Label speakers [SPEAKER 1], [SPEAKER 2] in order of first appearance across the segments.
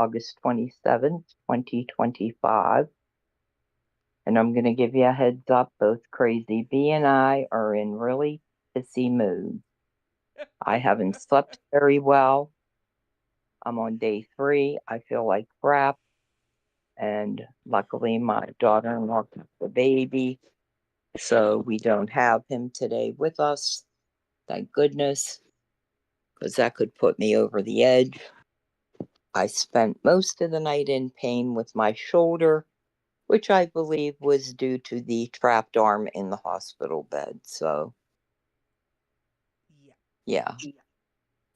[SPEAKER 1] August 27th, 2025. And I'm going to give you a heads up, both Crazy B and I are in really pissy moods. I haven't slept very well. I'm on day 3. I feel like crap. And luckily, my daughter-in-law took the baby, so we don't have him today with us. Thank goodness, because that could put me over the edge. I spent most of the night in pain with my shoulder, which I believe was due to the trapped arm in the hospital bed. So, yeah.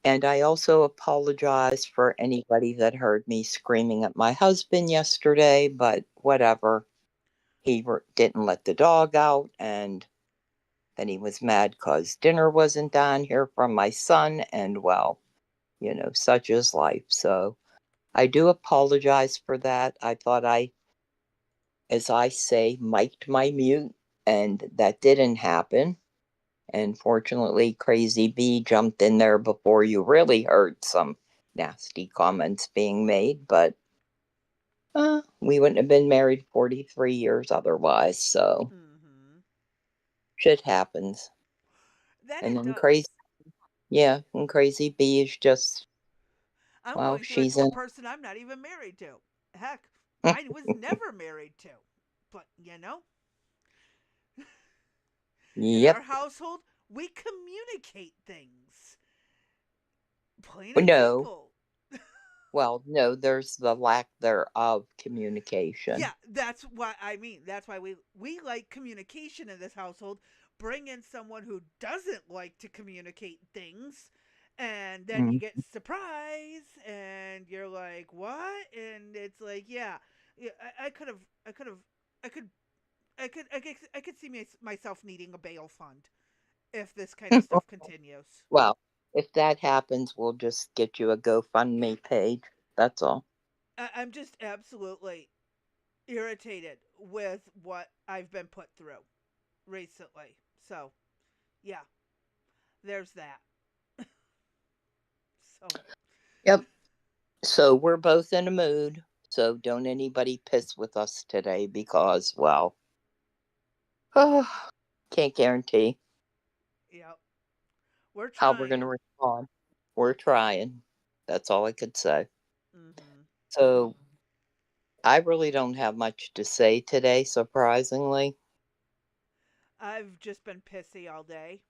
[SPEAKER 1] And I also apologize for anybody that heard me screaming at my husband yesterday, but whatever. He didn't let the dog out, and then he was mad because dinner wasn't down here from my son, and well, such is life. So I do apologize for that. I thought I, as I say, mic'd my mute, and that didn't happen. And fortunately, Crazy B jumped in there before you really heard some nasty comments being made, but we wouldn't have been married 43 years otherwise, so shit happens.
[SPEAKER 2] That
[SPEAKER 1] And
[SPEAKER 2] it
[SPEAKER 1] then
[SPEAKER 2] does.
[SPEAKER 1] and Crazy B is just,
[SPEAKER 2] I'm
[SPEAKER 1] well,
[SPEAKER 2] going through it
[SPEAKER 1] she's
[SPEAKER 2] to a
[SPEAKER 1] in.
[SPEAKER 2] person I'm not even married to. Heck, I was never married to. But, in our
[SPEAKER 1] Yep.
[SPEAKER 2] household, we communicate things. Plain and
[SPEAKER 1] No.
[SPEAKER 2] simple.
[SPEAKER 1] Well, no, there's the lack thereof
[SPEAKER 2] Yeah,
[SPEAKER 1] communication.
[SPEAKER 2] that's what I mean. That's why we like communication in this household. Bring in someone who doesn't like to communicate things, and then you
[SPEAKER 1] Mm.
[SPEAKER 2] get surprise, and you're like, "What?" And it's like, "Yeah, I could have, I could have, I could, I could see myself needing a bail fund if this kind of stuff continues."
[SPEAKER 1] Well, if that happens, we'll just get you a GoFundMe page. That's all.
[SPEAKER 2] I'm just absolutely irritated with what I've been put through recently. So, yeah, there's that. So,
[SPEAKER 1] Yep. So we're both in a mood. So don't anybody piss with us today because, well, can't guarantee
[SPEAKER 2] yep, we're
[SPEAKER 1] how we're going to
[SPEAKER 2] trying.
[SPEAKER 1] respond. We're trying. That's all I could say.
[SPEAKER 2] Hmm.
[SPEAKER 1] So I really don't have much to say today, surprisingly.
[SPEAKER 2] I've just been pissy all day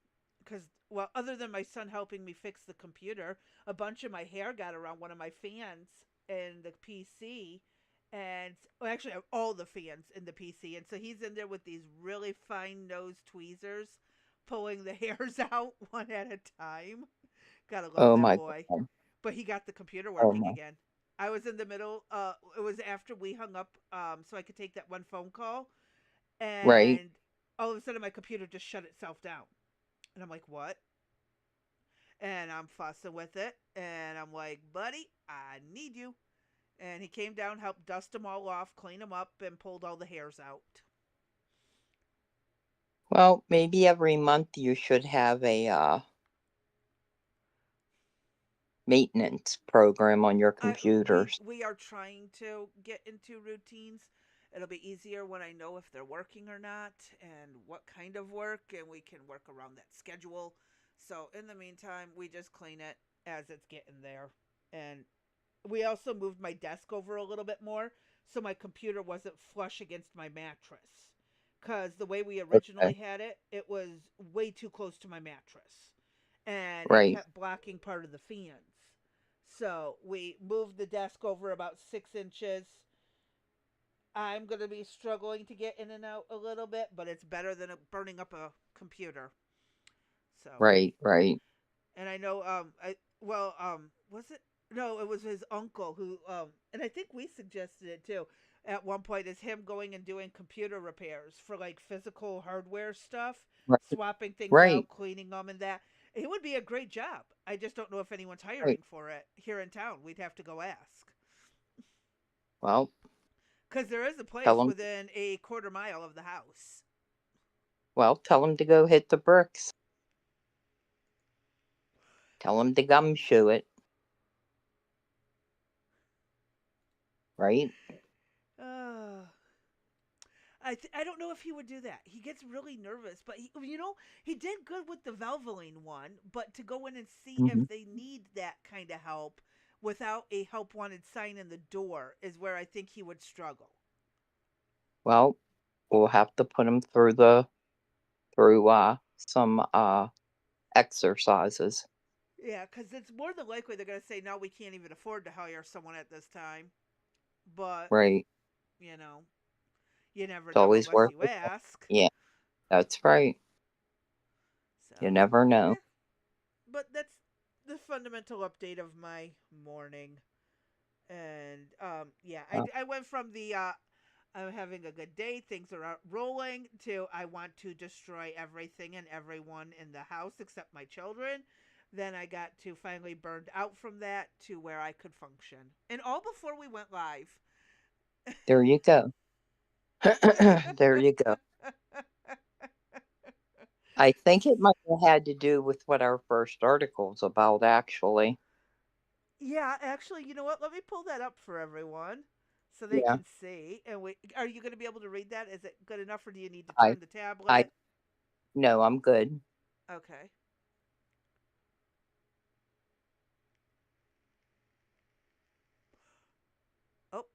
[SPEAKER 2] because, well, other than my son helping me fix the computer, a bunch of my hair got around one of my fans in the PC, and well, actually all the fans in the PC, and so he's in there with these really fine nose tweezers, pulling the hairs out one at a time. Gotta love
[SPEAKER 1] Oh
[SPEAKER 2] that
[SPEAKER 1] my
[SPEAKER 2] boy.
[SPEAKER 1] God.
[SPEAKER 2] But he got the computer
[SPEAKER 1] Oh
[SPEAKER 2] working
[SPEAKER 1] my.
[SPEAKER 2] again. I was in the middle. It was after we hung up, so I could take that one phone call,
[SPEAKER 1] Right.
[SPEAKER 2] and all of a sudden my computer just shut itself down, and I'm like, "What?" And I'm fussing with it, and I'm like, "Buddy, I need you." And he came down, helped dust them all off, clean them up, and pulled all the hairs out.
[SPEAKER 1] Well, maybe every month you should have a maintenance program on your
[SPEAKER 2] We
[SPEAKER 1] computers.
[SPEAKER 2] we are trying to get into routines. It'll be easier when I know if they're working or not and what kind of work, and we can work around that schedule. So in the meantime, we just clean it as it's getting there. And we also moved my desk over a little bit more so my computer wasn't flush against my mattress. Because the way we
[SPEAKER 1] Okay.
[SPEAKER 2] originally had it, it was way too close to my mattress. And it
[SPEAKER 1] Right.
[SPEAKER 2] kept blocking part of the fans. So we moved the desk over about 6 inches. I'm going to be struggling to get in and out a little bit, but it's better than burning up a computer. So,
[SPEAKER 1] Right. Right.
[SPEAKER 2] and I know, was it? No, it was his uncle who, and I think we suggested it too at one point, is him going and doing computer repairs for like physical hardware stuff,
[SPEAKER 1] Right.
[SPEAKER 2] swapping things
[SPEAKER 1] Right.
[SPEAKER 2] out, cleaning them, and that. It would be a great job. I just don't know if anyone's
[SPEAKER 1] Right.
[SPEAKER 2] hiring for it here in town. We'd have to go ask.
[SPEAKER 1] Well,
[SPEAKER 2] Because there is a
[SPEAKER 1] tell
[SPEAKER 2] place
[SPEAKER 1] them.
[SPEAKER 2] within a quarter mile of the house.
[SPEAKER 1] Well, tell them to go hit the bricks. Tell them to gumshoe it. right?
[SPEAKER 2] Uh, I don't know if he would do that. He gets really nervous, but he did good with the Valvoline one. But to go in and see
[SPEAKER 1] Hmm.
[SPEAKER 2] if they need that kind of help without a help wanted sign in the door is where I think he would struggle.
[SPEAKER 1] Well, we'll have to put him through some exercises,
[SPEAKER 2] Yeah, because it's more than likely they're going to say no, we can't even afford to hire someone at this time. But
[SPEAKER 1] right?
[SPEAKER 2] you know, you never
[SPEAKER 1] It's
[SPEAKER 2] know
[SPEAKER 1] always
[SPEAKER 2] unless
[SPEAKER 1] worth
[SPEAKER 2] you
[SPEAKER 1] it.
[SPEAKER 2] ask.
[SPEAKER 1] Yeah, that's right. You
[SPEAKER 2] So
[SPEAKER 1] never know.
[SPEAKER 2] yeah, but that's the fundamental update of my morning. And yeah,
[SPEAKER 1] Uh,
[SPEAKER 2] I went from the I'm having a good day, things are rolling, to I want to destroy everything and everyone in the house except my children. Then I got to finally burned out from that to where I could function. And all before we went live.
[SPEAKER 1] there you go. There you go. I think it might have had to do with what our first article's about, actually.
[SPEAKER 2] Yeah, actually, you know what? Let me pull that up for everyone so they
[SPEAKER 1] Yeah,
[SPEAKER 2] can see. And are you going to be able to read that? Is it good enough, or do you need to
[SPEAKER 1] I,
[SPEAKER 2] turn the
[SPEAKER 1] I,
[SPEAKER 2] tablet?
[SPEAKER 1] no, I'm good.
[SPEAKER 2] Okay. Oh,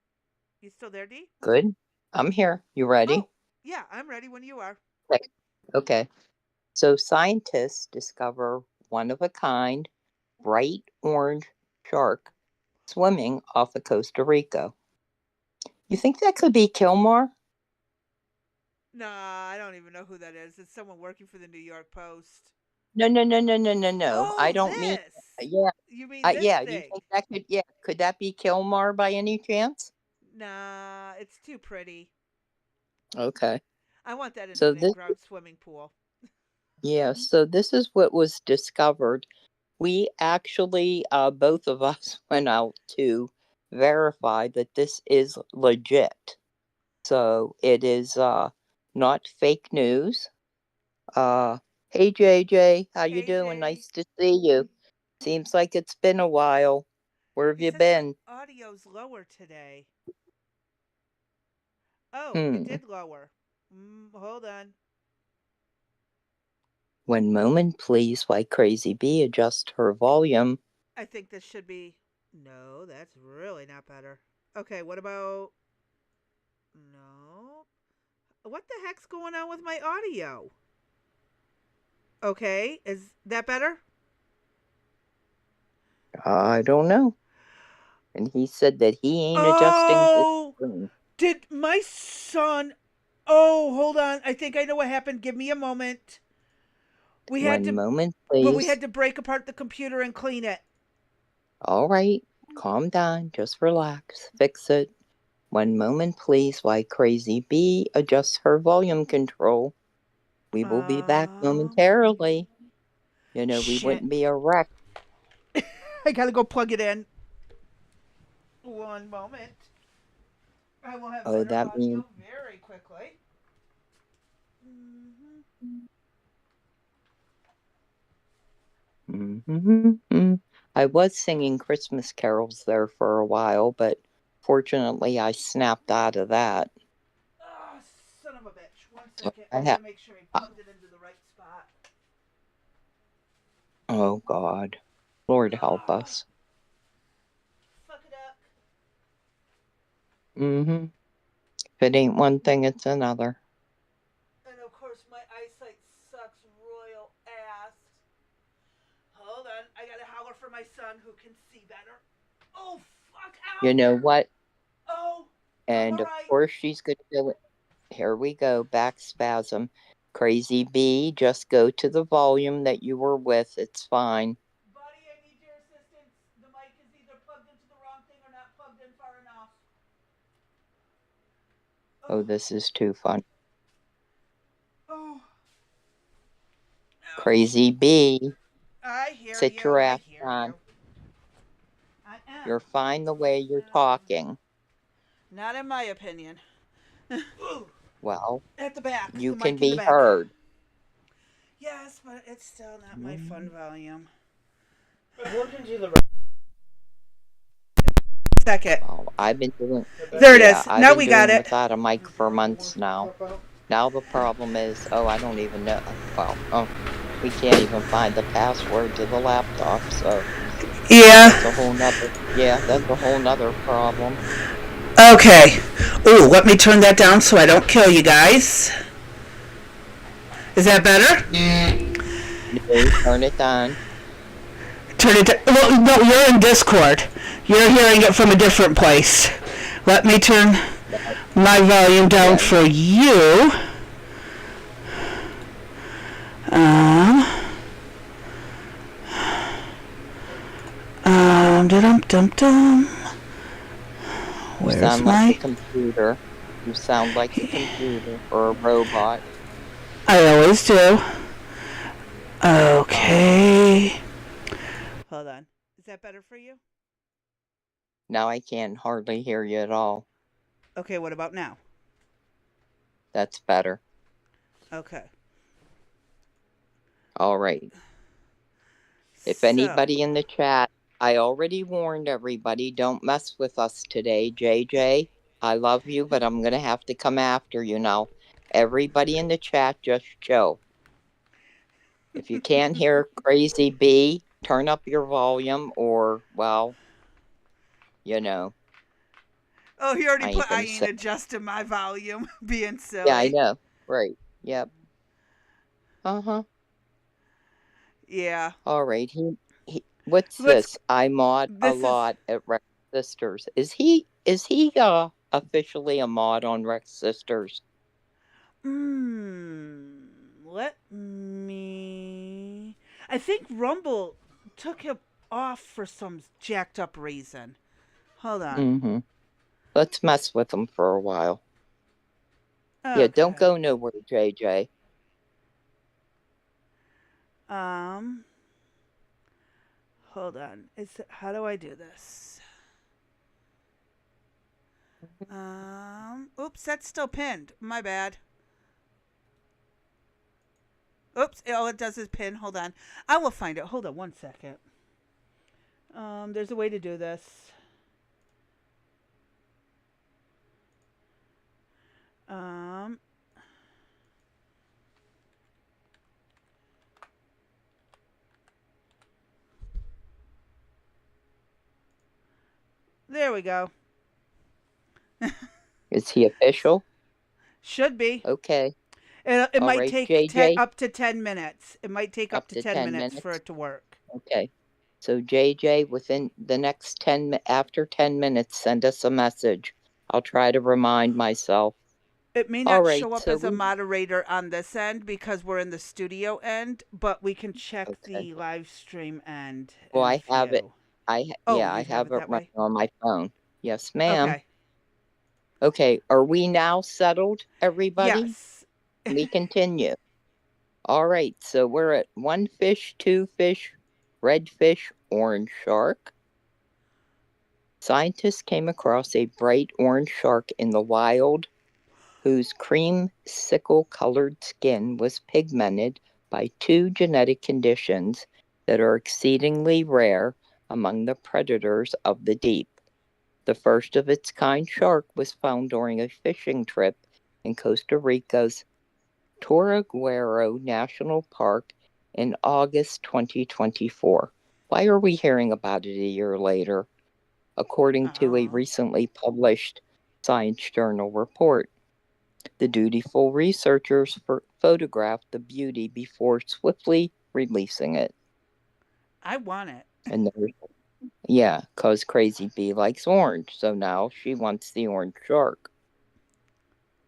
[SPEAKER 2] you still there, D?
[SPEAKER 1] Good. I'm here. You ready?
[SPEAKER 2] Oh, yeah, I'm ready when you are.
[SPEAKER 1] Okay. Okay. So scientists discover one of a kind bright orange shark swimming off of Costa Rica. You think that could be Kilmar?
[SPEAKER 2] Nah, I don't even know who that is. It's someone working for the New York Post.
[SPEAKER 1] No, no, no, no, no, no, no. I
[SPEAKER 2] Oh,
[SPEAKER 1] don't mean.
[SPEAKER 2] this.
[SPEAKER 1] Yeah,
[SPEAKER 2] You mean this
[SPEAKER 1] yeah. Do you
[SPEAKER 2] thing?
[SPEAKER 1] think that could? Yeah, could that be Kilmar by any chance?
[SPEAKER 2] Nah, it's too pretty.
[SPEAKER 1] Okay.
[SPEAKER 2] I want that in
[SPEAKER 1] So
[SPEAKER 2] an
[SPEAKER 1] this,
[SPEAKER 2] in-ground swimming pool.
[SPEAKER 1] yeah. So this is what was discovered. We actually, both of us went out to verify that this is legit. So it is not fake news. Uh, hey JJ, how you
[SPEAKER 2] Hey,
[SPEAKER 1] doing?
[SPEAKER 2] Jay.
[SPEAKER 1] Nice to see you. Seems like it's been a while. Where have
[SPEAKER 2] He
[SPEAKER 1] you
[SPEAKER 2] says my
[SPEAKER 1] been?
[SPEAKER 2] audio's lower today. Oh, it
[SPEAKER 1] Hmm.
[SPEAKER 2] did lower. Hold on.
[SPEAKER 1] One moment, please. Why Crazy Bee adjust her volume.
[SPEAKER 2] I think this should be. No, that's really not better. Okay, what about. No. What the heck's going on with my audio? Okay, is that better?
[SPEAKER 1] I don't know. And he said that he ain't adjusting his
[SPEAKER 2] Oh,
[SPEAKER 1] screen.
[SPEAKER 2] did my son. Oh, hold on. I think I know what happened. Give me a moment. We had
[SPEAKER 1] One
[SPEAKER 2] to.
[SPEAKER 1] moment,
[SPEAKER 2] But we
[SPEAKER 1] please.
[SPEAKER 2] had to break apart the computer and clean it.
[SPEAKER 1] All right, calm down. Just relax. Fix it. One moment, please. Why Crazy Bee adjusts her volume control. We will be back
[SPEAKER 2] Um.
[SPEAKER 1] momentarily. You know, we
[SPEAKER 2] Shit.
[SPEAKER 1] wouldn't be a wreck.
[SPEAKER 2] I gotta go plug it in. One moment. I will have
[SPEAKER 1] Oh,
[SPEAKER 2] better
[SPEAKER 1] that means.
[SPEAKER 2] audio very quickly. Mm-hmm.
[SPEAKER 1] Mm-hmm. I was singing Christmas carols there for a while, but fortunately I snapped out of that.
[SPEAKER 2] Oh, son of a bitch. One second.
[SPEAKER 1] I
[SPEAKER 2] I gotta
[SPEAKER 1] had.
[SPEAKER 2] make sure I plugged it into the right spot.
[SPEAKER 1] Oh God, Lord help
[SPEAKER 2] Oh,
[SPEAKER 1] us.
[SPEAKER 2] fuck it up.
[SPEAKER 1] Mm-hmm. If it ain't one thing, it's another.
[SPEAKER 2] And of course, my eyesight sucks royal ass. Hold on. I gotta holler for my son who can see better. Oh, fuck.
[SPEAKER 1] You
[SPEAKER 2] Ow.
[SPEAKER 1] know what?
[SPEAKER 2] Oh, I'm
[SPEAKER 1] And of
[SPEAKER 2] alright.
[SPEAKER 1] course she's gonna do it. Here we go, back spasm. Crazy Bee, just go to the volume that you were with. It's fine.
[SPEAKER 2] Buddy, I need your assistance. The mic is either plugged into the wrong thing or not plugged in far enough.
[SPEAKER 1] Oh,
[SPEAKER 2] Oh,
[SPEAKER 1] this is too fun.
[SPEAKER 2] oh, ouch.
[SPEAKER 1] Crazy Bee,
[SPEAKER 2] I hear
[SPEAKER 1] sit
[SPEAKER 2] you.
[SPEAKER 1] your
[SPEAKER 2] I
[SPEAKER 1] ass
[SPEAKER 2] hear
[SPEAKER 1] down.
[SPEAKER 2] you. I am.
[SPEAKER 1] You're fine the way you're
[SPEAKER 2] Um,
[SPEAKER 1] talking.
[SPEAKER 2] not in my opinion. Ooh,
[SPEAKER 1] Well,
[SPEAKER 2] at the back.
[SPEAKER 1] you
[SPEAKER 2] The
[SPEAKER 1] can
[SPEAKER 2] mic in the
[SPEAKER 1] be
[SPEAKER 2] back.
[SPEAKER 1] heard.
[SPEAKER 2] Yes, but it's still not my fun
[SPEAKER 1] Mm,
[SPEAKER 2] volume. Look into the right second.
[SPEAKER 1] well, I've been doing,
[SPEAKER 2] There it
[SPEAKER 1] yeah,
[SPEAKER 2] is.
[SPEAKER 1] I've
[SPEAKER 2] Now
[SPEAKER 1] been
[SPEAKER 2] we got
[SPEAKER 1] doing
[SPEAKER 2] it.
[SPEAKER 1] without a mic for months now. Now the problem is, oh, I don't even know. Well, oh, we can't even find the password to the laptop. So
[SPEAKER 2] Yeah.
[SPEAKER 1] that's a whole nother, yeah, that's a whole nother problem.
[SPEAKER 2] Okay. Ooh, let me turn that down so I don't kill you guys. Is that better?
[SPEAKER 1] No, turn it down.
[SPEAKER 2] Turn it down. Well, no, you're in Discord. You're hearing it from a different place. Let me turn
[SPEAKER 1] No,
[SPEAKER 2] my volume down
[SPEAKER 1] yeah,
[SPEAKER 2] for you. Um, dum dum dum.
[SPEAKER 1] you
[SPEAKER 2] Where's
[SPEAKER 1] sound like a
[SPEAKER 2] my?
[SPEAKER 1] computer. You sound like a computer or a robot.
[SPEAKER 2] I always do.
[SPEAKER 1] Oh,
[SPEAKER 2] Okay. Hold on. Is that better for you?
[SPEAKER 1] now I can hardly hear you at all.
[SPEAKER 2] Okay, what about now?
[SPEAKER 1] That's better.
[SPEAKER 2] Okay.
[SPEAKER 1] All right. If
[SPEAKER 2] So,
[SPEAKER 1] anybody in the chat, I already warned everybody, don't mess with us today, JJ. I love you, but I'm going to have to come after you now. Everybody in the chat, just chill. If you can't hear Crazy B, turn up your volume or, well, you know,
[SPEAKER 2] oh, he already
[SPEAKER 1] I ain't
[SPEAKER 2] put I
[SPEAKER 1] going to
[SPEAKER 2] ain't
[SPEAKER 1] say.
[SPEAKER 2] adjusting my volume, being
[SPEAKER 1] Yeah, I
[SPEAKER 2] silly.
[SPEAKER 1] know. Right. Yep. Uh huh.
[SPEAKER 2] Yeah.
[SPEAKER 1] All right. What's
[SPEAKER 2] Let's.
[SPEAKER 1] this? I mod a
[SPEAKER 2] This is.
[SPEAKER 1] lot at Rex Sisters. Is he officially a mod on Rex Sisters?
[SPEAKER 2] Let me. I think Rumble took him off for some jacked up reason. Hold on.
[SPEAKER 1] Mm-hmm. Let's mess with him for a while. Yeah, don't
[SPEAKER 2] Okay.
[SPEAKER 1] go nowhere, JJ.
[SPEAKER 2] Um. Hold on. How do I do this? Oops, that's still pinned. My bad. Oops. All it does is pin. Hold on. I will find it. Hold on 1 second. There's a way to do this. Um. There we go.
[SPEAKER 1] Is he official?
[SPEAKER 2] Should be.
[SPEAKER 1] Okay.
[SPEAKER 2] It
[SPEAKER 1] All
[SPEAKER 2] might
[SPEAKER 1] right,
[SPEAKER 2] take
[SPEAKER 1] JJ.
[SPEAKER 2] up to 10 minutes. It might take up
[SPEAKER 1] Up
[SPEAKER 2] to
[SPEAKER 1] to
[SPEAKER 2] 10
[SPEAKER 1] 10
[SPEAKER 2] minutes for
[SPEAKER 1] minutes.
[SPEAKER 2] it to work.
[SPEAKER 1] Okay. So JJ, within the next 10 after 10 minutes, send us a message. I'll try to remind myself.
[SPEAKER 2] It may
[SPEAKER 1] All
[SPEAKER 2] not
[SPEAKER 1] right.
[SPEAKER 2] show up
[SPEAKER 1] So
[SPEAKER 2] as a
[SPEAKER 1] we
[SPEAKER 2] moderator on this end because we're in the studio end, but we can check
[SPEAKER 1] okay.
[SPEAKER 2] the live stream end
[SPEAKER 1] Well,
[SPEAKER 2] in a
[SPEAKER 1] I have it.
[SPEAKER 2] few. Oh,
[SPEAKER 1] Yeah, I
[SPEAKER 2] you have
[SPEAKER 1] have
[SPEAKER 2] it
[SPEAKER 1] it
[SPEAKER 2] that
[SPEAKER 1] running
[SPEAKER 2] way?
[SPEAKER 1] on my phone. Yes, ma'am.
[SPEAKER 2] Okay.
[SPEAKER 1] Okay, are we now settled, everybody?
[SPEAKER 2] Yes.
[SPEAKER 1] We continue. All right, so we're at one fish, two fish, red fish, orange shark. Scientists came across a bright orange shark in the wild whose cream sickle colored skin was pigmented by two genetic conditions that are exceedingly rare among the predators of the deep. The first of its kind shark was found during a fishing trip in Costa Rica's Tortuguero National Park in August 2024. Why are we hearing about it a year later? According to a
[SPEAKER 2] Oh.
[SPEAKER 1] recently published Science Journal report, the dutiful researchers photographed the beauty before swiftly releasing it.
[SPEAKER 2] I want it.
[SPEAKER 1] And yeah, because Crazy Bee likes orange, so now she wants the orange shark.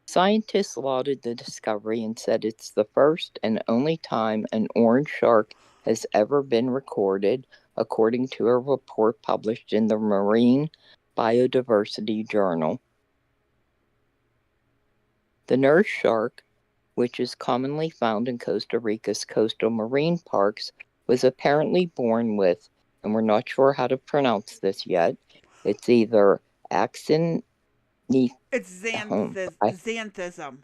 [SPEAKER 1] Scientists lauded the discovery and said it's the first and only time an orange shark has ever been recorded, according to a report published in the Marine Biodiversity Journal. The nurse shark, which is commonly found in Costa Rica's coastal marine parks, was apparently born with, and we're not sure how to pronounce this yet, it's either axon
[SPEAKER 2] It's
[SPEAKER 1] um,
[SPEAKER 2] xanthism.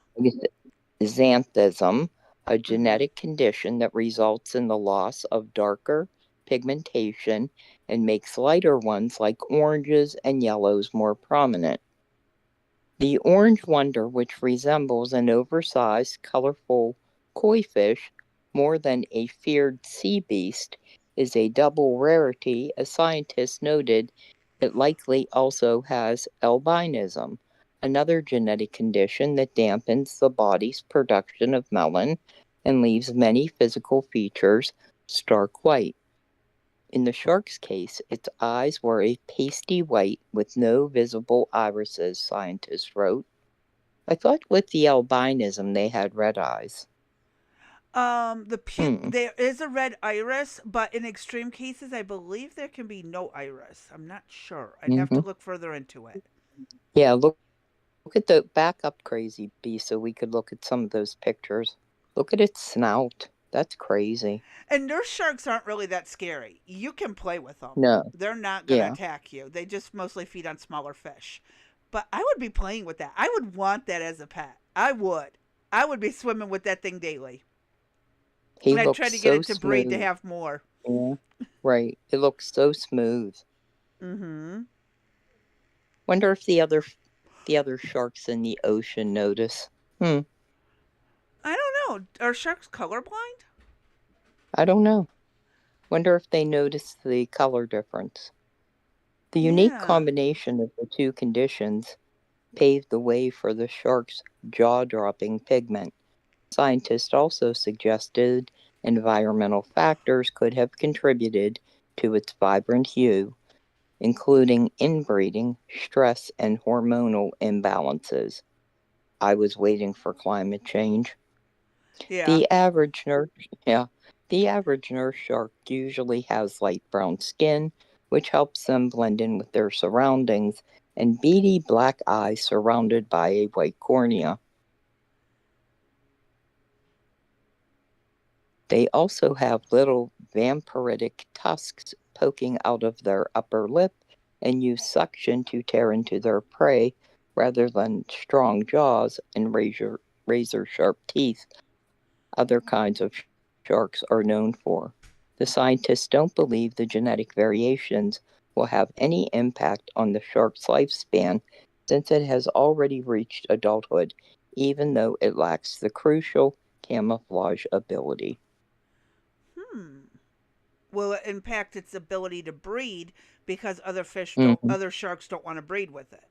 [SPEAKER 1] xanthism, a
[SPEAKER 2] Mm-hmm.
[SPEAKER 1] genetic condition that results in the loss of darker, pigmentation and makes lighter ones like oranges and yellows more prominent. The orange wonder, which resembles an oversized, colorful koi fish more than a feared sea beast, is a double rarity, as scientists noted. It likely also has albinism, another genetic condition that dampens the body's production of melanin and leaves many physical features stark white. In the shark's case, its eyes were a pasty white with no visible irises, scientists wrote. I thought with the albinism they had red eyes. Hmm.
[SPEAKER 2] There is a red iris, but in extreme cases, I believe there can be no iris. I'm not sure. I'd have to
[SPEAKER 1] Mm-hmm.
[SPEAKER 2] look further into it.
[SPEAKER 1] Yeah, look at the back up, crazy bee, so we could look at some of those pictures. Look at its snout. That's crazy.
[SPEAKER 2] And nurse sharks aren't really that scary. You can play with them.
[SPEAKER 1] No.
[SPEAKER 2] They're not going to
[SPEAKER 1] Yeah.
[SPEAKER 2] attack you. They just mostly feed on smaller fish. But I would be playing with that. I would want that as a pet. I would. I would be swimming with that thing daily.
[SPEAKER 1] He
[SPEAKER 2] And I'd
[SPEAKER 1] looks
[SPEAKER 2] try to get
[SPEAKER 1] so
[SPEAKER 2] it to breed to
[SPEAKER 1] smooth.
[SPEAKER 2] have more.
[SPEAKER 1] Yeah. Right. It looks so smooth.
[SPEAKER 2] Mm-hmm.
[SPEAKER 1] Wonder if the other sharks in the ocean notice. Hmm.
[SPEAKER 2] I don't know. Are sharks colorblind?
[SPEAKER 1] I don't know. Wonder if they notice the color difference. The unique
[SPEAKER 2] Yeah.
[SPEAKER 1] combination of the two conditions paved the way for the shark's jaw-dropping pigment. Scientists also suggested environmental factors could have contributed to its vibrant hue, including inbreeding, stress, and hormonal imbalances. I was waiting for climate change.
[SPEAKER 2] Yeah.
[SPEAKER 1] The average nurse, yeah, the average nurse shark usually has light brown skin, which helps them blend in with their surroundings, and beady black eyes surrounded by a white cornea. They also have little vampiric tusks poking out of their upper lip and use suction to tear into their prey rather than strong jaws and razor sharp teeth other kinds of sharks are known for. The scientists don't believe the genetic variations will have any impact on the shark's lifespan since it has already reached adulthood, even though it lacks the crucial camouflage ability.
[SPEAKER 2] Hmm. Will it impact its ability to breed because
[SPEAKER 1] Mhm.
[SPEAKER 2] other sharks don't want to breed with it?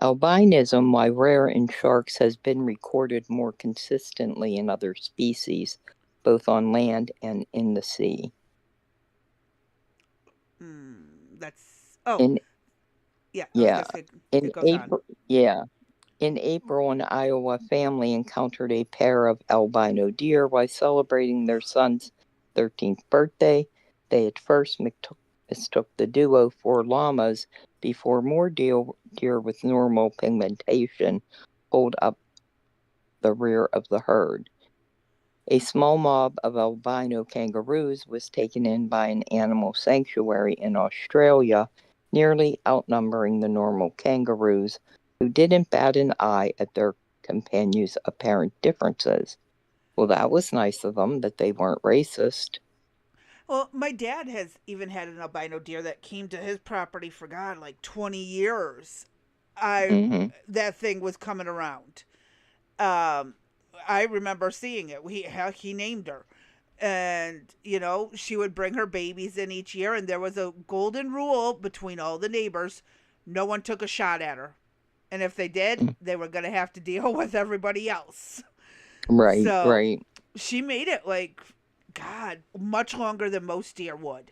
[SPEAKER 1] Albinism, while rare in sharks, has been recorded more consistently in other species, both on land and in the sea.
[SPEAKER 2] Hmm. That's oh
[SPEAKER 1] In
[SPEAKER 2] yeah. I was
[SPEAKER 1] yeah,
[SPEAKER 2] gonna say
[SPEAKER 1] in
[SPEAKER 2] it goes on.
[SPEAKER 1] April, yeah, in April, an Iowa family encountered a pair of albino deer while celebrating their son's 13th birthday. They at first mistook the duo for llamas before more deer with normal pigmentation pulled up the rear of the herd. A small mob of albino kangaroos was taken in by an animal sanctuary in Australia, nearly outnumbering the normal kangaroos, who didn't bat an eye at their companions' apparent differences. Well, that was nice of them that they weren't racist.
[SPEAKER 2] Well, my dad has even had an albino deer that came to his property for God like 20 years. I
[SPEAKER 1] Mm-hmm.
[SPEAKER 2] That thing was coming around. Um, I remember seeing it. He named her, and she would bring her babies in each year, and there was a golden rule between all the neighbors: no one took a shot at her, and if they did, they were gonna have to deal with everybody else.
[SPEAKER 1] Right,
[SPEAKER 2] So
[SPEAKER 1] right.
[SPEAKER 2] she made it like God much longer than most deer would.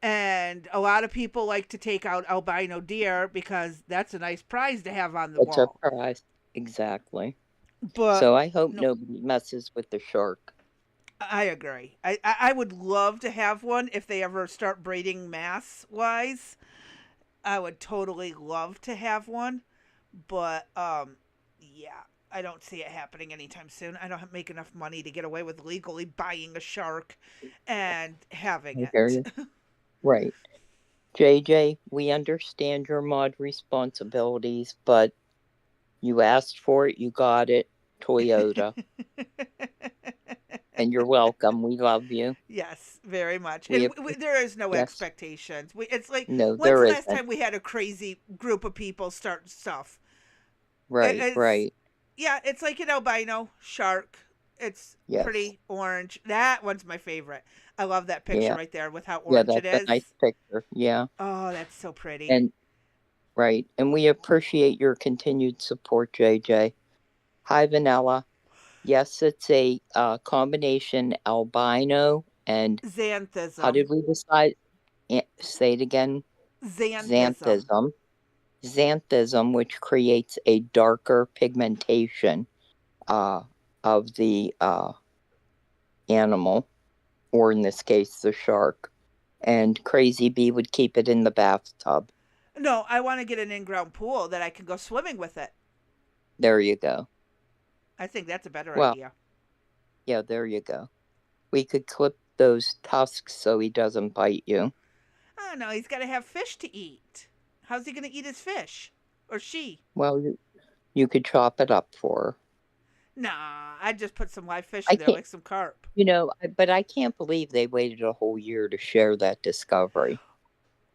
[SPEAKER 2] And a lot of people like to take out albino deer because that's a nice prize to have on the
[SPEAKER 1] That's a
[SPEAKER 2] wall.
[SPEAKER 1] prize. Exactly.
[SPEAKER 2] But
[SPEAKER 1] So I hope
[SPEAKER 2] no,
[SPEAKER 1] nobody messes with the shark.
[SPEAKER 2] I agree. I would love to have one if they ever start breeding mass wise. I would totally love to have one, but yeah, I don't see it happening anytime soon. I don't make enough money to get away with legally buying a shark and having
[SPEAKER 1] I hear
[SPEAKER 2] it.
[SPEAKER 1] you. Right. JJ, we understand your mod responsibilities, but you asked for it, you got it. Toyota. And you're welcome. We love you.
[SPEAKER 2] Yes, very much.
[SPEAKER 1] We
[SPEAKER 2] And
[SPEAKER 1] appre-
[SPEAKER 2] there is no
[SPEAKER 1] yes.
[SPEAKER 2] expectations. It's like,
[SPEAKER 1] No,
[SPEAKER 2] when's
[SPEAKER 1] there
[SPEAKER 2] the last
[SPEAKER 1] isn't.
[SPEAKER 2] time we had a crazy group of people start stuff?
[SPEAKER 1] Right,
[SPEAKER 2] It's
[SPEAKER 1] right.
[SPEAKER 2] yeah, it's like an albino shark. It's
[SPEAKER 1] Yes.
[SPEAKER 2] pretty orange. That one's my favorite. I love that picture
[SPEAKER 1] Yeah.
[SPEAKER 2] right there with how
[SPEAKER 1] Yeah,
[SPEAKER 2] orange it
[SPEAKER 1] that's a
[SPEAKER 2] is.
[SPEAKER 1] nice picture. Yeah.
[SPEAKER 2] Oh, that's so pretty.
[SPEAKER 1] And right. And we appreciate your continued support, JJ. Hi, Vanilla. Yes, it's a combination albino and how
[SPEAKER 2] Xanthism.
[SPEAKER 1] did we decide? Say it again.
[SPEAKER 2] Xanthism.
[SPEAKER 1] Xanthism. Xanthism, which creates a darker pigmentation uh, of the animal, or in this case, the shark. And Crazy Bee would keep it in the bathtub.
[SPEAKER 2] No, I want to get an in-ground pool that I can go swimming with it.
[SPEAKER 1] There you go.
[SPEAKER 2] I think that's a better
[SPEAKER 1] Well,
[SPEAKER 2] idea.
[SPEAKER 1] yeah, there you go. We could clip those tusks so he doesn't bite you.
[SPEAKER 2] Oh no, he's got to have fish to eat. How's he going to eat his fish? Or she?
[SPEAKER 1] Well, you could chop it up for her.
[SPEAKER 2] Nah, I'd just put some live fish
[SPEAKER 1] I
[SPEAKER 2] in there,
[SPEAKER 1] can't,
[SPEAKER 2] like some carp.
[SPEAKER 1] but I can't believe they waited a whole year to share that discovery.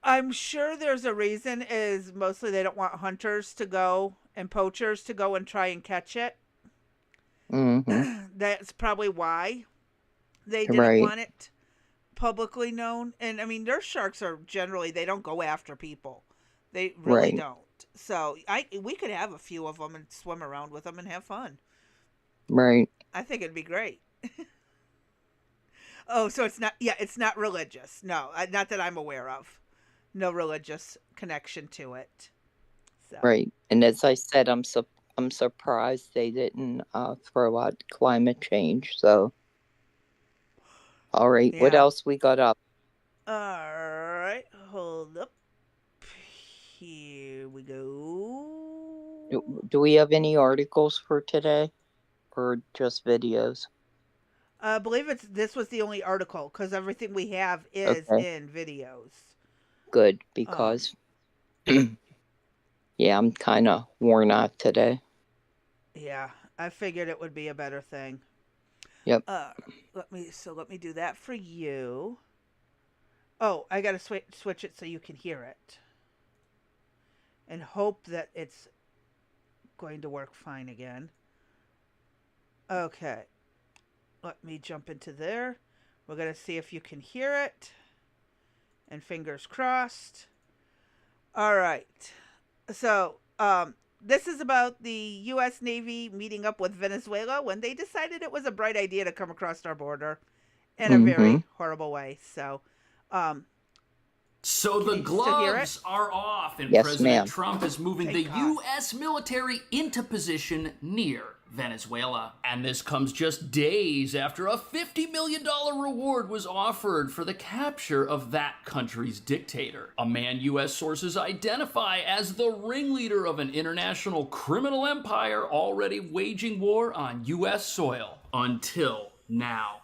[SPEAKER 2] I'm sure there's a reason. Is mostly they don't want hunters to go and poachers to go and try and catch it.
[SPEAKER 1] Mm-hmm.
[SPEAKER 2] That's probably why they didn't
[SPEAKER 1] Right,
[SPEAKER 2] want it publicly known. And I mean, their sharks are generally they don't go after people. They really
[SPEAKER 1] right,
[SPEAKER 2] don't. So we could have a few of them and swim around with them and have fun.
[SPEAKER 1] right.
[SPEAKER 2] I think it'd be great. Oh, so it's not. Yeah, it's not religious. No, not that I'm aware of. No religious connection to it. So
[SPEAKER 1] Right. And as I said, I'm surprised they didn't throw out climate change. So, all right, what
[SPEAKER 2] yeah.
[SPEAKER 1] else we got up?
[SPEAKER 2] All right, hold up. Here we
[SPEAKER 1] Do,
[SPEAKER 2] go.
[SPEAKER 1] do we have any articles for today, or just videos?
[SPEAKER 2] I believe this was the only article because everything we have is
[SPEAKER 1] Okay,
[SPEAKER 2] in videos.
[SPEAKER 1] good
[SPEAKER 2] Um,
[SPEAKER 1] because yeah, I'm kind of worn out today.
[SPEAKER 2] yeah, I figured it would be a better thing.
[SPEAKER 1] Yep.
[SPEAKER 2] Uh, let me do that for you. Oh, I gotta switch it so you can hear it, and hope that it's going to work fine again. Okay, let me jump into there. We're gonna see if you can hear it, and fingers crossed. All right. So, this is about the US Navy meeting up with Venezuela when they decided it was a bright idea to come across our border in a
[SPEAKER 1] Mm-hmm.
[SPEAKER 2] very horrible way. So, um,
[SPEAKER 3] So
[SPEAKER 2] can
[SPEAKER 3] the
[SPEAKER 2] you still hear it?
[SPEAKER 3] gloves are off, and
[SPEAKER 1] Yes,
[SPEAKER 3] President
[SPEAKER 1] ma'am.
[SPEAKER 3] Trump is moving the
[SPEAKER 2] Thank God.
[SPEAKER 3] U.S. military into position near Venezuela. And this comes just days after a $50 million reward was offered for the capture of that country's dictator, a man U.S. sources identify as the ringleader of an international criminal empire already waging war on U.S. soil until now.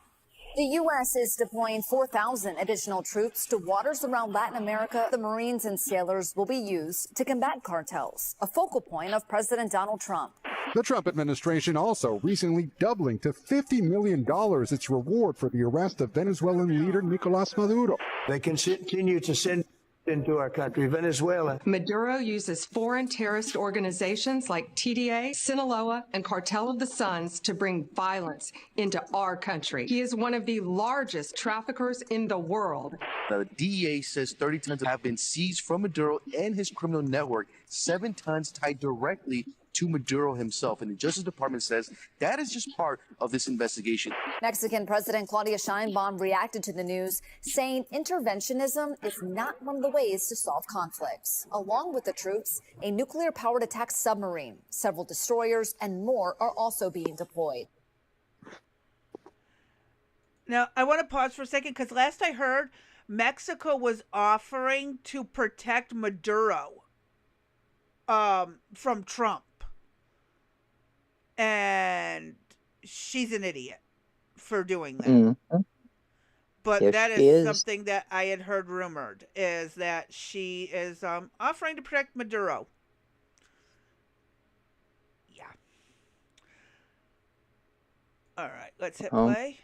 [SPEAKER 4] The U.S. is deploying 4,000 additional troops to waters around Latin America. The Marines and sailors will be used to combat cartels, a focal point of President Donald Trump.
[SPEAKER 5] The Trump administration also recently doubling to $50 million its reward for the arrest of Venezuelan leader Nicolas Maduro.
[SPEAKER 6] They continue to send into our country, Venezuela.
[SPEAKER 7] Maduro uses foreign terrorist organizations like TDA, Sinaloa, and Cartel of the Suns to bring violence into our country. He is one of the largest traffickers in the world.
[SPEAKER 8] The DEA says 30 tons have been seized from Maduro and his criminal network, 7 tons tied directly to Maduro himself. And the Justice Department says that is just part of this investigation.
[SPEAKER 4] Mexican President Claudia Sheinbaum reacted to the news, saying interventionism is not one of the ways to solve conflicts. Along with the troops, a nuclear-powered attack submarine, several destroyers, and more are also being deployed.
[SPEAKER 2] Now, I want to pause for a second because last I heard, Mexico was offering to protect Maduro from Trump. And she's an idiot for doing that.
[SPEAKER 1] Mm-hmm.
[SPEAKER 2] But
[SPEAKER 1] Yes,
[SPEAKER 2] that
[SPEAKER 1] she
[SPEAKER 2] is
[SPEAKER 1] is.
[SPEAKER 2] something that I had heard rumored, is that she is offering to protect Maduro. Yeah. All right, let's hit play.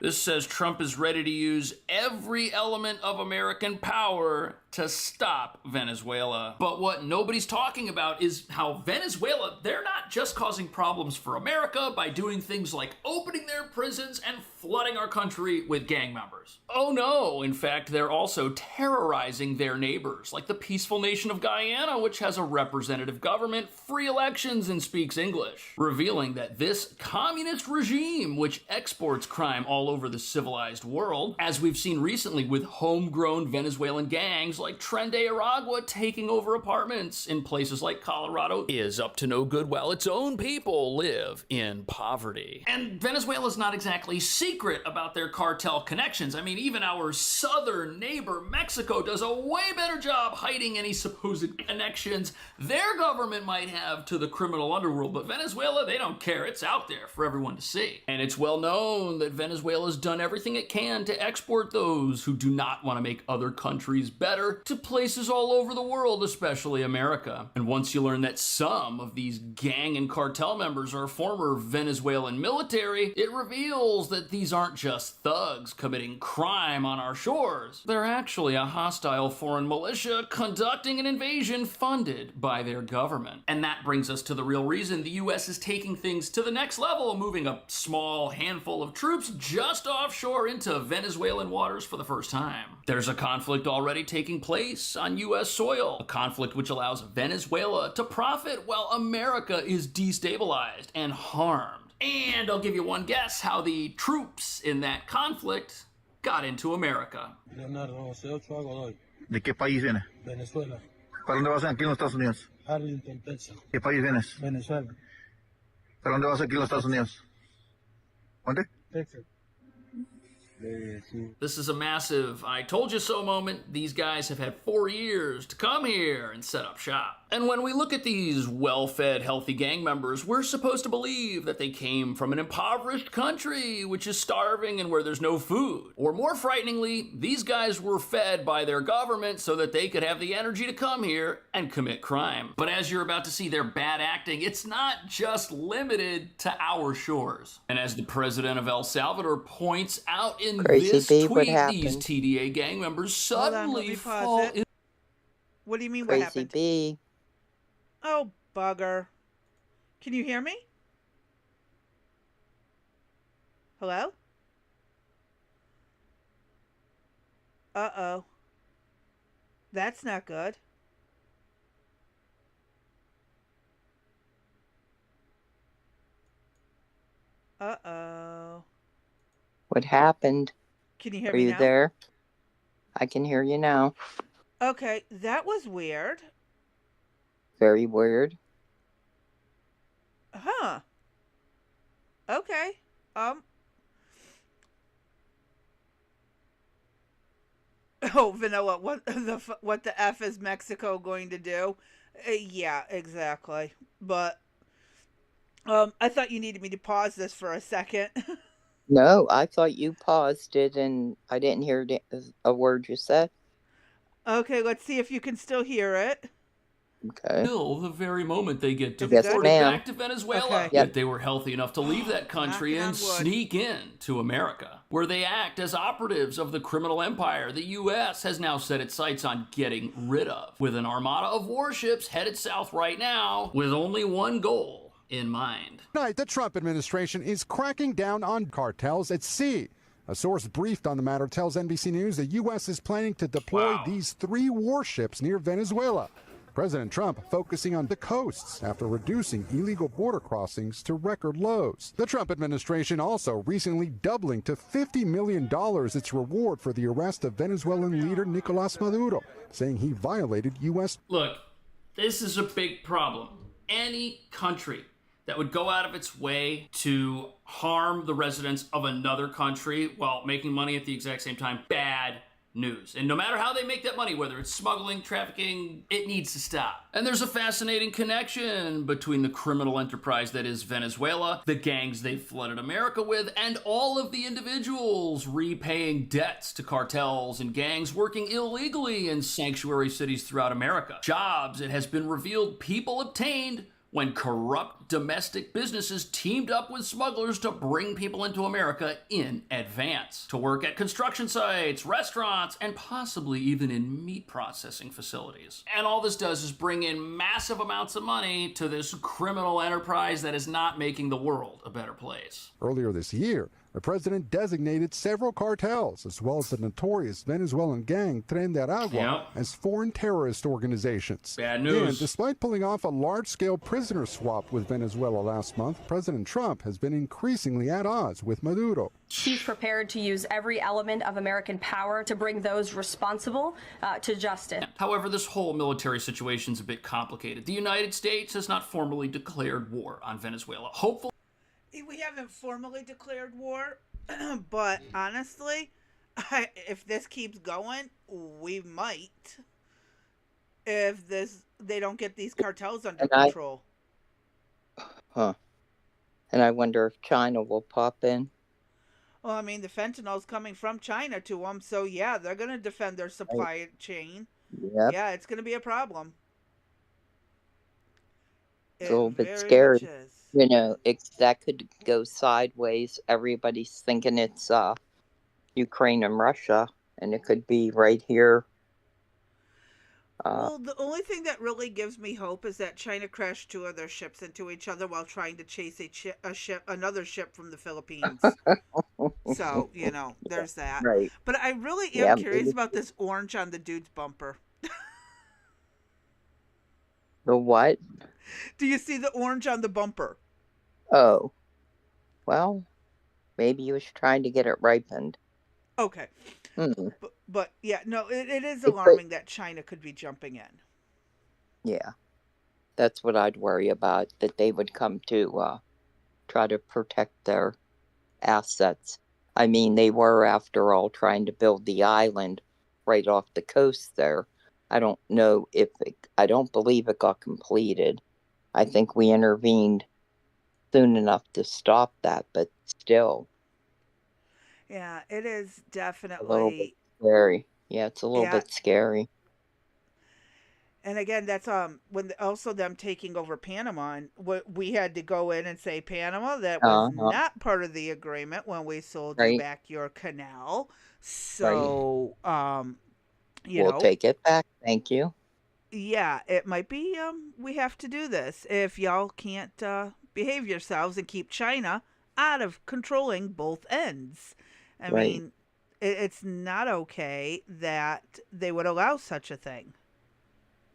[SPEAKER 3] This says Trump is ready to use every element of American power to stop Venezuela. But what nobody's talking about is how Venezuela, they're not just causing problems for America by doing things like opening their prisons and flooding our country with gang members. Oh no, in fact, they're also terrorizing their neighbors, like the peaceful nation of Guyana, which has a representative government, free elections, and speaks English, revealing that this communist regime, which exports crime all over the civilized world, as we've seen recently with homegrown Venezuelan gangs like Tren de Aragua taking over apartments in places like Colorado, is up to no good while its own people live in poverty. And Venezuela's not exactly secret about their cartel connections. I mean, even our southern neighbor Mexico does a way better job hiding any supposed connections their government might have to the criminal underworld, but Venezuela, they don't care. It's out there for everyone to see. And it's well known that Venezuela's done everything it can to export those who do not want to make other countries better to places all over the world, especially America. And once you learn that some of these gang and cartel members are former Venezuelan military, it reveals that these aren't just thugs committing crime on our shores. They're actually a hostile foreign militia conducting an invasion funded by their government. And that brings us to the real reason the US is taking things to the next level, moving a small handful of troops just offshore into Venezuelan waters for the first time. There's a conflict already taking place on US soil, a conflict which allows Venezuela to profit while America is destabilized and harmed. And I'll give you one guess how the troops in that conflict got into America.
[SPEAKER 9] Leonardo, hace 8 hago doy.
[SPEAKER 10] ¿De qué país vienes?
[SPEAKER 9] Venezuela.
[SPEAKER 10] ¿Para dónde vas aquí en los Estados Unidos?
[SPEAKER 9] Arlington, Texas.
[SPEAKER 10] ¿Qué país vienes?
[SPEAKER 9] Venezuela.
[SPEAKER 10] ¿Para dónde vas aquí en los Estados Unidos? ¿Dónde?
[SPEAKER 9] Texas.
[SPEAKER 3] This is a massive I told you so moment. These guys have had 4 years to come here and set up shop. And when we look at these well-fed, healthy gang members, we're supposed to believe that they came from an impoverished country, which is starving and where there's no food. Or more frighteningly, these guys were fed by their government so that they could have the energy to come here and commit crime. But as you're about to see their bad acting, it's not just limited to our shores. And as the president of El Salvador points out in this tweet, these TDA gang members suddenly fall in...
[SPEAKER 2] What do you mean
[SPEAKER 1] Crazy
[SPEAKER 2] what happened?
[SPEAKER 1] B.
[SPEAKER 2] Oh, bugger. Can you hear me? Hello? Uh-oh. That's not good. Uh-oh.
[SPEAKER 1] What happened?
[SPEAKER 2] Can you hear
[SPEAKER 1] Are
[SPEAKER 2] me
[SPEAKER 1] you
[SPEAKER 2] now?
[SPEAKER 1] there? I can hear you now.
[SPEAKER 2] Okay, that was weird.
[SPEAKER 1] Very weird.
[SPEAKER 2] Huh. Okay. Oh, Vanilla, what the F is Mexico going to do? Yeah, exactly. But I thought you needed me to pause this for a second.
[SPEAKER 1] No, I thought you paused it and I didn't hear a word you said.
[SPEAKER 2] Okay, let's see if you can still hear it.
[SPEAKER 1] Okay.
[SPEAKER 3] Till the very moment they get
[SPEAKER 1] Yes,
[SPEAKER 3] deported
[SPEAKER 1] ma'am.
[SPEAKER 3] back to Venezuela.
[SPEAKER 2] Okay.
[SPEAKER 3] Yet they were healthy enough to leave that country
[SPEAKER 2] Knocking on
[SPEAKER 3] and
[SPEAKER 2] wood.
[SPEAKER 3] sneak in to America, where they act as operatives of the criminal empire the U.S. has now set its sights on getting rid of, with an armada of warships headed south right now, with only one goal in mind.
[SPEAKER 5] Tonight, the Trump administration is cracking down on cartels at sea. A source briefed on the matter tells NBC News the U.S. is planning to deploy these 3 warships near Venezuela. President Trump focusing on the coasts after reducing illegal border crossings to record lows. The Trump administration also recently doubling to $50 million its reward for the arrest of Venezuelan leader Nicolas Maduro, saying he violated U.S.
[SPEAKER 3] Look, this is a big problem. Any country that would go out of its way to harm the residents of another country while making money at the exact same time, bad news. And no matter how they make that money, whether it's smuggling, trafficking, it needs to stop. And there's a fascinating connection between the criminal enterprise that is Venezuela, the gangs they flooded America with, and all of the individuals repaying debts to cartels and gangs working illegally in sanctuary cities throughout America. Jobs, it has been revealed, people obtained when corrupt domestic businesses teamed up with smugglers to bring people into America in advance to work at construction sites, restaurants, and possibly even in meat processing facilities. And all this does is bring in massive amounts of money to this criminal enterprise that is not making the world a better place.
[SPEAKER 5] Earlier this year, the president designated several cartels, as well as the notorious Venezuelan gang Tren de Aragua, as foreign terrorist organizations.
[SPEAKER 3] Bad news.
[SPEAKER 5] And despite pulling off a large-scale prisoner swap with Venezuela last month, President Trump has been increasingly at odds with Maduro.
[SPEAKER 11] He's prepared to use every element of American power to bring those responsible to justice.
[SPEAKER 3] However, this whole military situation is a bit complicated. The United States has not formally declared war on Venezuela. Hopefully,
[SPEAKER 2] we haven't formally declared war, but honestly, if this keeps going, we might. If they don't get these cartels under control.
[SPEAKER 1] And I wonder if China will pop in.
[SPEAKER 2] Well, I mean, the fentanyl's coming from China to them, so yeah, they're going to defend their supply chain.
[SPEAKER 1] Yep.
[SPEAKER 2] Yeah, it's going to be a problem.
[SPEAKER 1] It's a little bit scary. You know, that could go sideways. Everybody's thinking it's Ukraine and Russia, and it could be right here.
[SPEAKER 2] Well, the only thing that really gives me hope is that China crashed 2 of their ships into each other while trying to chase another ship from the Philippines. So, you know, there's that.
[SPEAKER 1] Right.
[SPEAKER 2] But I really am curious about this orange on the dude's bumper.
[SPEAKER 1] The what?
[SPEAKER 2] Do you see the orange on the bumper?
[SPEAKER 1] Oh. Well, maybe he was trying to get it ripened.
[SPEAKER 2] Okay.
[SPEAKER 1] Mm-hmm.
[SPEAKER 2] But yeah, no, it is alarming that China could be jumping in.
[SPEAKER 1] Yeah. That's what I'd worry about, that they would come to try to protect their assets. I mean, they were, after all, trying to build the island right off the coast there. I don't know if I don't believe it got completed. I think we intervened soon enough to stop that, but still.
[SPEAKER 2] Yeah, it is definitely
[SPEAKER 1] a little bit scary. Yeah, it's a little bit scary.
[SPEAKER 2] And again, that's when also them taking over Panama, and we had to go in and say, Panama, that was not part of the agreement when we sold you back your canal. So,
[SPEAKER 1] we'll take it back. Thank you.
[SPEAKER 2] Yeah, it might be we have to do this if y'all can't behave yourselves and keep China out of controlling both ends. I mean, it's not okay that they would allow such a thing.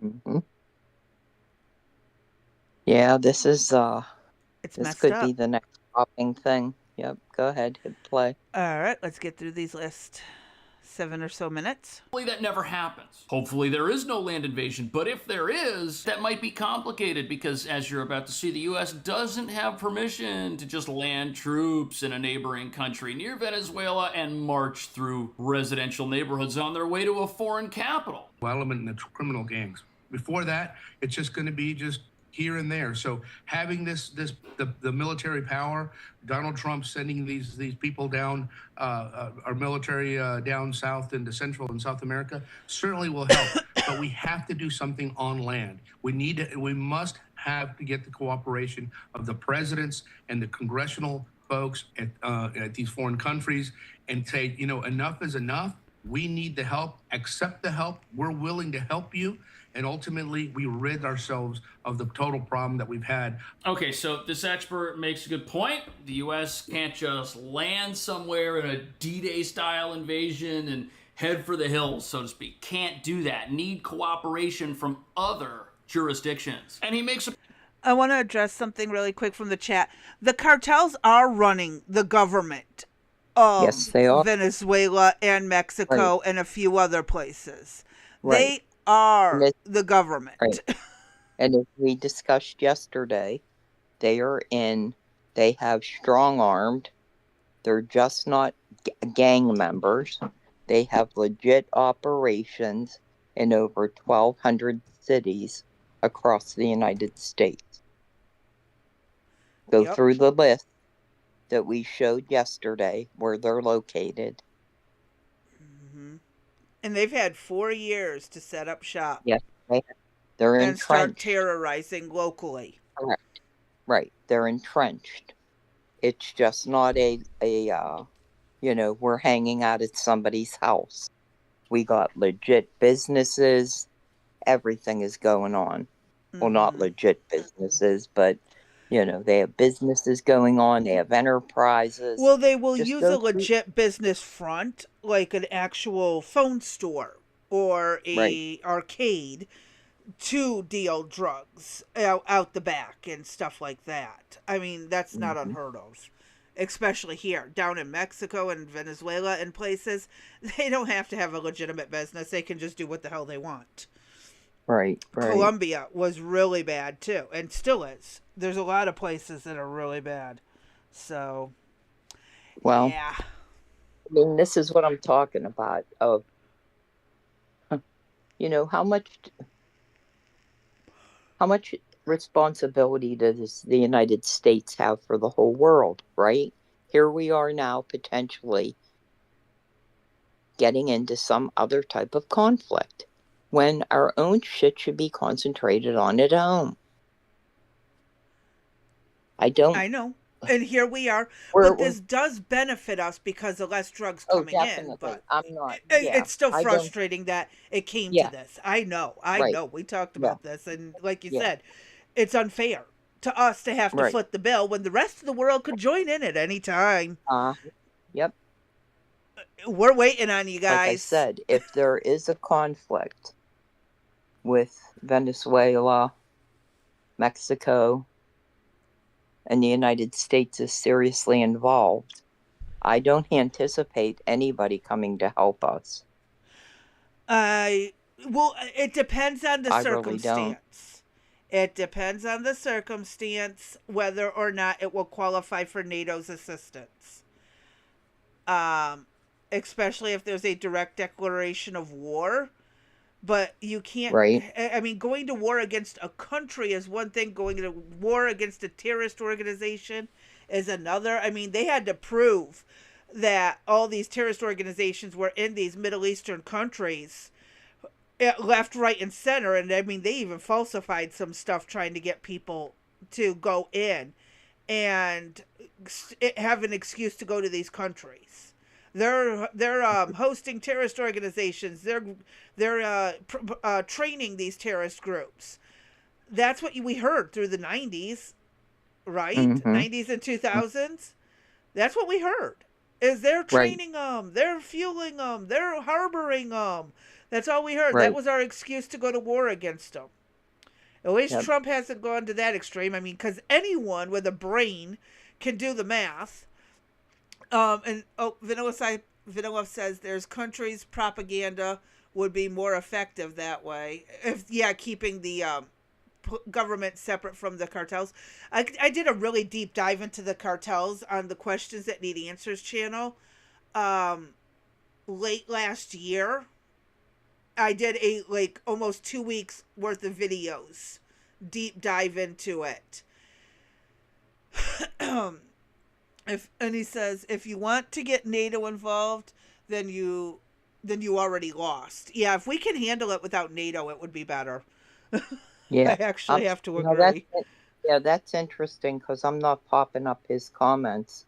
[SPEAKER 1] Mm-hmm. Yeah, this is this could be the next popping thing. Yep, go ahead, hit play.
[SPEAKER 2] All right, let's get through these last 7 or so minutes.
[SPEAKER 3] Hopefully that never happens. Hopefully there is no land invasion, but if there is, that might be complicated because, as you're about to see, the U.S. doesn't have permission to just land troops in a neighboring country near Venezuela and march through residential neighborhoods on their way to a foreign capital.
[SPEAKER 12] Element in the criminal gangs. Before that, it's just going to be just here and there. So having the military power, Donald Trump sending these people down, our military down south into Central and South America certainly will help. But we have to do something on land. We must have to get the cooperation of the presidents and the congressional folks at these foreign countries and say, you know, enough is enough. We need the help. Accept the help. We're willing to help you. And ultimately, we rid ourselves of the total problem that we've had.
[SPEAKER 3] Okay, so this expert makes a good point. The U.S. can't just land somewhere in a D-Day style invasion and head for the hills, so to speak. Can't do that. Need cooperation from other jurisdictions. And he makes a...
[SPEAKER 2] I want to address something really quick from the chat. The cartels are running the government of Venezuela and Mexico and a few other places. They are the government.
[SPEAKER 1] And as we discussed yesterday, they have strong-armed. They're just not gang members. They have legit operations in over 1,200 cities across the United States. Go through the list that we showed yesterday where they're located.
[SPEAKER 2] And they've had 4 years to set up shop.
[SPEAKER 1] Yes, they're
[SPEAKER 2] and start terrorizing locally.
[SPEAKER 1] Correct. Right. They're entrenched. It's just not we're hanging out at somebody's house. We got legit businesses. Everything is going on. Well, not legit businesses, but, they have businesses going on. They have enterprises.
[SPEAKER 2] Well, they will
[SPEAKER 1] Just
[SPEAKER 2] use a
[SPEAKER 1] go through.
[SPEAKER 2] legit business front, like an actual phone store or
[SPEAKER 1] Right.
[SPEAKER 2] a arcade, to deal drugs out the back and stuff like that. I mean, that's not
[SPEAKER 1] Mm-hmm.
[SPEAKER 2] unheard of. Especially here, down in Mexico and Venezuela and places, they don't have to have a legitimate business. They can just do what the hell they want.
[SPEAKER 1] Right.
[SPEAKER 2] Colombia was really bad too, and still is. There's a lot of places that are really bad. So,
[SPEAKER 1] Well,
[SPEAKER 2] yeah.
[SPEAKER 1] I mean, this is what I'm talking about. Of, how much responsibility does the United States have for the whole world, right? Here we are now potentially getting into some other type of conflict when our own shit should be concentrated on at home.
[SPEAKER 2] I know. And here we are. But this does benefit us because of less drugs coming in. But it's still frustrating that it came to this. I know. We talked about this. And like you said, it's unfair to us to have to foot the bill when the rest of the world could join in at any time.
[SPEAKER 1] Yep.
[SPEAKER 2] We're waiting on you guys.
[SPEAKER 1] Like I said, if there is a conflict with Venezuela, Mexico, and the United States is seriously involved, I don't anticipate anybody coming to help us.
[SPEAKER 2] Well, it depends on the circumstance.
[SPEAKER 1] Really don't.
[SPEAKER 2] It depends on the circumstance whether or not it will qualify for NATO's assistance. Especially if there's a direct declaration of war. But you can't, I mean, going to war against a country is one thing. Going to war against a terrorist organization is another. I mean, they had to prove that all these terrorist organizations were in these Middle Eastern countries, left, right, and center. And I mean, they even falsified some stuff trying to get people to go in and have an excuse to go to these countries. They're hosting terrorist organizations. They're training these terrorist groups. That's what we heard through the 90s, right? 90s and 2000s. That's what we heard. Is they're training them, they're fueling them, they're harboring them. That's all we heard. That was our excuse to go to war against them. At least Trump hasn't gone to that extreme. I mean, because anyone with a brain can do the math. Vanilla says there's countries propaganda would be more effective that way. Keeping the government separate from the cartels. I did a really deep dive into the cartels on the Questions That Need Answers channel late last year. I did almost 2 weeks worth of videos, deep dive into it. And he says, if you want to get NATO involved, then you already lost. Yeah, if we can handle it without NATO, it would be better.
[SPEAKER 1] Yeah,
[SPEAKER 2] I actually have to agree.
[SPEAKER 1] That's interesting because I'm not popping up his comments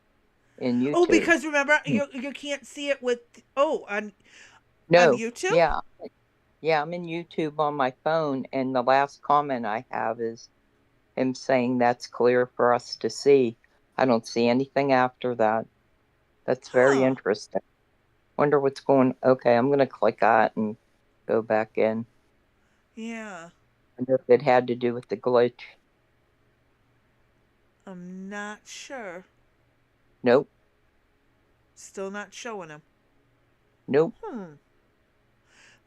[SPEAKER 1] in YouTube.
[SPEAKER 2] Oh, because remember, you can't see it on YouTube?
[SPEAKER 1] Yeah, I'm in YouTube on my phone, and the last comment I have is him saying that's clear for us to see. I don't see anything after that. That's very interesting. Wonder what's going. Okay, I'm gonna click that and go back in.
[SPEAKER 2] Yeah.
[SPEAKER 1] Wonder if it had to do with the glitch.
[SPEAKER 2] I'm not sure.
[SPEAKER 1] Nope.
[SPEAKER 2] Still not showing him.
[SPEAKER 1] Nope.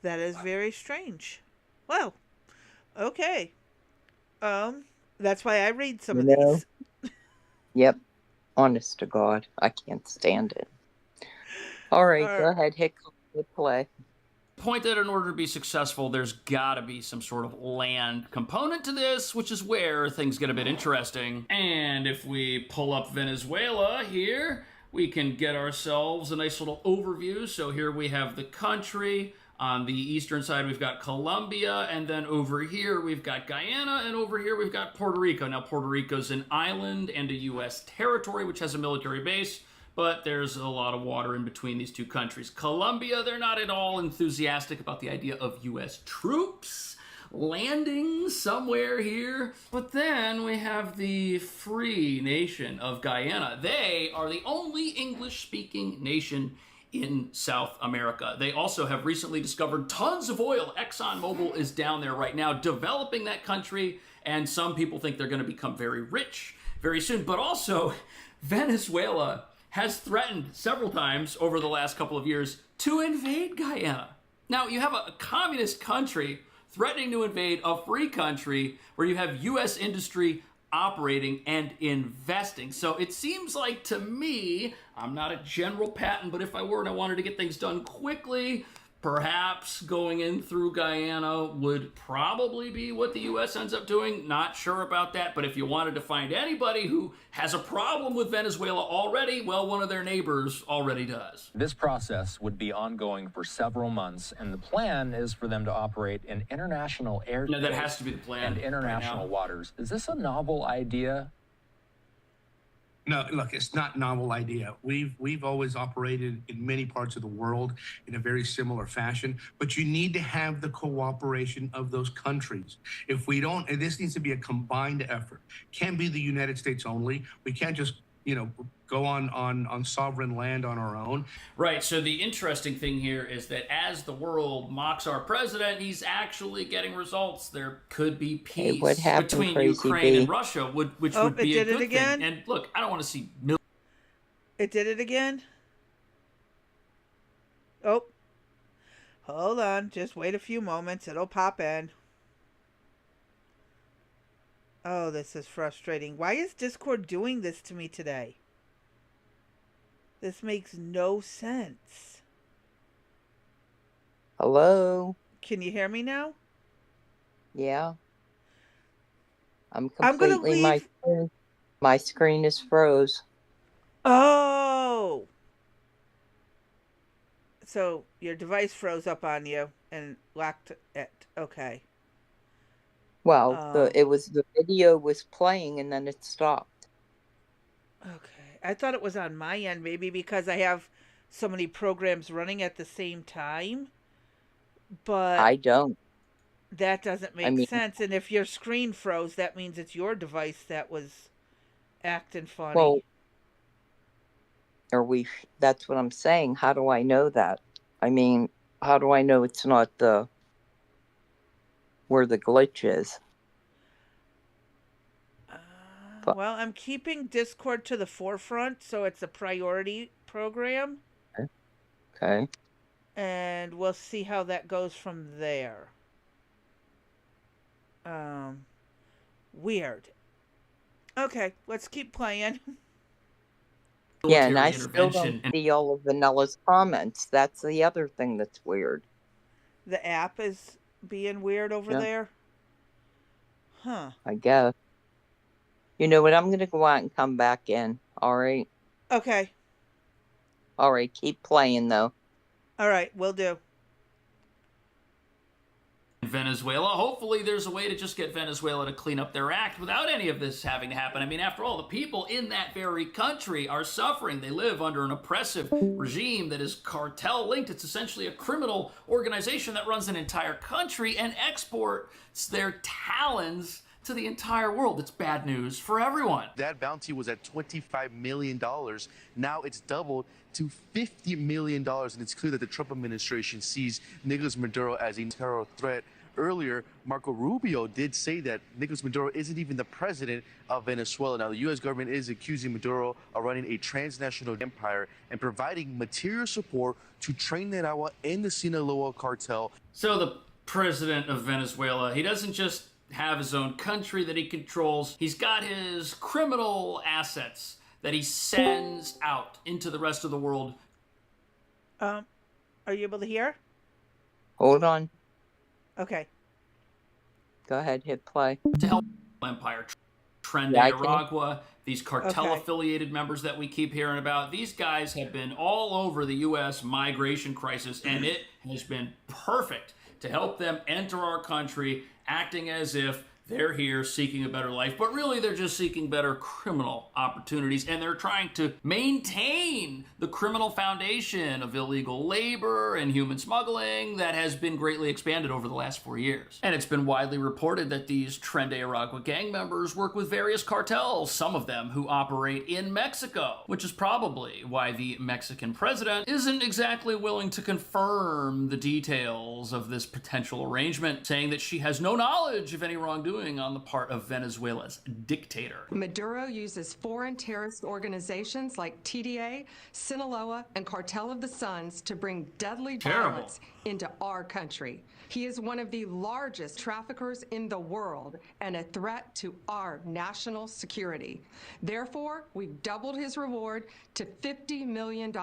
[SPEAKER 2] That is very strange. Well, okay. That's why I read some of these.
[SPEAKER 1] Yep. Honest to God, I can't stand it. All right, go ahead, hit play.
[SPEAKER 3] Point that in order to be successful, there's got to be some sort of land component to this, which is where things get a bit interesting. And if we pull up Venezuela here, we can get ourselves a nice little overview. So here we have the country. On the eastern side, we've got Colombia, and then over here, we've got Guyana, and over here, we've got Puerto Rico. Now, Puerto Rico's an island and a U.S. territory, which has a military base, but there's a lot of water in between these two countries. Colombia, they're not at all enthusiastic about the idea of U.S. troops landing somewhere here. But then we have the free nation of Guyana. They are the only English-speaking nation in South America. They also have recently discovered tons of oil. ExxonMobil is down there right now developing that country, and some people think they're going to become very rich very soon. But also, Venezuela has threatened several times over the last couple of years to invade Guyana. Now, you have a communist country threatening to invade a free country where you have U.S. industry operating and investing. So it seems like to me, I'm not a General Patton, but if I were and I wanted to get things done quickly, perhaps going in through Guyana would probably be what the U.S. ends up doing. Not sure about that, but if you wanted to find anybody who has a problem with Venezuela already, well, one of their neighbors already does.
[SPEAKER 13] This process would be ongoing for several months, and the plan is for them to operate in international air.
[SPEAKER 3] No, that has to be the plan.
[SPEAKER 13] And international waters. Is this a novel idea?
[SPEAKER 12] No, look, it's not a novel idea. We've always operated in many parts of the world in a very similar fashion, but you need to have the cooperation of those countries. If we don't, and this needs to be a combined effort. Can't be the United States only. We can't just, go on sovereign land on our own.
[SPEAKER 3] Right, so the interesting thing here is that as the world mocks our president, he's actually getting results. There could be peace between Ukraine and Russia, which would be a good thing. And look, I don't want to see...
[SPEAKER 2] It did it again? Oh. Hold on, just wait a few moments. It'll pop in. Oh, this is frustrating. Why is Discord doing this to me today? This makes no sense.
[SPEAKER 1] Hello?
[SPEAKER 2] Can you hear me now?
[SPEAKER 1] Yeah. I'm completely... My screen is froze.
[SPEAKER 2] Oh! So, your device froze up on you and locked it. Okay.
[SPEAKER 1] Well, the video was playing and then it stopped.
[SPEAKER 2] Okay. I thought it was on my end, maybe because I have so many programs running at the same time. But
[SPEAKER 1] I don't.
[SPEAKER 2] That doesn't make sense. And if your screen froze, that means it's your device that was acting funny.
[SPEAKER 1] Well, that's what I'm saying. How do I know that? I mean, how do I know it's not where the glitch is?
[SPEAKER 2] Well, I'm keeping Discord to the forefront, so it's a priority program.
[SPEAKER 1] Okay.
[SPEAKER 2] And we'll see how that goes from there. Weird. Okay, let's keep playing.
[SPEAKER 1] Yeah, and I still don't see all of Vanilla's comments. That's the other thing that's weird.
[SPEAKER 2] The app is being weird over there? Huh.
[SPEAKER 1] I guess. You know what? I'm going to go out and come back in. All right?
[SPEAKER 2] Okay.
[SPEAKER 1] All right. Keep playing, though.
[SPEAKER 2] All right. Will do.
[SPEAKER 3] Venezuela. Hopefully there's a way to just get Venezuela to clean up their act without any of this having to happen. I mean, after all, the people in that very country are suffering. They live under an oppressive regime that is cartel-linked. It's essentially a criminal organization that runs an entire country and exports their talons to the entire world. It's bad news for everyone.
[SPEAKER 8] That bounty was at $25 million. Now it's doubled to $50 million, and it's clear that the Trump administration sees Nicolas Maduro as a terror threat. Earlier, Marco Rubio did say that Nicolas Maduro isn't even the president of Venezuela. Now, the U.S. government is accusing Maduro of running a transnational empire and providing material support to Trinidad and the Sinaloa cartel.
[SPEAKER 3] So the president of Venezuela, he doesn't just have his own country that he controls. He's got his criminal assets that he sends out into the rest of the world.
[SPEAKER 2] Are you able to hear?
[SPEAKER 1] Hold on.
[SPEAKER 2] Okay.
[SPEAKER 1] Go ahead, hit play.
[SPEAKER 3] To help empire. Tren
[SPEAKER 1] Yeah,
[SPEAKER 3] de
[SPEAKER 1] I can.
[SPEAKER 3] Aragua, these cartel-affiliated members that we keep hearing about. These guys have been all over the U.S. migration crisis, and it has been perfect to help them enter our country, acting as if they're here seeking a better life, but really they're just seeking better criminal opportunities, and they're trying to maintain the criminal foundation of illegal labor and human smuggling that has been greatly expanded over the last 4 years. And it's been widely reported that these Tren de Aragua gang members work with various cartels, some of them who operate in Mexico, which is probably why the Mexican president isn't exactly willing to confirm the details of this potential arrangement, saying that she has no knowledge of any wrongdoing on the part of Venezuela's dictator.
[SPEAKER 7] Maduro uses foreign terrorist organizations like TDA, Sinaloa, and Cartel of the Suns to bring deadly violence into our country. He is one of the largest traffickers in the world and a threat to our national security. Therefore, we've doubled his reward to $50 million.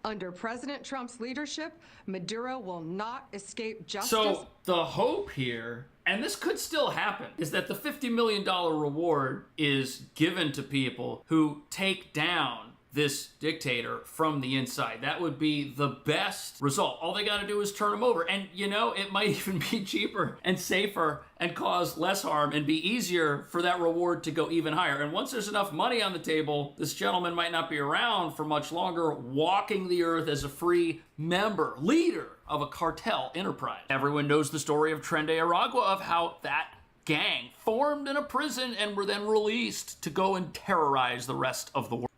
[SPEAKER 7] Under President Trump's leadership, Maduro will not escape justice.
[SPEAKER 3] So the hope here, and this could still happen, is that the $50 million reward is given to people who take down this dictator from the inside. That would be the best result. All they got to do is turn him over. And, you know, it might even be cheaper and safer and cause less harm and be easier for that reward to go even higher. And once there's enough money on the table, this gentleman might not be around for much longer, walking the earth as a free member, leader of a cartel enterprise. Everyone knows the story of Tren de Aragua, of how that gang formed in a prison and were then released to go and terrorize the rest of the world.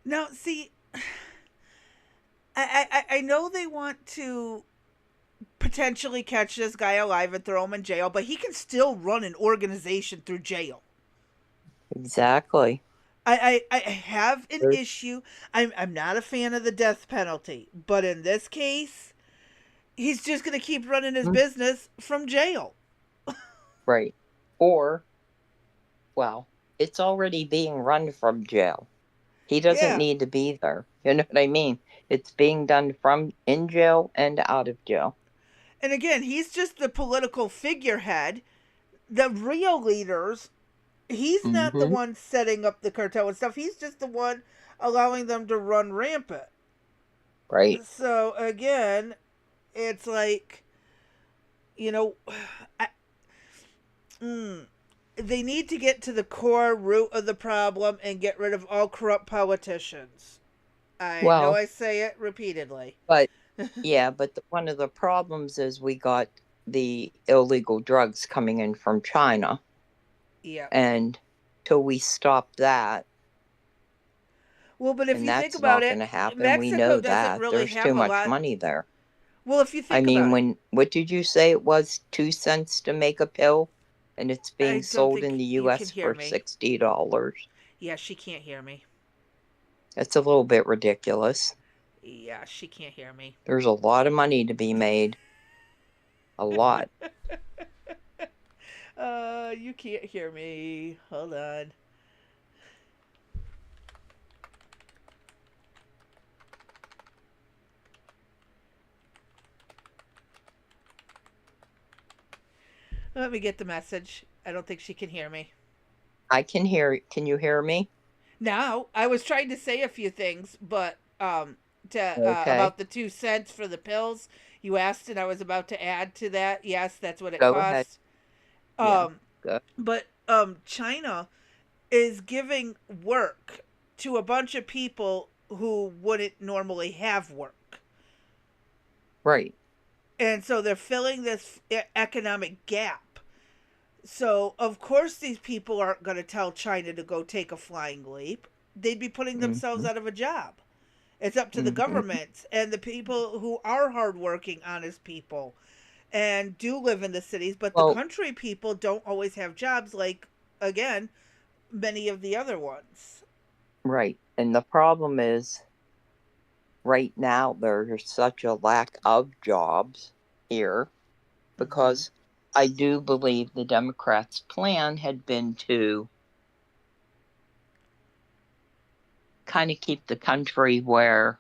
[SPEAKER 2] Now, see, I know they want to potentially catch this guy alive and throw him in jail, but he can still run an organization through jail.
[SPEAKER 1] Exactly.
[SPEAKER 2] I have an issue. I'm not a fan of the death penalty, but in this case, he's just going to keep running his business from jail.
[SPEAKER 1] Right. Or, well, it's already being run from jail. He doesn't need to be there. You know what I mean? It's being done from in jail and out of jail.
[SPEAKER 2] And again, he's just the political figurehead. The real leaders, he's not the one setting up the cartel and stuff. He's just the one allowing them to run rampant.
[SPEAKER 1] Right.
[SPEAKER 2] So again, it's like, you know, they need to get to the core root of the problem and get rid of all corrupt politicians. I know I say it repeatedly.
[SPEAKER 1] But, yeah, but one of the problems is we got the illegal drugs coming in from China.
[SPEAKER 2] Yeah.
[SPEAKER 1] And till we stop that.
[SPEAKER 2] Well, but if you think about it,
[SPEAKER 1] Mexico we know that.
[SPEAKER 2] Really
[SPEAKER 1] there's too much money there.
[SPEAKER 2] Well, if you think about it.
[SPEAKER 1] What did you say it was? 2 cents to make a pill? And it's being sold in the U.S. for $60.
[SPEAKER 2] Yeah, she can't hear me.
[SPEAKER 1] That's a little bit ridiculous.
[SPEAKER 2] Yeah, she can't hear me.
[SPEAKER 1] There's a lot of money to be made. A lot.
[SPEAKER 2] You can't hear me. Hold on. Let me get the message. I don't think she can hear me.
[SPEAKER 1] I can hear. Can you hear me?
[SPEAKER 2] Now, I was trying to say a few things, but about the 2 cents for the pills you asked, and I was about to add to that. Yes, that's what it costs. But China is giving work to a bunch of people who wouldn't normally have work.
[SPEAKER 1] Right.
[SPEAKER 2] And so they're filling this economic gap. So, of course, these people aren't going to tell China to go take a flying leap. They'd be putting themselves out of a job. It's up to the governments and the people who are hardworking, honest people, and do live in the cities. But the country people don't always have jobs like, again, many of the other ones.
[SPEAKER 1] Right. And the problem is, right now, there's such a lack of jobs here because I do believe the Democrats' plan had been to kind of keep the country where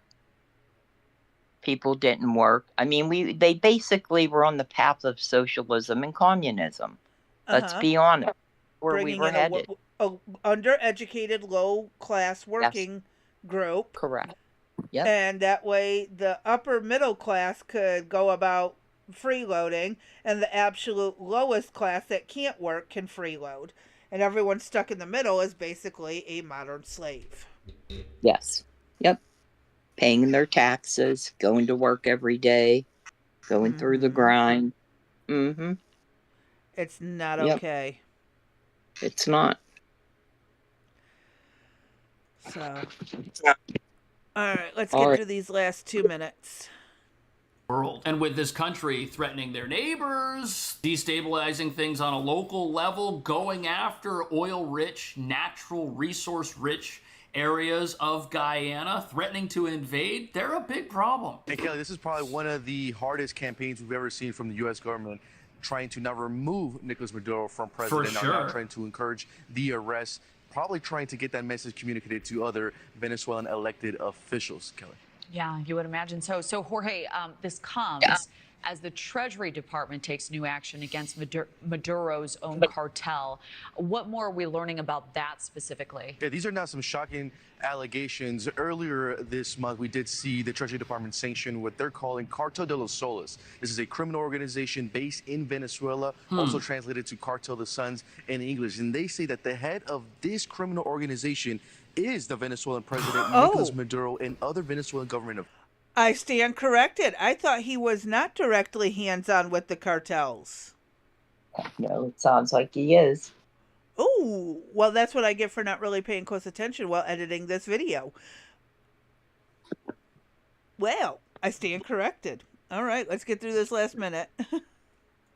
[SPEAKER 1] people didn't work. I mean, they basically were on the path of socialism and communism. Let's be honest, where we were headed.
[SPEAKER 2] a undereducated, low-class working group.
[SPEAKER 1] Correct. Yep.
[SPEAKER 2] And that way the upper middle class could go about freeloading, and the absolute lowest class that can't work can freeload. And everyone stuck in the middle is basically a modern slave.
[SPEAKER 1] Yes. Yep. Paying their taxes, going to work every day, going through the grind. Mm-hmm.
[SPEAKER 2] It's not okay.
[SPEAKER 1] It's not.
[SPEAKER 2] So, all right, let's get through these last 2 minutes.
[SPEAKER 3] World. And with this country threatening their neighbors, destabilizing things on a local level, going after oil-rich, natural resource-rich areas of Guyana, threatening to invade, they're a big problem.
[SPEAKER 8] And Kelly, this is probably one of the hardest campaigns we've ever seen from the U.S. government, trying to not remove Nicolas Maduro from president,
[SPEAKER 3] For sure.
[SPEAKER 8] not trying to encourage the arrest, probably trying to get that message communicated to other Venezuelan elected officials, Kelly.
[SPEAKER 14] Yeah, you would imagine so. So, Jorge, this comes as the Treasury Department takes new action against Maduro's own cartel. What more are we learning about that specifically?
[SPEAKER 8] Yeah, these are now some shocking allegations. Earlier this month, we did see the Treasury Department sanction what they're calling Cartel de los Soles. This is a criminal organization based in Venezuela, also translated to Cartel de Suns in English. And they say that the head of this criminal organization is the Venezuelan president, Nicolas Maduro, and other Venezuelan government.
[SPEAKER 2] I stand corrected. I thought he was not directly hands-on with the cartels.
[SPEAKER 1] No, it sounds like he is.
[SPEAKER 2] Oh, well, that's what I get for not really paying close attention while editing this video. Well, I stand corrected. All right, let's get through this last minute.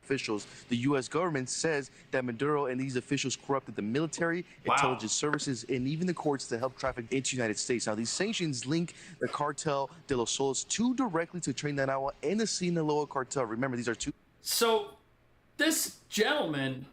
[SPEAKER 8] Officials, the U.S. government says that Maduro and these officials corrupted the military, intelligence services, and even the courts to help traffic into the United States. Now, these sanctions link the Cartel de los Soles directly to Trinidad and the Sinaloa cartel. Remember, these are two.
[SPEAKER 3] So, this gentleman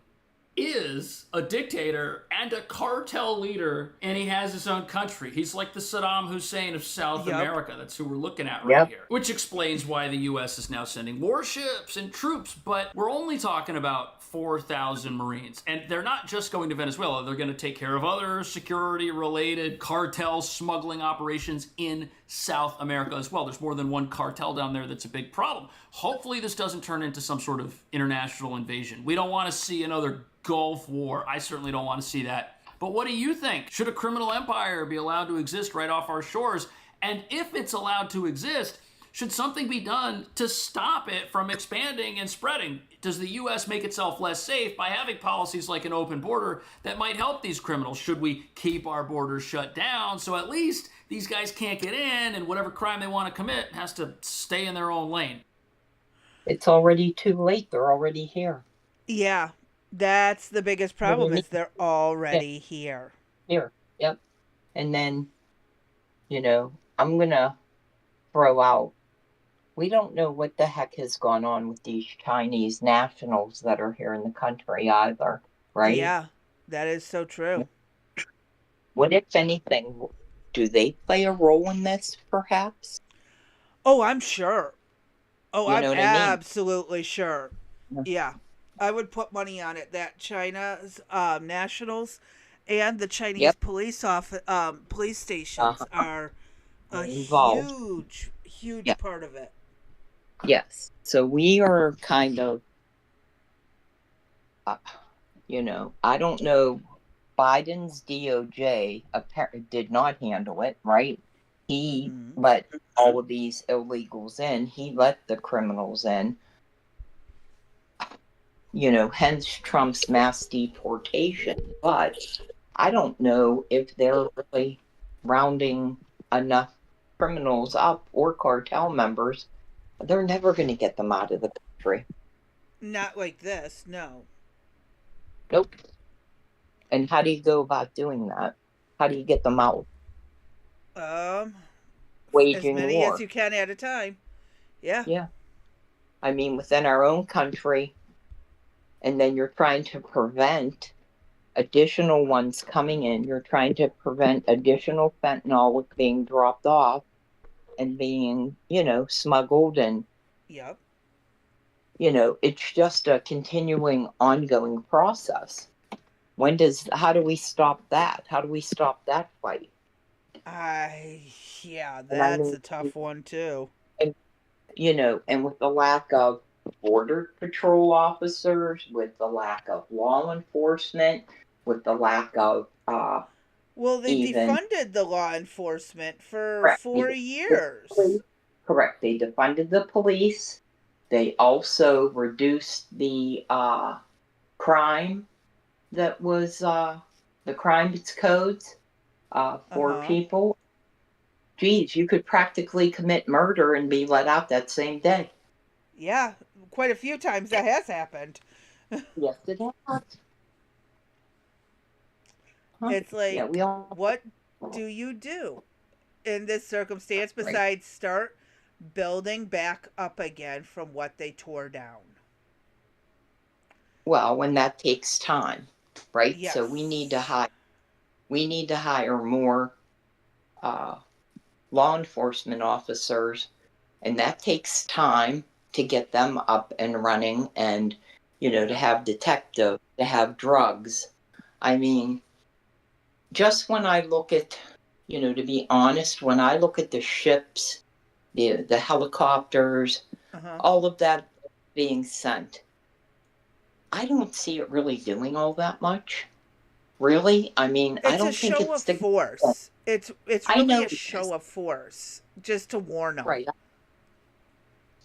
[SPEAKER 3] is a dictator and a cartel leader, and he has his own country. He's like the Saddam Hussein of South America. That's who we're looking at right here. Which explains why the U.S. is now sending warships and troops, but we're only talking about 4,000 Marines. And they're not just going to Venezuela. They're going to take care of other security-related cartel smuggling operations in South America as well. There's more than one cartel down there that's a big problem. Hopefully this doesn't turn into some sort of international invasion. We don't want to see another Gulf War. I certainly don't want to see that. But what do you think? Should a criminal empire be allowed to exist right off our shores? And if it's allowed to exist, should something be done to stop it from expanding and spreading? Does the U.S. make itself less safe by having policies like an open border that might help these criminals? Should we keep our borders shut down so at least these guys can't get in, and whatever crime they want to commit has to stay in their own lane?
[SPEAKER 1] It's already too late. They're already here.
[SPEAKER 2] Yeah, that's the biggest problem is they're already here.
[SPEAKER 1] Here, yep. And then, I'm going to throw out, we don't know what the heck has gone on with these Chinese nationals that are here in the country either, right?
[SPEAKER 2] Yeah, that is so true.
[SPEAKER 1] What, if anything, do they play a role in this, perhaps?
[SPEAKER 2] Oh, I'm sure. Oh, I'm absolutely sure.
[SPEAKER 1] Yeah.
[SPEAKER 2] Yeah. I would put money on it that China's nationals and the Chinese police stations are a huge part of it.
[SPEAKER 1] Yes. So we are kind of, I don't know. Biden's DOJ did not handle it, right? He let all of these illegals in. He let the criminals in. Hence Trump's mass deportation. But I don't know if they're really rounding enough criminals up or cartel members. They're never going to get them out of the country.
[SPEAKER 2] Not like this, no.
[SPEAKER 1] Nope. And how do you go about doing that? How do you get them out? Waging
[SPEAKER 2] as many
[SPEAKER 1] war.
[SPEAKER 2] As you can at a time. Yeah.
[SPEAKER 1] Yeah. I mean, within our own country, and then you're trying to prevent additional ones coming in. You're trying to prevent additional fentanyl being dropped off and being, smuggled. And,
[SPEAKER 2] yep.
[SPEAKER 1] It's just a continuing, ongoing process. How do we stop that? How do we stop that fight?
[SPEAKER 2] Yeah,
[SPEAKER 1] And I
[SPEAKER 2] that's
[SPEAKER 1] mean,
[SPEAKER 2] a tough one too.
[SPEAKER 1] and, and with the lack of border patrol officers, with the lack of law enforcement, with the lack of
[SPEAKER 2] Well, they
[SPEAKER 1] even
[SPEAKER 2] defunded the law enforcement for
[SPEAKER 1] correct,
[SPEAKER 2] 4 years.
[SPEAKER 1] correct. They defunded the police. They also reduced the crime that was the crimes codes for
[SPEAKER 2] Uh-huh.
[SPEAKER 1] people. Geez, you could practically commit murder and be let out that same day.
[SPEAKER 2] Yeah, quite a few times that has happened.
[SPEAKER 1] Yes, it has. Huh?
[SPEAKER 2] It's
[SPEAKER 1] Yeah,
[SPEAKER 2] like,
[SPEAKER 1] we all
[SPEAKER 2] what do you do in this circumstance
[SPEAKER 1] right.
[SPEAKER 2] besides start building back up again from what they tore down?
[SPEAKER 1] Well, when that takes time, right?
[SPEAKER 2] Yes.
[SPEAKER 1] So we need to hire more uh, law enforcement officers, and that takes time to get them up and running, and to have detectives, to have drugs. I mean, just when I look at, to be honest, when I look at the ships, the helicopters,
[SPEAKER 2] Uh-huh.
[SPEAKER 1] all of that being sent, I don't see it really doing all that much. Really, I mean, I
[SPEAKER 2] It's a
[SPEAKER 1] don't think
[SPEAKER 2] show
[SPEAKER 1] it's
[SPEAKER 2] of
[SPEAKER 1] the.
[SPEAKER 2] force. It's
[SPEAKER 1] I
[SPEAKER 2] really
[SPEAKER 1] know
[SPEAKER 2] a
[SPEAKER 1] it is.
[SPEAKER 2] show of force just to warn them.
[SPEAKER 1] Right.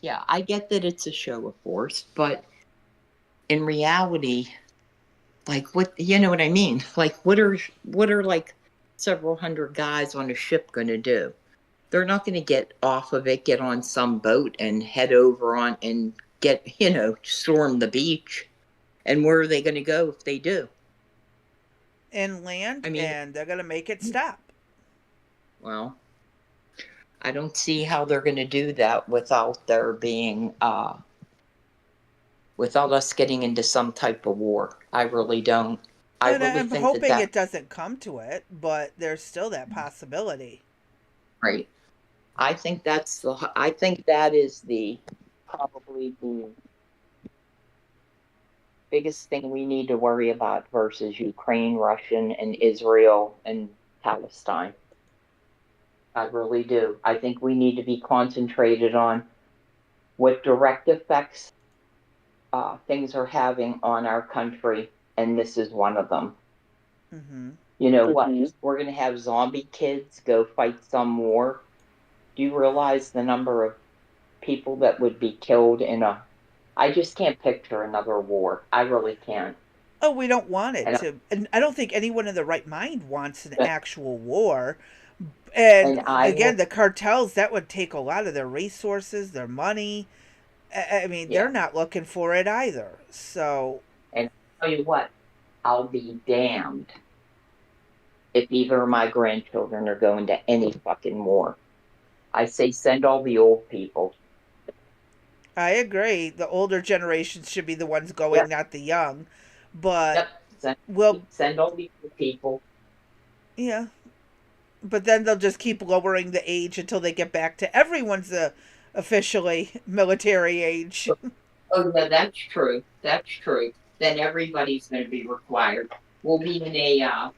[SPEAKER 1] Yeah, I get that it's a show of force, but in reality, like what you know what I mean? Like what are like several hundred guys on a ship going to do? They're not going to get off of it, get on some boat and head over on and get, storm the beach. And where are they going to go if they do?
[SPEAKER 2] Inland,
[SPEAKER 1] I mean,
[SPEAKER 2] and they're going to make it stop.
[SPEAKER 1] well, I don't see how they're going to do that without there being without us getting into some type of war. I really don't. I
[SPEAKER 2] And
[SPEAKER 1] really
[SPEAKER 2] I'm
[SPEAKER 1] think that
[SPEAKER 2] hoping
[SPEAKER 1] that
[SPEAKER 2] it doesn't come to it, but there's still that possibility.
[SPEAKER 1] right. I think that is the probably the biggest thing we need to worry about versus Ukraine, Russian, and Israel and Palestine. I really do. I think we need to be concentrated on what direct effects things are having on our country, and this is one of them.
[SPEAKER 2] Mm-hmm.
[SPEAKER 1] You know what? We're going to have zombie kids go fight some war. Do you realize the number of people that would be killed in a? I just can't picture another war. I really can't.
[SPEAKER 2] Oh, we don't want it
[SPEAKER 1] And
[SPEAKER 2] to. And I don't think anyone in the right mind wants an actual war. And
[SPEAKER 1] and I
[SPEAKER 2] again,
[SPEAKER 1] will.
[SPEAKER 2] the cartels, that would take a lot of their resources, their money. I mean, they're
[SPEAKER 1] Yeah.
[SPEAKER 2] not looking for it either. So,
[SPEAKER 1] And I'll tell you what, I'll be damned if either of my grandchildren are going to any fucking war. I say send all the old people.
[SPEAKER 2] I agree. The older generations should be the ones going,
[SPEAKER 1] Yep.
[SPEAKER 2] not the young. But,
[SPEAKER 1] Yep. Send,
[SPEAKER 2] well,
[SPEAKER 1] send all the old people.
[SPEAKER 2] yeah. But then they'll just keep lowering the age until they get back to everyone's officially military age.
[SPEAKER 1] Oh, no, that's true. That's true. Then everybody's going to be required. We'll be in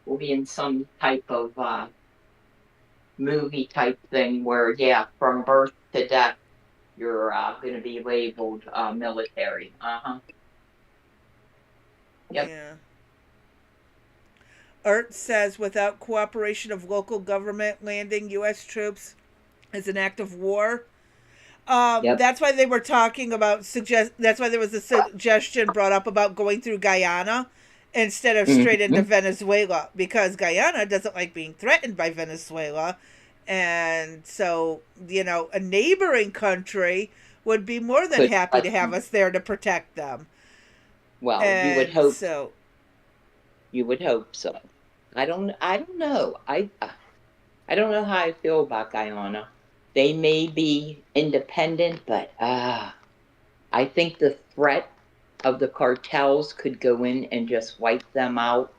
[SPEAKER 1] we'll be in some type of movie type thing where, yeah, from birth to death, you're going to be labeled military. Uh-huh. Yep.
[SPEAKER 2] Yeah. Ert says without cooperation of local government, landing U.S. troops is an act of war.
[SPEAKER 1] Yep.
[SPEAKER 2] That's why they were talking about that's why there was a suggestion brought up about going through Guyana instead of straight into Venezuela, because Guyana doesn't like being threatened by Venezuela. And so, a neighboring country would be more than happy to have us there to protect them.
[SPEAKER 1] Well,
[SPEAKER 2] and
[SPEAKER 1] you would hope
[SPEAKER 2] so.
[SPEAKER 1] You would hope so. I don't know. I don't know how I feel about Guyana. They may be independent, but I think the threat of the cartels could go in and just wipe them out.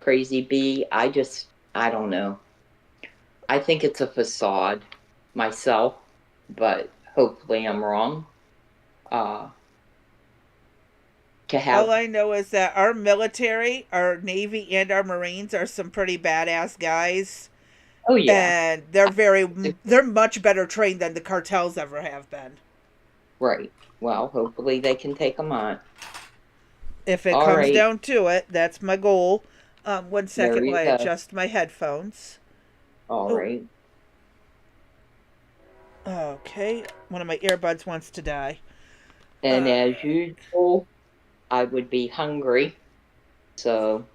[SPEAKER 1] Crazy bee. I don't know. I think it's a facade myself, but hopefully I'm wrong. to have.
[SPEAKER 2] All I know is that our military, our Navy, and our Marines are some pretty badass guys.
[SPEAKER 1] Oh yeah,
[SPEAKER 2] And they're much better trained than the cartels ever have been.
[SPEAKER 1] right. Well, hopefully they can take them on.
[SPEAKER 2] If it
[SPEAKER 1] All
[SPEAKER 2] comes
[SPEAKER 1] right.
[SPEAKER 2] down to it, that's my goal. One second
[SPEAKER 1] There you
[SPEAKER 2] while I
[SPEAKER 1] go.
[SPEAKER 2] adjust my headphones.
[SPEAKER 1] All right.
[SPEAKER 2] Okay, one of my earbuds wants to die.
[SPEAKER 1] And as usual, I would be hungry, so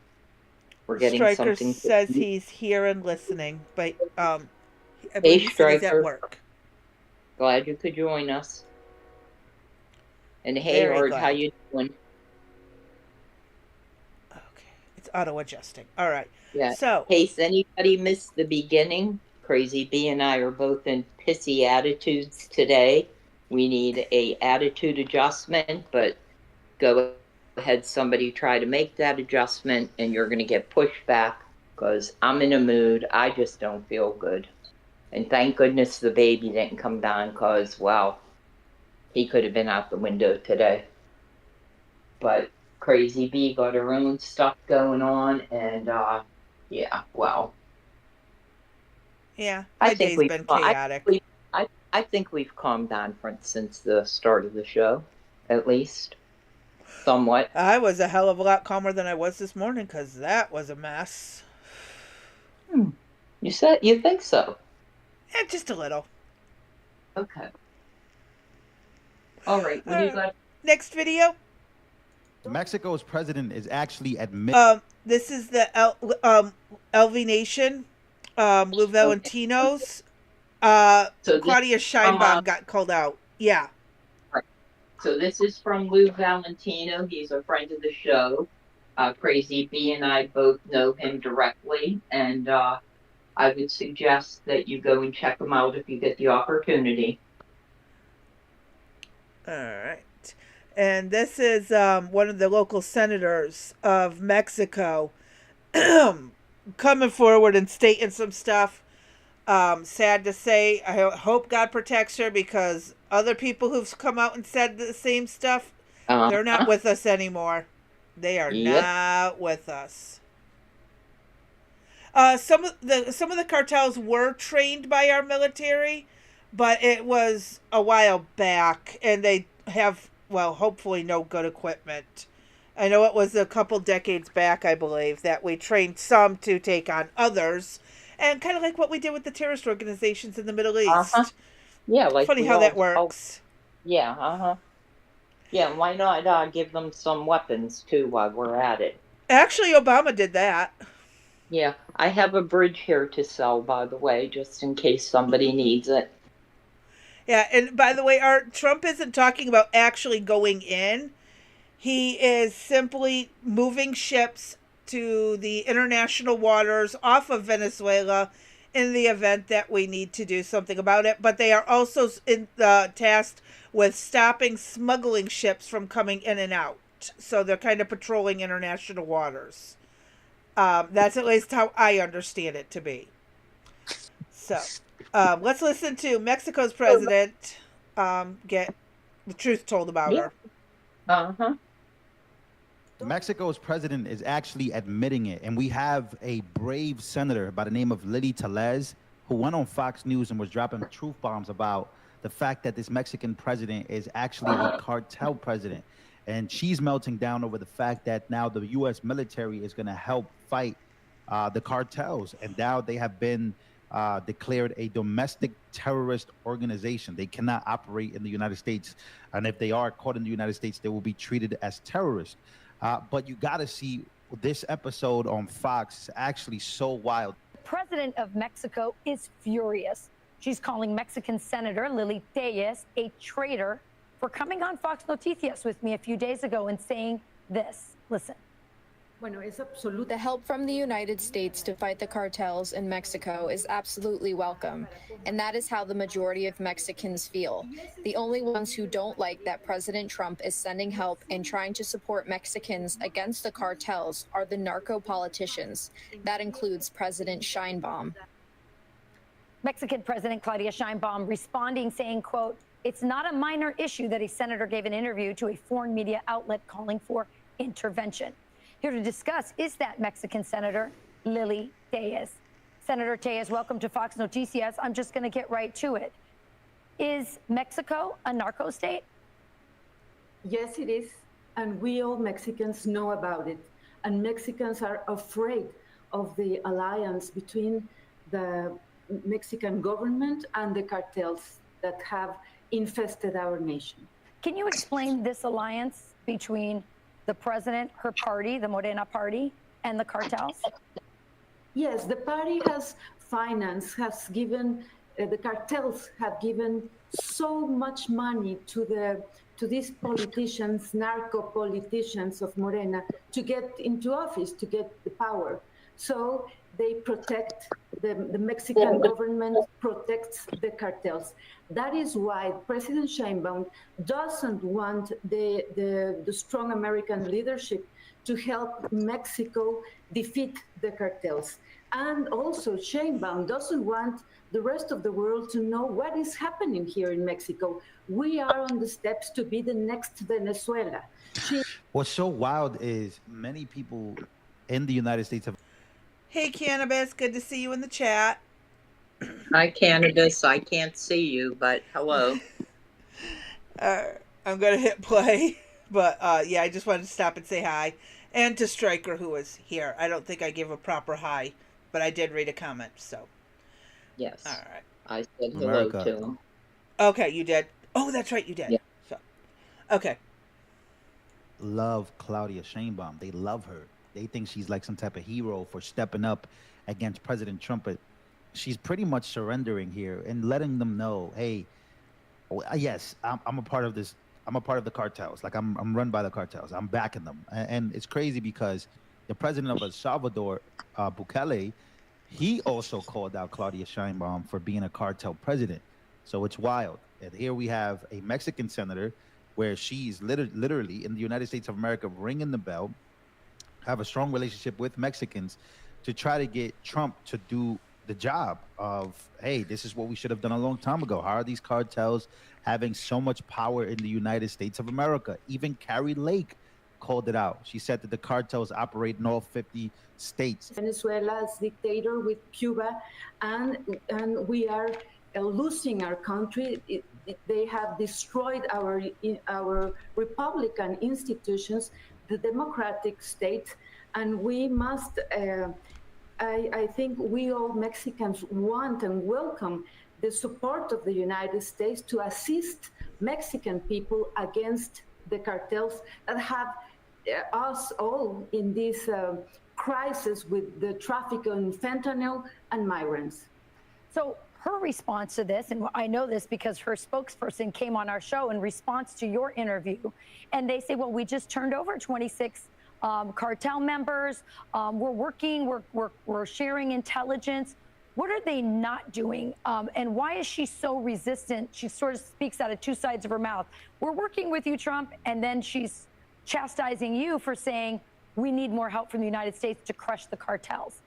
[SPEAKER 1] we're getting
[SPEAKER 2] Stryker
[SPEAKER 1] something.
[SPEAKER 2] says he's here and listening, but I
[SPEAKER 1] Hey,
[SPEAKER 2] believe he said he's at
[SPEAKER 1] Stryker.
[SPEAKER 2] work.
[SPEAKER 1] Glad you could join us. And hey,
[SPEAKER 2] Very
[SPEAKER 1] Art,
[SPEAKER 2] glad.
[SPEAKER 1] how you doing?
[SPEAKER 2] It's auto adjusting. All right.
[SPEAKER 1] Yeah.
[SPEAKER 2] So,
[SPEAKER 1] in case anybody missed the beginning, Crazy B and I are both in pissy attitudes today. We need a attitude adjustment, but go ahead, somebody try to make that adjustment, and you're going to get pushed back because I'm in a mood. I just don't feel good. And thank goodness the baby didn't come down because, well, he could have been out the window today. But Crazy B got her own stuff going on, and yeah, well.
[SPEAKER 2] yeah, my day's been chaotic.
[SPEAKER 1] I think we've calmed down since the start of the show, at least. Somewhat.
[SPEAKER 2] I was a hell of a lot calmer than I was this morning because that was a mess.
[SPEAKER 1] You think so?
[SPEAKER 2] Yeah, just a little.
[SPEAKER 1] Okay. All right. What do you got?
[SPEAKER 2] Next video.
[SPEAKER 15] Mexico's president is actually admitting.
[SPEAKER 2] This is the LV Nation, Lou Valentino's. Claudia Scheinbaum got called out. Yeah.
[SPEAKER 1] Right. So this is from Lou Valentino. He's a friend of the show. Crazy B and I both know him directly, and I would suggest that you go and check him out if you get the opportunity.
[SPEAKER 2] All right. And this is one of the local senators of Mexico coming forward and stating some stuff. Sad to say, I hope God protects her because other people who've come out and said the same stuff, they're not with us anymore. They are not with us. Some of the cartels were trained by our military, but it was a while back, and they have, well, hopefully no good equipment. I know it was a couple decades back, I believe, that we trained some to take on others, and kind of like what we did with the terrorist organizations in the Middle East.
[SPEAKER 1] Yeah, like
[SPEAKER 2] funny how that works.
[SPEAKER 1] Yeah, Yeah, why not give them some weapons too while we're at it?
[SPEAKER 2] Actually, Obama did that.
[SPEAKER 1] Yeah, I have a bridge here to sell, by the way, just in case somebody needs it.
[SPEAKER 2] Yeah, and by the way, Trump isn't talking about actually going in. He is simply moving ships to the international waters off of Venezuela in the event that we need to do something about it. But they are also tasked with stopping smuggling ships from coming in and out. So they're kind of patrolling international waters. That's at least how I understand it to be. So let's listen to Mexico's president get the truth told about her.
[SPEAKER 15] Mexico's president is actually admitting it, and we have a brave senator by the name of Lily Tellez who went on Fox News and was dropping truth bombs about the fact that this Mexican president is actually a cartel president. And she's melting down over the fact that now the U.S. military is going to help fight the cartels. And now they have been declared a domestic terrorist organization. They cannot operate in the United States. And if they are caught in the United States, they will be treated as terrorists. But you got to see this episode on Fox is actually so wild.
[SPEAKER 16] The president of Mexico is furious. She's calling Mexican Senator Lily Tellez a traitor for coming on Fox Noticias with me a few days ago and saying this. Listen.
[SPEAKER 17] The help from the United States to fight the cartels in Mexico is absolutely welcome, and that is how the majority of Mexicans feel. The only ones who don't like that President Trump is sending help and trying to support Mexicans against the cartels are the narco politicians. That includes President Scheinbaum.
[SPEAKER 16] Mexican President Claudia Scheinbaum responding, saying, quote, It's not a minor issue that a senator gave an interview to a foreign media outlet calling for intervention. Here to discuss is that Mexican Senator Lili Tellez. Senator Tellez, welcome to Fox Noticias. I'm just going to get right to it. Is Mexico a narco state?
[SPEAKER 18] Yes, it is. And we all Mexicans know about it. And Mexicans are afraid of the alliance between the Mexican government and the cartels that have infested our nation.
[SPEAKER 16] Can you explain this alliance between the president, her party, the Morena party, and the cartels?
[SPEAKER 18] Yes, the party has financed, has given, the cartels have given so much money to these politicians, narco politicians of Morena, to get into office, to get the power. So they protect, the Mexican government protects the cartels. That is why President Sheinbaum doesn't want the strong American leadership to help Mexico defeat the cartels. And also Sheinbaum doesn't want the rest of the world to know what is happening here in Mexico. We are on the steps to be the next Venezuela.
[SPEAKER 15] What's so wild is many people in the United States have.
[SPEAKER 2] Hey, Cannabis, good to see you in the chat.
[SPEAKER 1] Hi, Cannabis. I can't see you, but hello.
[SPEAKER 2] I'm going to hit play. But, yeah, I just wanted to stop and say hi. And to Stryker, who was here. I don't think I gave a proper hi, but I did read a comment, so.
[SPEAKER 1] Yes.
[SPEAKER 2] All right.
[SPEAKER 1] I said hello to him.
[SPEAKER 2] Okay, you did. Oh, that's right, you did.
[SPEAKER 1] Yeah.
[SPEAKER 2] So, okay.
[SPEAKER 15] Love Claudia Sheinbaum. They love her. They think she's like some type of hero for stepping up against President Trump. But she's pretty much surrendering here and letting them know, hey, yes, I'm a part of this. I'm a part of the cartels. Like I'm run by the cartels. I'm backing them. And it's crazy because the president of El Salvador, Bukele, he also called out Claudia Sheinbaum for being a cartel president. So it's wild. And here we have a Mexican senator where she's literally in the United States of America ringing the bell, have a strong relationship with Mexicans to try to get Trump to do the job of, hey, this is what we should have done a long time ago. How are these cartels having so much power in the United States of America? Even Carrie Lake called it out. She said that the cartels operate in all 50 states.
[SPEAKER 18] Venezuela's dictator with Cuba, and we are losing our country. They have destroyed our Republican institutions, the democratic state, and we must, I think we all Mexicans want and welcome the support of the United States to assist Mexican people against the cartels that have us all in this crisis with the traffic in fentanyl and migrants.
[SPEAKER 16] So her response to this, and I know this because her spokesperson came on our show in response to your interview, and they say, well, we just turned over 26 cartel members. We're working, we're sharing intelligence. What are they not doing? And why is she so resistant? She sort of speaks out of two sides of her mouth. We're working with you, Trump, and then she's chastising you for saying we need more help from the United States to crush the cartels.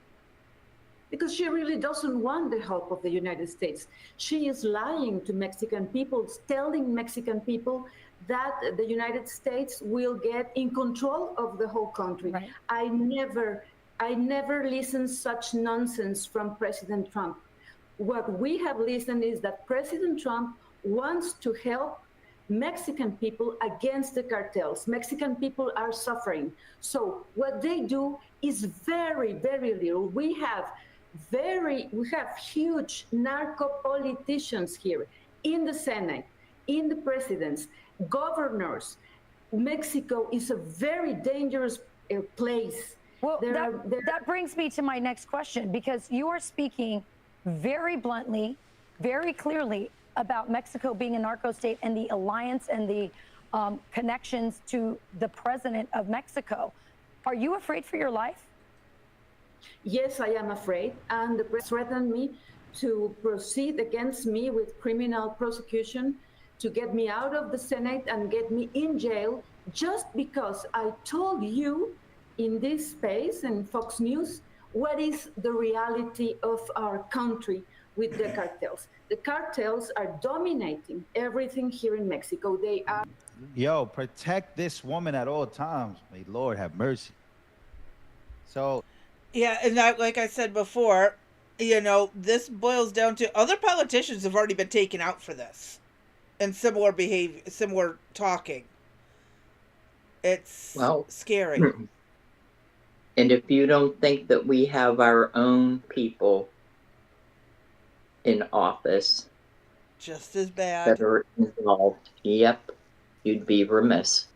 [SPEAKER 18] Because she really doesn't want the help of the United States. She is lying to Mexican people, telling Mexican people that the United States will get in control of the whole country. Right. I never listened such nonsense from President Trump. What we have listened is that President Trump wants to help Mexican people against the cartels. Mexican people are suffering. So what they do is very, very little. We have huge narco politicians here in the Senate, in the presidents, governors. Mexico is a very dangerous place.
[SPEAKER 16] Well, that brings me to my next question, because you are speaking very bluntly, very clearly about Mexico being a narco state and the alliance and the connections to the president of Mexico. Are you afraid for your life?
[SPEAKER 18] Yes, I am afraid. And the president threatened me to proceed against me with criminal prosecution, to get me out of the Senate and get me in jail, just because I told you in this space and Fox News what is the reality of our country, with the cartels. The cartels are dominating everything here in Mexico. They are.
[SPEAKER 15] Yo, protect this woman at all times. May Lord have mercy. So,
[SPEAKER 2] Yeah, and that, like I said before, this boils down to other politicians have already been taken out for this and similar behavior, similar talking. It's scary.
[SPEAKER 1] And if you don't think that we have our own people in office
[SPEAKER 2] just as bad
[SPEAKER 1] that are involved, yep, you'd be remiss.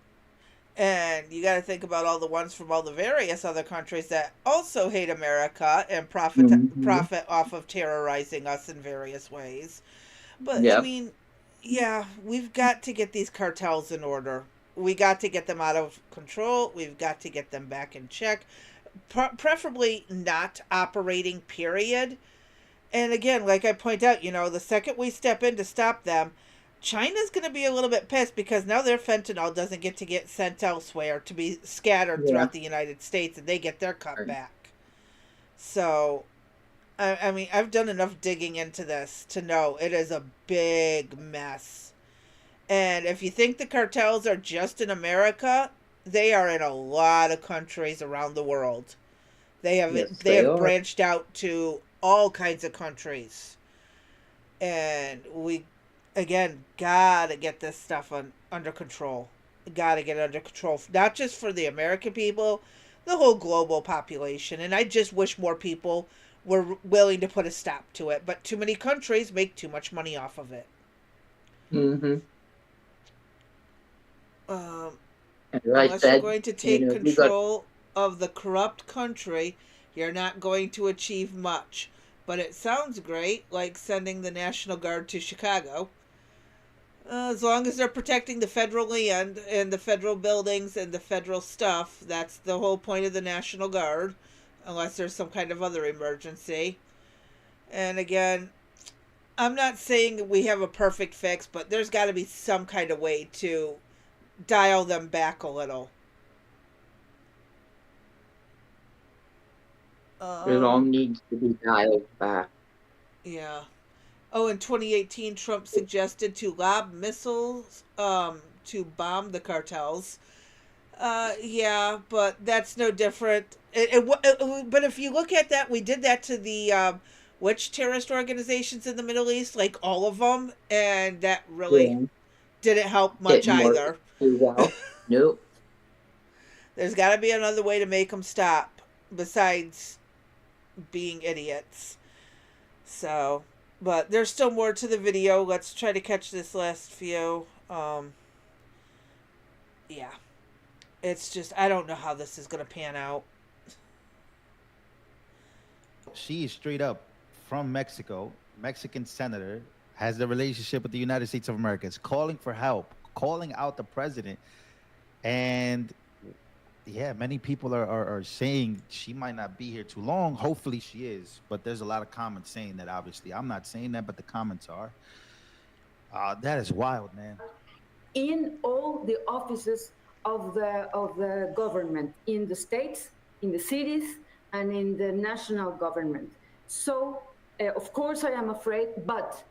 [SPEAKER 2] And you got to think about all the ones from all the various other countries that also hate America and profit off of terrorizing us in various ways. But I mean, yeah, we've got to get these cartels in order. We got to get them out of control. We've got to get them back in check. Preferably not operating, period. And again, like I point out, the second we step in to stop them, China's going to be a little bit pissed because now their fentanyl doesn't get sent elsewhere to be scattered throughout the United States, and they get their cut back. So, I mean, I've done enough digging into this to know it is a big mess. And if you think the cartels are just in America, they are in a lot of countries around the world. They have branched out to all kinds of countries. And we, again, gotta get this stuff under control. Gotta get it under control. Not just for the American people, the whole global population. And I just wish more people were willing to put a stop to it. But too many countries make too much money off of it.
[SPEAKER 1] Mm-hmm.
[SPEAKER 2] Unless you're going to take control of the corrupt country, you're not going to achieve much. But it sounds great, like sending the National Guard to Chicago. As long as they're protecting the federal land and the federal buildings and the federal stuff, that's the whole point of the National Guard, unless there's some kind of other emergency. And again, I'm not saying we have a perfect fix, but there's got to be some kind of way to dial them back a little.
[SPEAKER 1] It all needs to be dialed back.
[SPEAKER 2] Yeah. Oh, in 2018, Trump suggested to lob missiles to bomb the cartels. Yeah, but that's no different. But if you look at that, we did that to the which terrorist organizations in the Middle East, like all of them, and that really didn't help much either.
[SPEAKER 1] Well. Nope.
[SPEAKER 2] There's got to be another way to make them stop besides being idiots. So, but there's still more to the video. Let's try to catch this last few. Yeah. It's just, I don't know how this is going to pan out.
[SPEAKER 15] She is straight up from Mexico, Mexican senator, has the relationship with the United States of America, is calling for help, calling out the president. And yeah, many people are saying she might not be here too long. Hopefully she is, but there's a lot of comments saying that. Obviously, I'm not saying that, but the comments are. That is wild, man.
[SPEAKER 18] In all the offices of the government, in the states, in the cities, and in the national government. So, of course, I am afraid, but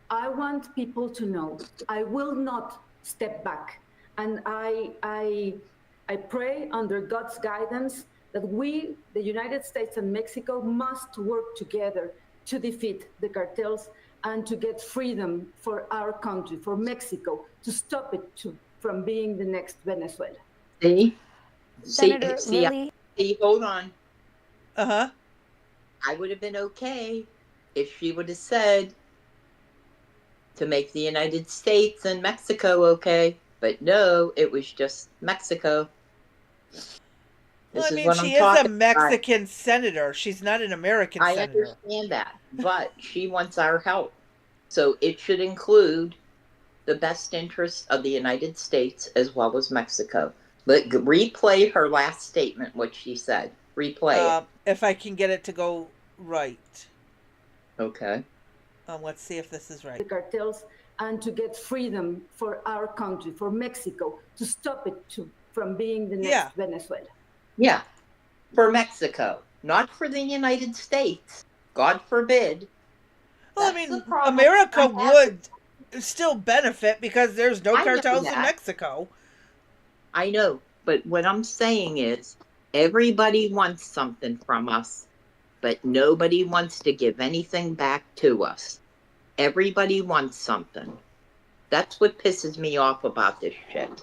[SPEAKER 18] I want people to know I will not step back, and I pray under God's guidance that we, the United States and Mexico, must work together to defeat the cartels and to get freedom for our country, for Mexico, to stop it from being the next Venezuela.
[SPEAKER 1] See,
[SPEAKER 16] Lily.
[SPEAKER 1] hold on.
[SPEAKER 2] Uh-huh.
[SPEAKER 1] I would have been okay if she would have said to make the United States and Mexico okay. But no, it was just Mexico.
[SPEAKER 2] Well, I mean, she is a Mexican senator. She's not an American senator.
[SPEAKER 1] I understand that, but she wants our help. So it should include the best interests of the United States as well as Mexico. But replay her last statement, what she said. Replay it.
[SPEAKER 2] If I can get it to go right.
[SPEAKER 1] Okay.
[SPEAKER 2] Let's see if this is right.
[SPEAKER 18] The cartels and to get freedom for our country, for Mexico, to stop it from being the next Venezuela.
[SPEAKER 1] Yeah, for Mexico, not for the United States. God forbid.
[SPEAKER 2] Well, I
[SPEAKER 1] That's the
[SPEAKER 2] mean,
[SPEAKER 1] problem
[SPEAKER 2] America
[SPEAKER 1] I have.
[SPEAKER 2] would still benefit because there's no
[SPEAKER 1] I know
[SPEAKER 2] cartels in
[SPEAKER 1] that.
[SPEAKER 2] Mexico.
[SPEAKER 1] I know. But what I'm saying is everybody wants something from us, but nobody wants to give anything back to us. Everybody wants something. That's what pisses me off about this shit.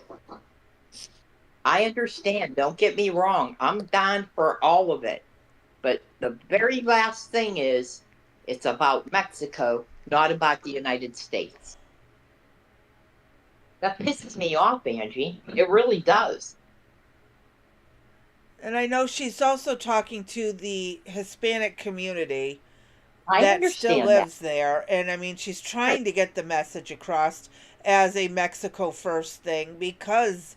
[SPEAKER 1] I understand. Don't get me wrong. I'm down for all of it. But the very last thing is it's about Mexico, not about the United States. That pisses me off, Angie. It really does.
[SPEAKER 2] And I know she's also talking to the Hispanic community
[SPEAKER 1] I
[SPEAKER 2] that still
[SPEAKER 1] understand that.
[SPEAKER 2] lives there. And I mean, she's trying to get the message across as a Mexico first thing because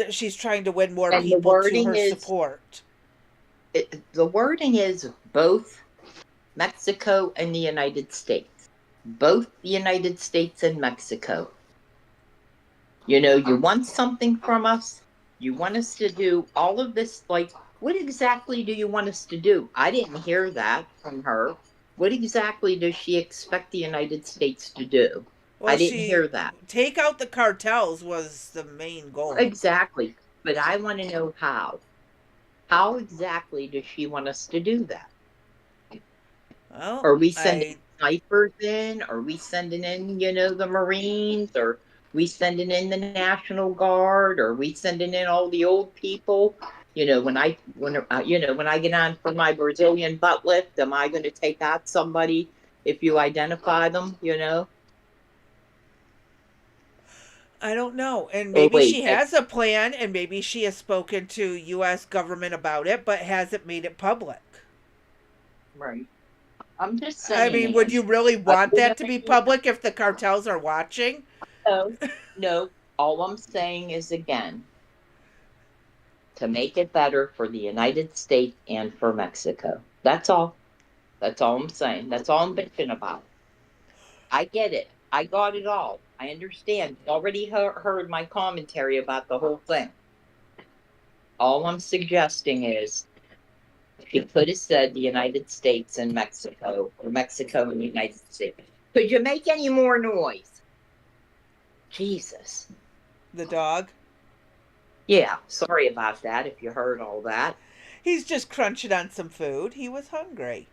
[SPEAKER 2] she's trying to win more
[SPEAKER 1] And the
[SPEAKER 2] people to
[SPEAKER 1] wording
[SPEAKER 2] her
[SPEAKER 1] is
[SPEAKER 2] support.
[SPEAKER 1] the wording is both Mexico and the United States. Both the United States and Mexico. You know, you want something from us. You want us to do all of this. Like, what exactly do you want us to do? I didn't hear that from her. What exactly does she expect the United States to do?
[SPEAKER 2] Well,
[SPEAKER 1] I didn't
[SPEAKER 2] she
[SPEAKER 1] hear that.
[SPEAKER 2] take out the cartels was the main goal.
[SPEAKER 1] Exactly. But I want to know how. How exactly does she want us to do that?
[SPEAKER 2] Well,
[SPEAKER 1] Are we sending snipers in? Are we sending in, the Marines? Are we sending in the National Guard? Are we sending in all the old people? When I get on for my Brazilian butt lift, am I going to take out somebody if you identify them?
[SPEAKER 2] I don't know. And
[SPEAKER 1] Oh
[SPEAKER 2] maybe
[SPEAKER 1] wait,
[SPEAKER 2] she has a plan and maybe she has spoken to US government about it but hasn't made it public.
[SPEAKER 1] Right. I'm just saying.
[SPEAKER 2] I mean, would you really want that to be public if the cartels are watching?
[SPEAKER 1] No. All I'm saying is, again, to make it better for the United States and for Mexico. That's all. That's all I'm saying. That's all I'm bitching about. I get it. I got it all. I understand. You already heard my commentary about the whole thing. All I'm suggesting is she could have said the United States and Mexico, or Mexico and the United States. Could you make any more noise? Jesus.
[SPEAKER 2] The dog?
[SPEAKER 1] Yeah, sorry about that if you heard all that.
[SPEAKER 2] He's just crunching on some food. He was hungry.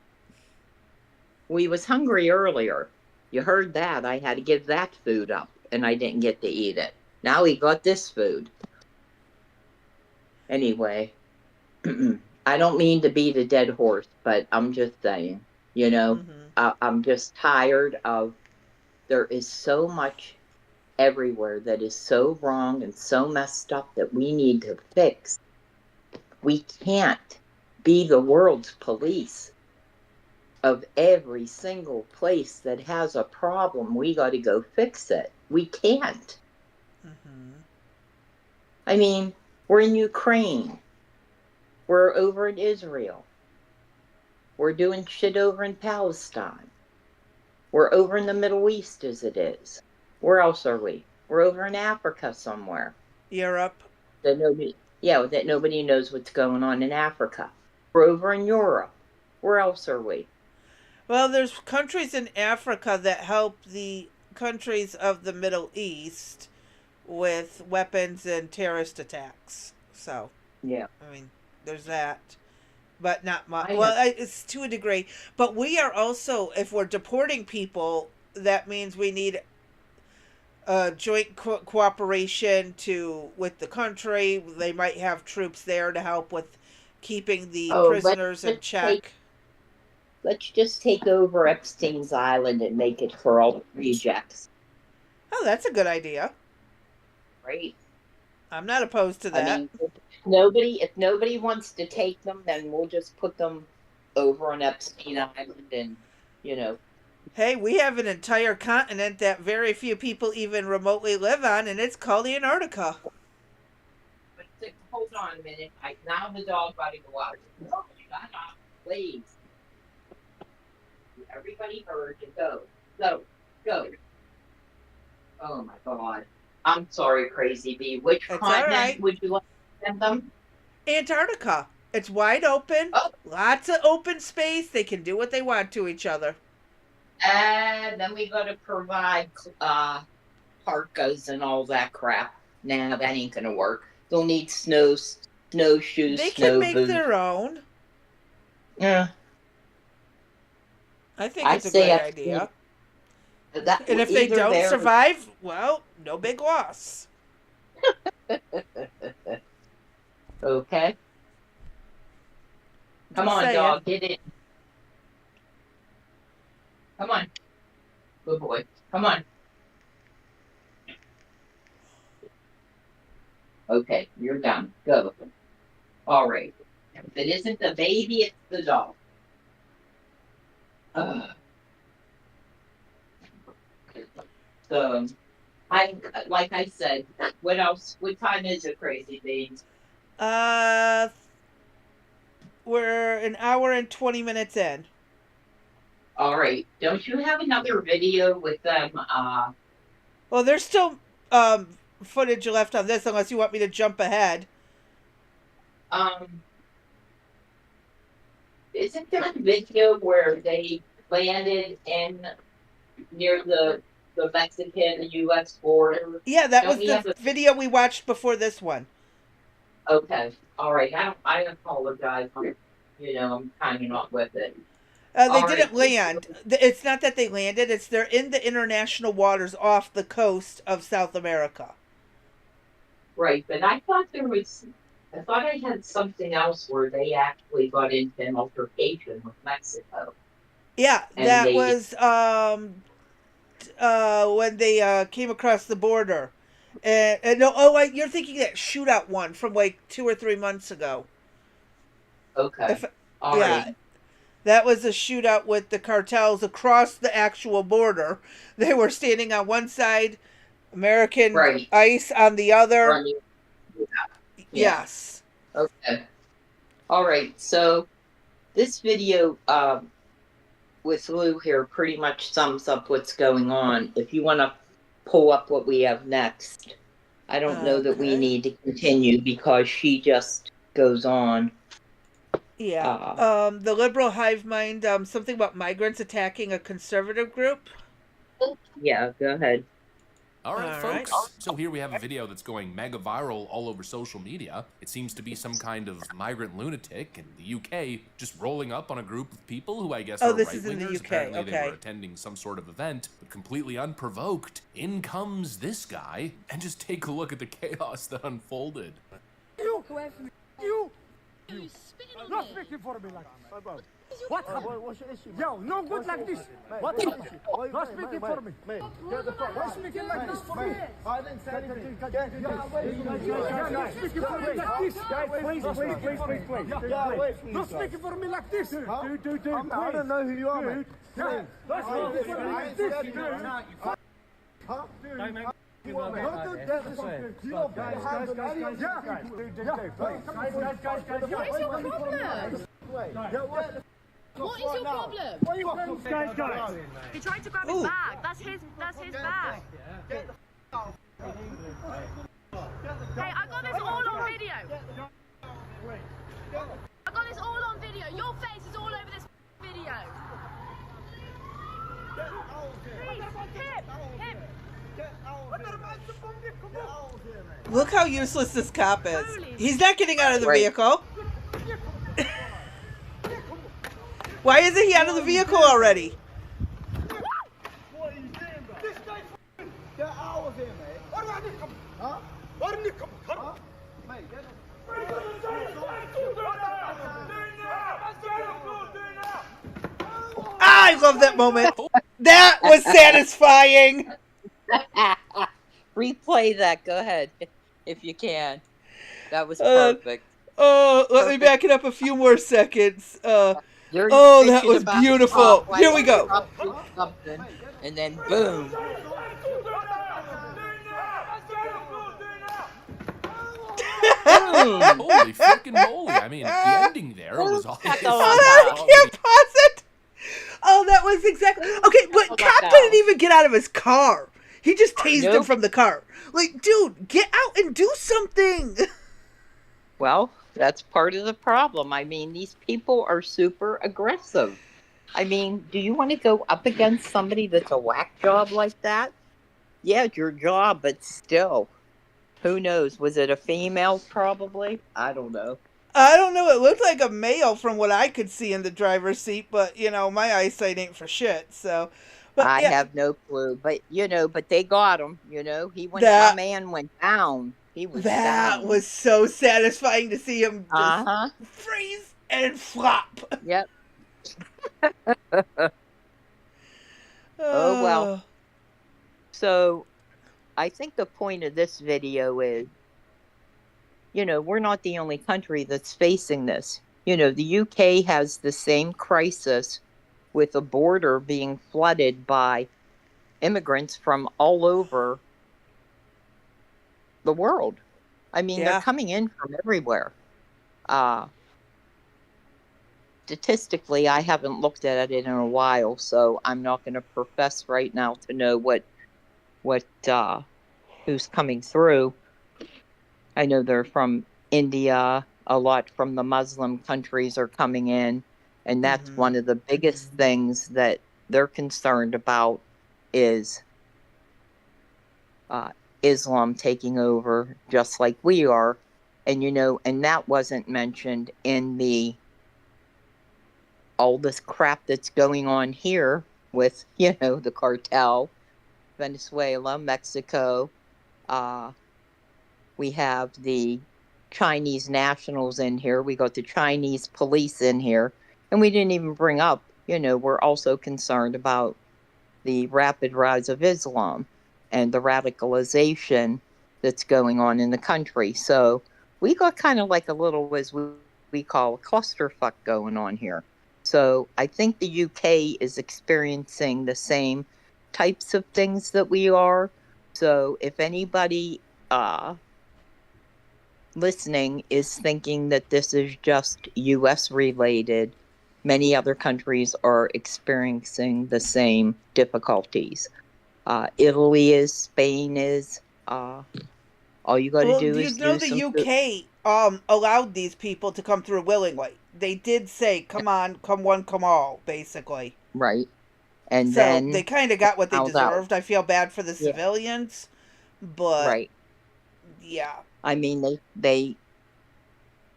[SPEAKER 1] We was hungry earlier. You heard that. I had to give that food up, and I didn't get to eat it. Now he got this food. Anyway, I don't mean to beat a dead horse, but I'm just saying, I'm just tired of, there is so much everywhere that is so wrong and so messed up that we need to fix. We can't be the world's police of every single place that has a problem. We got to go fix it. We can't. I mean, we're in Ukraine. We're over in Israel. We're doing shit over in Palestine. We're over in the Middle East as it is. Where else are we? We're over in Africa somewhere.
[SPEAKER 2] Europe.
[SPEAKER 1] That nobody knows what's going on in Africa. We're over in Europe. Where else are we?
[SPEAKER 2] Well, there's countries in Africa that help the countries of the Middle East with weapons and terrorist attacks. So,
[SPEAKER 1] yeah.
[SPEAKER 2] I mean, there's that. But not much. Well, it's to a degree. But we are also, if we're deporting people, that means we need joint cooperation with the country. They might have troops there to help with keeping the prisoners in check.
[SPEAKER 1] Let's just take over Epstein's Island and make it for all the rejects.
[SPEAKER 2] Oh, that's a good idea.
[SPEAKER 1] Right.
[SPEAKER 2] I'm not opposed to that.
[SPEAKER 1] I mean, if nobody wants to take them, then we'll just put them over on Epstein Island and,
[SPEAKER 2] Hey, we have an entire continent that very few people even remotely live on, and it's called Antarctica.
[SPEAKER 1] But hold on a minute. Now the dog got to go out. No, shut up, please. Everybody heard you. Go. Oh my God. I'm sorry, Crazy Bee. Which continent would you like to send them?
[SPEAKER 2] Antarctica. It's wide open. Lots of open space. They can do what they want to each other.
[SPEAKER 1] Then we got to provide parkas and all that crap. Nah, that ain't gonna work. They'll need snowshoes,
[SPEAKER 2] They
[SPEAKER 1] snow
[SPEAKER 2] can make
[SPEAKER 1] boots.
[SPEAKER 2] their own.
[SPEAKER 1] Yeah.
[SPEAKER 2] I think it's a great idea. And if they don't survive, well, no big loss.
[SPEAKER 1] Okay. Come on, dog, get it. Come on. Good boy. Come on. Okay, you're done. Go. All right. If it isn't the baby, it's the dog. So, like I said, what else? What time is it, Crazy Beans?
[SPEAKER 2] We're an hour and 20 minutes in.
[SPEAKER 1] All right. Don't you have another video with them?
[SPEAKER 2] Well, there's still footage left on this, unless you want me to jump ahead.
[SPEAKER 1] Isn't there a video where they landed in near the Mexican-U.S. border?
[SPEAKER 2] Yeah, that was the video we watched before this one.
[SPEAKER 1] Okay. All right. I apologize. I'm kind of not with it.
[SPEAKER 2] They didn't land. It's not that they landed. It's they're in the international waters off the coast of South America.
[SPEAKER 1] Right, but I thought I had something else where they actually got into an altercation with Mexico.
[SPEAKER 2] Yeah, that was when they came across the border. And no, you're thinking that shootout one from like 2 or 3 months ago.
[SPEAKER 1] Okay. All right.
[SPEAKER 2] That was a shootout with the cartels across the actual border. They were standing on one side, American ICE on the other.
[SPEAKER 1] Yeah.
[SPEAKER 2] Yes.
[SPEAKER 1] Okay. All right. So this video with Lou here pretty much sums up what's going on. If you want to pull up what we have next, I don't know that we need to continue because she just goes on.
[SPEAKER 2] Yeah. The liberal Hivemind, something about migrants attacking a conservative group.
[SPEAKER 1] Yeah, go ahead.
[SPEAKER 19] All right, folks. So here we have a video that's going mega viral all over social media. It seems to be some kind of migrant lunatic in the UK just rolling up on a group of people who I guess are
[SPEAKER 2] this is in the
[SPEAKER 19] right-wingers.
[SPEAKER 2] UK.
[SPEAKER 19] Apparently they were attending some sort of event, but completely unprovoked. In comes this guy, and just take a look at the chaos that unfolded.
[SPEAKER 20] You! You! Not speaking for me like this. What? What's your issue? Yo, no good like this. What's your issue? Not speaking for me. Why speaking like this for me? I didn't say anything. Not speaking for me like this. Please. Not speaking for me like this. Dude. I don't know who you are, man. Not speaking for me like this. Huh?
[SPEAKER 21] What is your problem?
[SPEAKER 20] Guys.
[SPEAKER 21] He tried to grab his bag. That's his bag. Hey, I got this all on video. I got this all on video. Your face is all over this video. Please, him.
[SPEAKER 2] Look how useless this cop is. He's not getting out of the vehicle. Why isn't he out of the vehicle already?
[SPEAKER 20] What are you doing, bro? This guy get out of here, mate. What do I need to come? Huh? What do I need to come? Huh? Mate, get
[SPEAKER 2] I love that moment. That was satisfying.
[SPEAKER 1] Replay that. Go ahead, if you can. That was perfect.
[SPEAKER 2] Let me back it up a few more seconds. That was beautiful. Here we go.
[SPEAKER 1] And then boom.
[SPEAKER 19] Holy freaking moly. I mean, the ending there was all...
[SPEAKER 2] I can't pause it. Oh, that was exactly... Okay, but cop didn't even get out of his car. He just tased him from the car. Like, dude, get out and do something.
[SPEAKER 1] Well, that's part of the problem. I mean, these people are super aggressive. I mean, do you want to go up against somebody that's a whack job like that? Yeah, it's your job, but still. Who knows? Was it a female, probably? I don't know.
[SPEAKER 2] I don't know. It looked like a male from what I could see in the driver's seat, but my eyesight ain't for shit. So, but
[SPEAKER 1] I
[SPEAKER 2] yeah,
[SPEAKER 1] have no clue. But, but they got him, my
[SPEAKER 2] that
[SPEAKER 1] man went down. He was
[SPEAKER 2] that
[SPEAKER 1] down.
[SPEAKER 2] was so satisfying to see him just
[SPEAKER 1] Uh-huh.
[SPEAKER 2] freeze and flop.
[SPEAKER 1] Yep. Oh, well. So, I think the point of this video is, we're not the only country that's facing this. The UK has the same crisis with the border being flooded by immigrants from all over the world. I mean, they're coming in from everywhere. Statistically, I haven't looked at it in a while, so I'm not going to profess right now to know what who's coming through. I know they're from India. A lot from the Muslim countries are coming in, and that's one of the biggest things that they're concerned about is Islam taking over, just like we are. And and that wasn't mentioned in all this crap that's going on here with the cartel, Venezuela, Mexico. We have the Chinese nationals in here. We got the Chinese police in here. And we didn't even bring up, we're also concerned about the rapid rise of Islam and the radicalization that's going on in the country. So we got kind of like a little, as we call, a clusterfuck going on here. So I think the UK is experiencing the same types of things that we are. So if anybody listening is thinking that this is just US related, many other countries are experiencing the same difficulties. Italy is, Spain is. All you got to do is do
[SPEAKER 2] the
[SPEAKER 1] some.
[SPEAKER 2] UK allowed these people to come through willingly. They did say, "Come on, come one, come all," basically.
[SPEAKER 1] Right, and
[SPEAKER 2] so
[SPEAKER 1] then
[SPEAKER 2] they kind of got what they deserved. I feel bad for the civilians, but
[SPEAKER 1] right.
[SPEAKER 2] Yeah.
[SPEAKER 1] I mean, they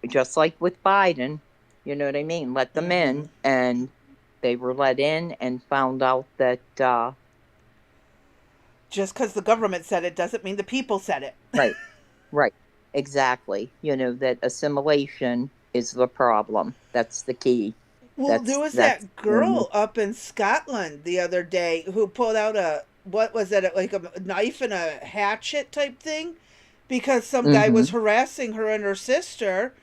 [SPEAKER 1] just like with Biden, you know what I mean? Let them in, and they were let in and found out that
[SPEAKER 2] just because the government said it doesn't mean the people said it.
[SPEAKER 1] Right, exactly. That assimilation is the problem. That's the key.
[SPEAKER 2] Well, there was that girl up in Scotland the other day who pulled out what was it, like a knife and a hatchet type thing, because some guy was harassing her and her sister.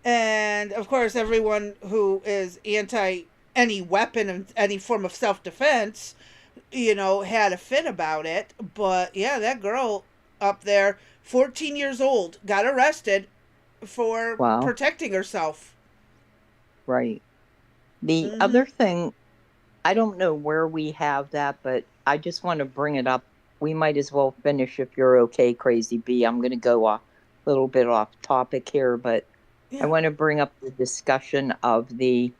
[SPEAKER 2] And of course, everyone who is anti any weapon and any form of self-defense, had a fit about it. But yeah, that girl up there, 14 years old, got arrested for protecting herself.
[SPEAKER 1] Right. The other thing, I don't know where we have that, but I just want to bring it up. We might as well finish if you're okay, Crazy B. I'm going to go a little bit off topic here, but I want to bring up the discussion of the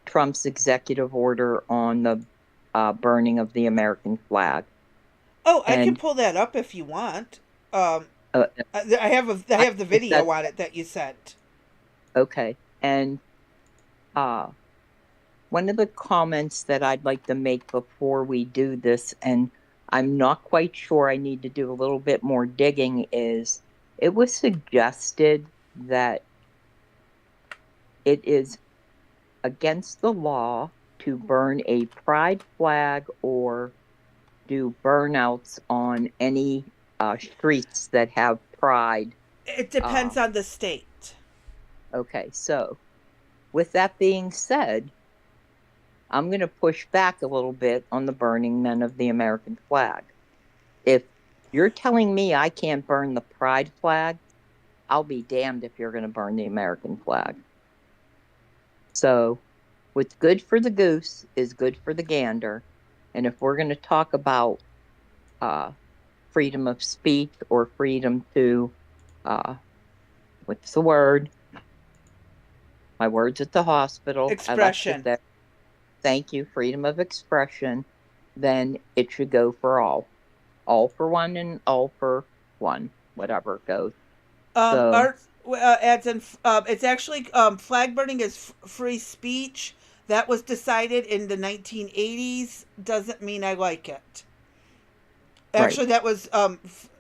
[SPEAKER 1] Trump's executive order on the burning of the American flag.
[SPEAKER 2] Oh, I can pull that up if you want. I have the video on it that you sent.
[SPEAKER 1] Okay, and one of the comments that I'd like to make before we do this, and I'm not quite sure, I need to do a little bit more digging, is it was suggested that it is against the law to burn a pride flag or do burnouts on any streets that have pride.
[SPEAKER 2] It depends on the state.
[SPEAKER 1] Okay, so with that being said, I'm going to push back a little bit on the burning then of the American flag. If you're telling me I can't burn the pride flag, I'll be damned if you're going to burn the American flag. So what's good for the goose is good for the gander. And if we're going to talk about freedom of speech or freedom to, what's the word? My word's at the hospital.
[SPEAKER 2] Expression.
[SPEAKER 1] thank you, freedom of expression, then it should go for all. All for one and all for one, whatever goes. So,
[SPEAKER 2] Art adds in, it's actually flag burning is free speech. That was decided in the 1980s. Doesn't mean I like it. Actually, that was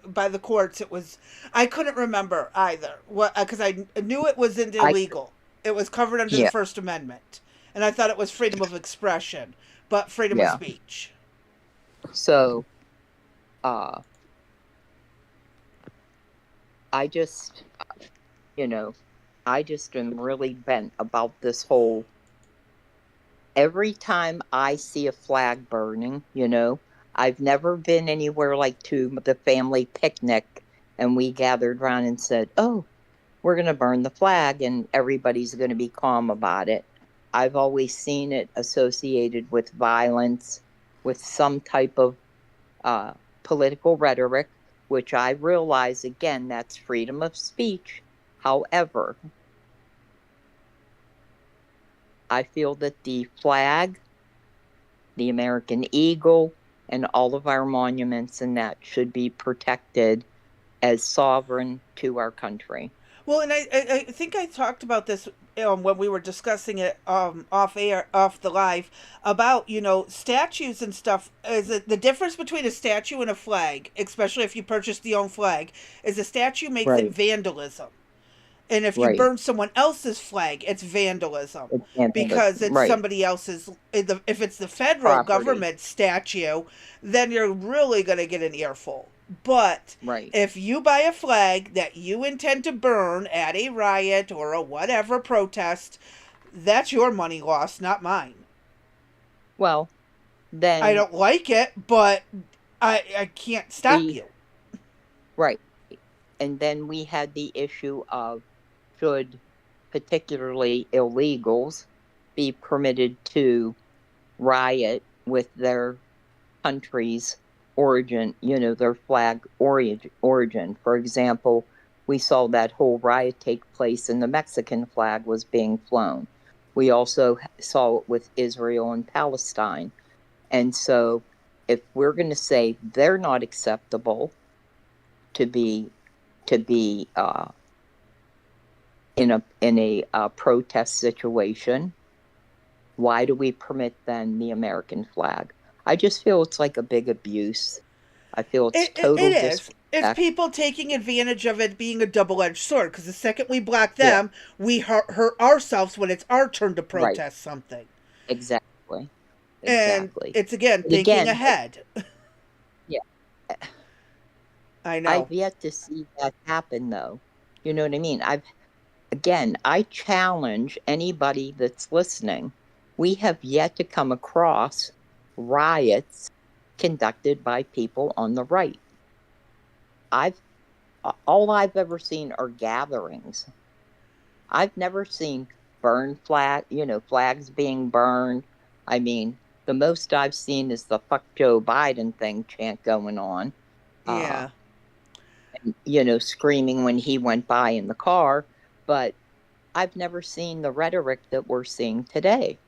[SPEAKER 2] by the courts. It was, I couldn't remember either. What, because I knew it was illegal. It was covered under the First Amendment, and I thought it was freedom of expression, but freedom of speech.
[SPEAKER 1] So, I just, I just am really bent about this whole. Every time I see a flag burning, I've never been anywhere like to the family picnic and we gathered around and said, oh, we're going to burn the flag and everybody's going to be calm about it. I've always seen it associated with violence, with some type of political rhetoric, which I realize, again, that's freedom of speech. However, I feel that the flag, the American eagle, and all of our monuments and that should be protected as sovereign to our country.
[SPEAKER 2] Well, and I think I talked about this when we were discussing it off air, off the live, about, statues and stuff. Is it the difference between a statue and a flag, especially if you purchase the own flag, is a statue makes it vandalism. And if you burn someone else's flag, it's vandalism, because it's somebody else's. If it's the federal government statue, then you're really going to get an earful. But if you buy a flag that you intend to burn at a riot or a whatever protest, that's your money lost, not mine.
[SPEAKER 1] Well, then
[SPEAKER 2] I don't like it, but I can't stop you.
[SPEAKER 1] Right. And then we had the issue of, should particularly illegals be permitted to riot with their country's origin, their flag origin. For example, we saw that whole riot take place and the Mexican flag was being flown. We also saw it with Israel and Palestine. And so if we're going to say they're not acceptable to be in a protest situation, why do we permit then the American flag? I just feel it's like a big abuse. I feel it's total disrespect.
[SPEAKER 2] It's people taking advantage of it being a double-edged sword, because the second we block them, we hurt ourselves when it's our turn to protest something.
[SPEAKER 1] Exactly.
[SPEAKER 2] And it's, again, thinking ahead.
[SPEAKER 1] Yeah.
[SPEAKER 2] I know.
[SPEAKER 1] I've yet to see that happen, though. You know what I mean? I challenge anybody that's listening. We have yet to come across riots conducted by people on the right. All I've ever seen are gatherings. I've never seen flags being burned. I mean, the most I've seen is the "fuck Joe Biden" thing chant going on.
[SPEAKER 2] Yeah.
[SPEAKER 1] Screaming when he went by in the car. But I've never seen the rhetoric that we're seeing today.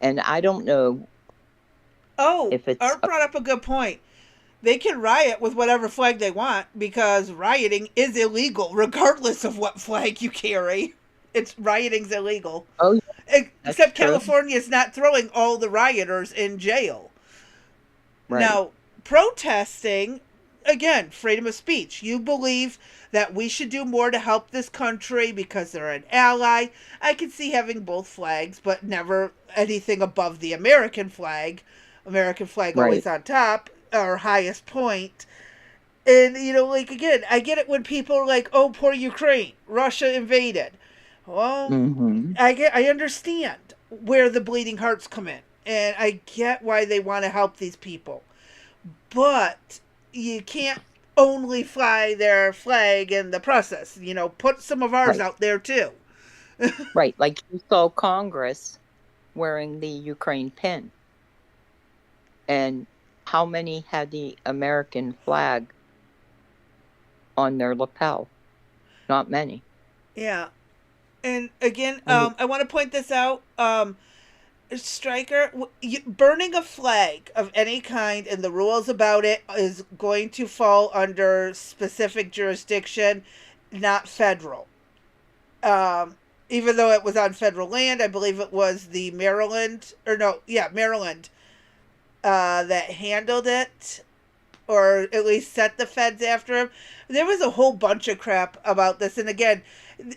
[SPEAKER 1] And I don't know.
[SPEAKER 2] Art brought up a good point. They can riot with whatever flag they want, because rioting is illegal regardless of what flag you carry. Rioting's illegal.
[SPEAKER 1] Oh, yeah.
[SPEAKER 2] Except California is not throwing all the rioters in jail.
[SPEAKER 1] Right.
[SPEAKER 2] Now, protesting, again, freedom of speech. You believe that we should do more to help this country because they're an ally. I can see having both flags, but never anything above the American flag. American flag always on top, our highest point. And, again, I get it when people are like, oh, poor Ukraine, Russia invaded. Well, I understand where the bleeding hearts come in. And I get why they want to help these people. But you can't only fly their flag in the process. Put some of ours out there, too.
[SPEAKER 1] Right. Like you saw Congress wearing the Ukraine pin. And how many had the American flag on their lapel? Not many.
[SPEAKER 2] Yeah. And again, I want to point this out. Stryker, burning a flag of any kind and the rules about it is going to fall under specific jurisdiction, not federal. Even though it was on federal land, I believe it was the Maryland, Maryland, that handled it, or at least set the feds after him. There was a whole bunch of crap about this. And again,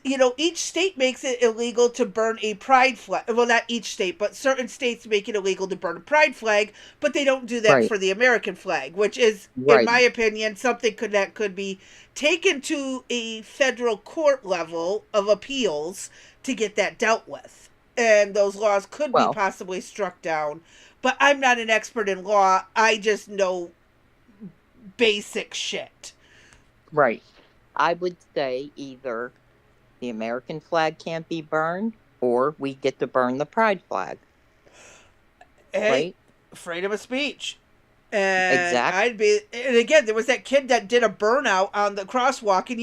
[SPEAKER 2] each state makes it illegal to burn a pride flag. Well, not each state, but certain states make it illegal to burn a pride flag, but they don't do that for the American flag, which is, in my opinion, something that could be taken to a federal court level of appeals to get that dealt with. And those laws could be possibly struck down. But I'm not an expert in law. I just know basic shit.
[SPEAKER 1] Right. I would say either the American flag can't be burned or we get to burn the pride flag.
[SPEAKER 2] Hey, freedom of speech. And and again, there was that kid that did a burnout on the crosswalk, and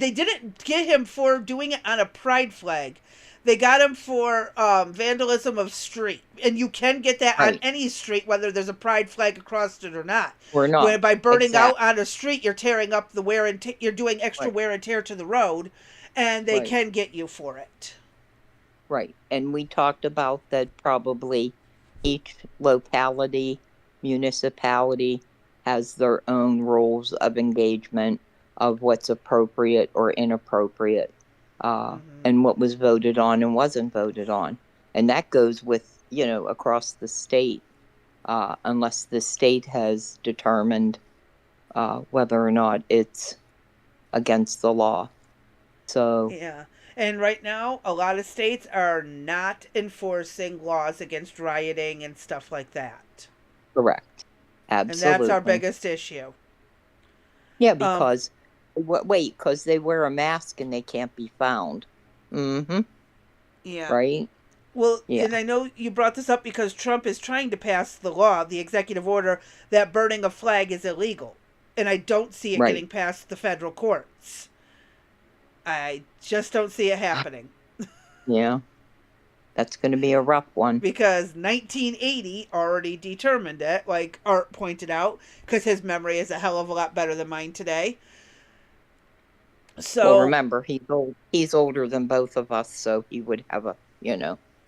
[SPEAKER 2] they didn't get him for doing it on a pride flag. They got him for vandalism of street, and you can get that on any street, whether there's a pride flag across it or not.
[SPEAKER 1] We're not.
[SPEAKER 2] By burning out on a street, you're tearing up the wear and you're doing extra wear and tear to the road, and they can get you for it.
[SPEAKER 1] Right, and we talked about that probably each locality, municipality has their own rules of engagement of what's appropriate or inappropriate. And what was voted on and wasn't voted on. And that goes with, across the state, unless the state has determined whether or not it's against the law. So
[SPEAKER 2] yeah. And right now, a lot of states are not enforcing laws against rioting and stuff like that.
[SPEAKER 1] Correct. Absolutely.
[SPEAKER 2] And that's our biggest issue.
[SPEAKER 1] Yeah, because... because they wear a mask and they can't be found. Mm-hmm.
[SPEAKER 2] Yeah.
[SPEAKER 1] Right?
[SPEAKER 2] Well, and I know you brought this up because Trump is trying to pass the law, the executive order, that burning a flag is illegal. And I don't see it getting past the federal courts. I just don't see it happening.
[SPEAKER 1] Yeah. That's going to be a rough one.
[SPEAKER 2] Because 1980 already determined it, like Art pointed out, because his memory is a hell of a lot better than mine today. So
[SPEAKER 1] remember, he's older than both of us, so he would have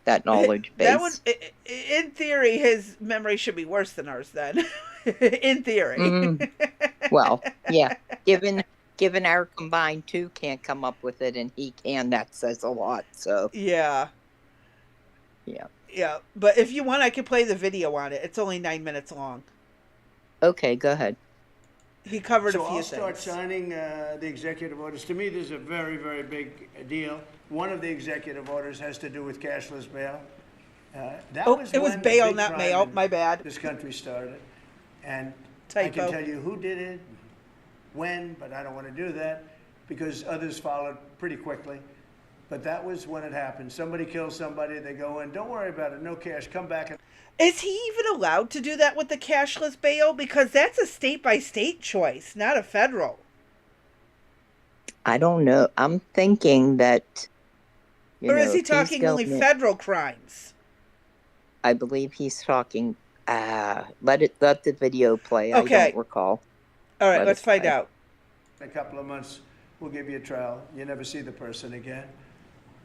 [SPEAKER 1] that knowledge base.
[SPEAKER 2] That would, in theory, his memory should be worse than ours then. In theory.
[SPEAKER 1] Well, yeah. Given our combined two can't come up with it and he can, that says a lot. So
[SPEAKER 2] yeah. Yeah, but if you want, I can play the video on it. It's only 9 minutes long.
[SPEAKER 1] Okay, go ahead.
[SPEAKER 2] He covered a few
[SPEAKER 6] I'll
[SPEAKER 2] things.
[SPEAKER 6] start signing the executive orders. To me, this is a very, very big deal. One of the executive orders has to do with cashless bail.
[SPEAKER 2] It was bail, not mail. My bad.
[SPEAKER 6] This country started. And
[SPEAKER 2] Typo.
[SPEAKER 6] I can tell you who did it, when, but I don't want to do that because others followed pretty quickly. But that was when it happened. Somebody kills somebody, they go in, don't worry about it, no cash, come back.
[SPEAKER 2] Is he even allowed to do that with the cashless bail? Because that's a state-by-state choice, not a federal.
[SPEAKER 1] I don't know. I'm thinking that...
[SPEAKER 2] Or is he talking only federal crimes?
[SPEAKER 1] I believe he's talking... let the video play.
[SPEAKER 2] Okay.
[SPEAKER 1] I don't recall.
[SPEAKER 2] All right, let's find out.
[SPEAKER 6] In a couple of months, we'll give you a trial. You never see the person again.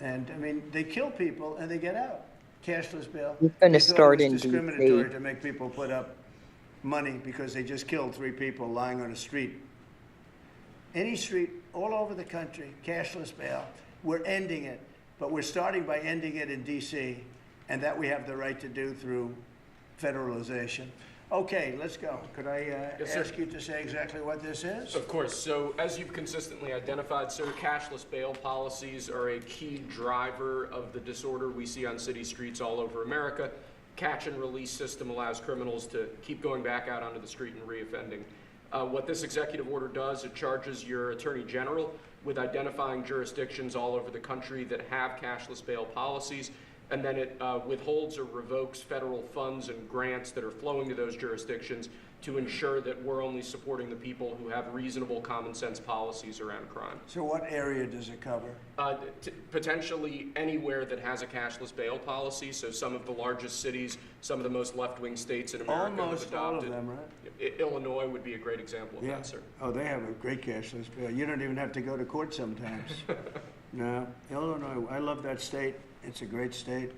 [SPEAKER 6] And, I mean, they kill people and they get out. Cashless bail.
[SPEAKER 1] He's going to start in
[SPEAKER 6] discriminatory
[SPEAKER 1] DC.
[SPEAKER 6] to make people put up money because they just killed 3 people lying on a street. Any street all over the country, cashless bail. We're ending it, but we're starting by ending it in DC, and that we have the right to do through federalization. Okay, let's go. Could I ask you to say exactly what this is?
[SPEAKER 22] Of course. So, as you've consistently identified, sir, cashless bail policies are a key driver of the disorder we see on city streets all over America. Catch and release system allows criminals to keep going back out onto the street and reoffending. What this executive order does, it charges your attorney general with identifying jurisdictions all over the country that have cashless bail policies, and then it withholds or revokes federal funds and grants that are flowing to those jurisdictions to ensure that we're only supporting the people who have reasonable common sense policies around crime.
[SPEAKER 6] So what area does it cover?
[SPEAKER 22] Potentially anywhere that has a cashless bail policy. So some of the largest cities, some of the most left-wing states in America
[SPEAKER 6] Almost
[SPEAKER 22] have adopted.
[SPEAKER 6] all of them, right?
[SPEAKER 22] Illinois would be a great example of that, sir.
[SPEAKER 6] Oh, they have a great cashless bail. You don't even have to go to court sometimes. No, Illinois, I love that state. It's a great state,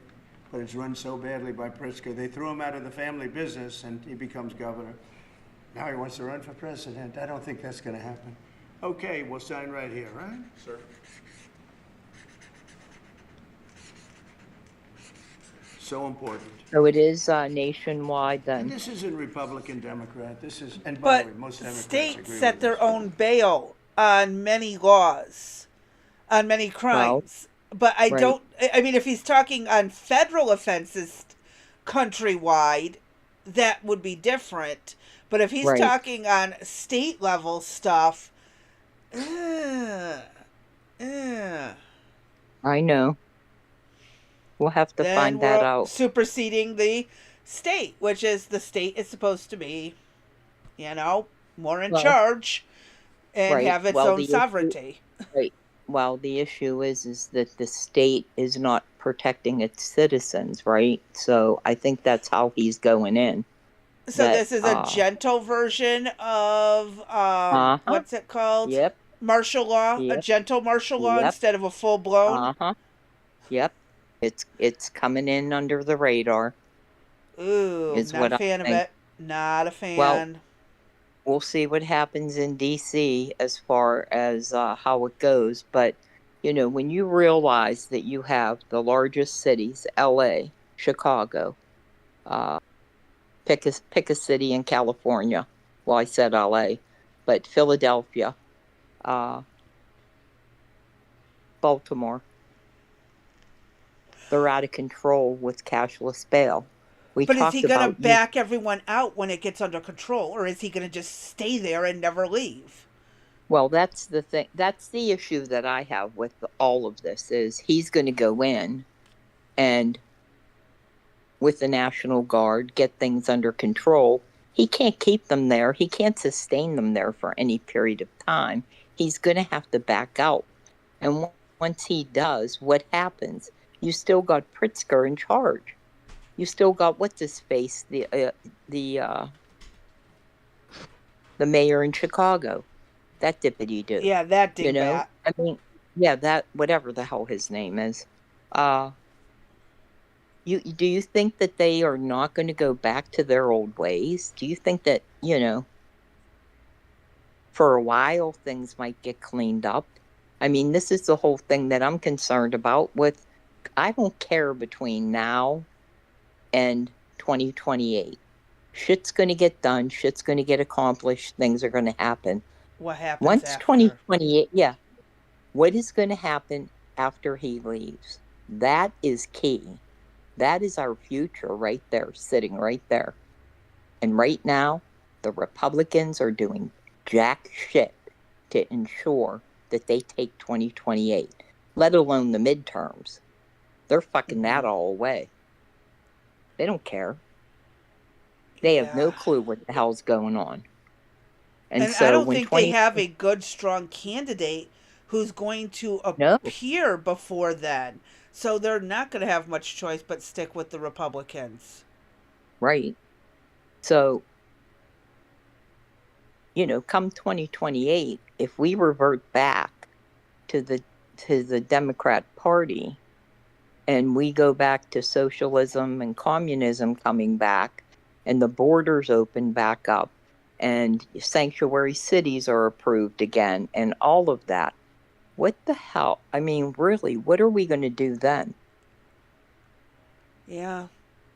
[SPEAKER 6] but it's run so badly by Pritzker. They threw him out of the family business and he becomes governor. Now he wants to run for president. I don't think that's going to happen. Okay, we'll sign right here, right?
[SPEAKER 22] Sir.
[SPEAKER 6] So important.
[SPEAKER 1] So it is nationwide then.
[SPEAKER 6] And this isn't Republican, Democrat. This is, and by the way, most Democrats
[SPEAKER 2] states
[SPEAKER 6] agree
[SPEAKER 2] set
[SPEAKER 6] with
[SPEAKER 2] their
[SPEAKER 6] this.
[SPEAKER 2] own bail on many laws, on many crimes. But I don't, I mean, if he's talking on federal offenses countrywide, that would be different. But if he's talking on state level stuff,
[SPEAKER 1] I know. We'll have to find that out.
[SPEAKER 2] Superseding the state, which is the state is supposed to be, you know, more in charge and have its own sovereignty.
[SPEAKER 1] Right. Well, the issue is that the state is not protecting its citizens, right? So I think that's how he's going in.
[SPEAKER 2] So this is a gentle version of what's it called?
[SPEAKER 1] Yep.
[SPEAKER 2] Martial law, a gentle martial law instead of a full blown.
[SPEAKER 1] Yep. It's coming in under the radar.
[SPEAKER 2] Ooh, not a fan of it. Not a fan.
[SPEAKER 1] Well, we'll see what happens in D.C. as far as how it goes. But, you know, when you realize that you have the largest cities, L.A., Chicago, pick a city in California. Well, I said L.A., but Philadelphia, Baltimore. They're out of control with cashless bail.
[SPEAKER 2] But is he going to back everyone out when it gets under control, or is he going to just stay there and never leave?
[SPEAKER 1] Well, that's the thing. That's the issue that I have with all of this is he's going to go in and with the National Guard, get things under control. He can't keep them there. He can't sustain them there for any period of time. He's going to have to back out. And once he does, what happens? You still got Pritzker in charge. You still got what's his face, the mayor in Chicago, that dippity do.
[SPEAKER 2] Yeah, that did.
[SPEAKER 1] You know, I mean, yeah, that whatever the hell his name is. Do you think that they are not going to go back to their old ways? Do you think that, you know, for a while things might get cleaned up? I mean, this is the whole thing that I'm concerned about with. I don't care between now and 2028. Shit's going to get done. Shit's going to get accomplished. Things are going to happen.
[SPEAKER 2] What happens
[SPEAKER 1] once
[SPEAKER 2] after?
[SPEAKER 1] 2028? Yeah. What is going to happen after he leaves? That is key. That is our future right there, sitting right there. And right now, the Republicans are doing jack shit to ensure that they take 2028, let alone the midterms. They're fucking that all away. They don't care. They have no clue what the hell's going on.
[SPEAKER 2] And
[SPEAKER 1] so
[SPEAKER 2] I don't think they have a good, strong candidate who's going to appear before then. So they're not going to have much choice but stick with the Republicans.
[SPEAKER 1] Right. So, you know, come 2028, if we revert back to the Democrat Party and we go back to socialism and communism coming back and the borders open back up and sanctuary cities are approved again and all of that, what the hell? I mean, really, what are we going to do then?
[SPEAKER 2] Yeah.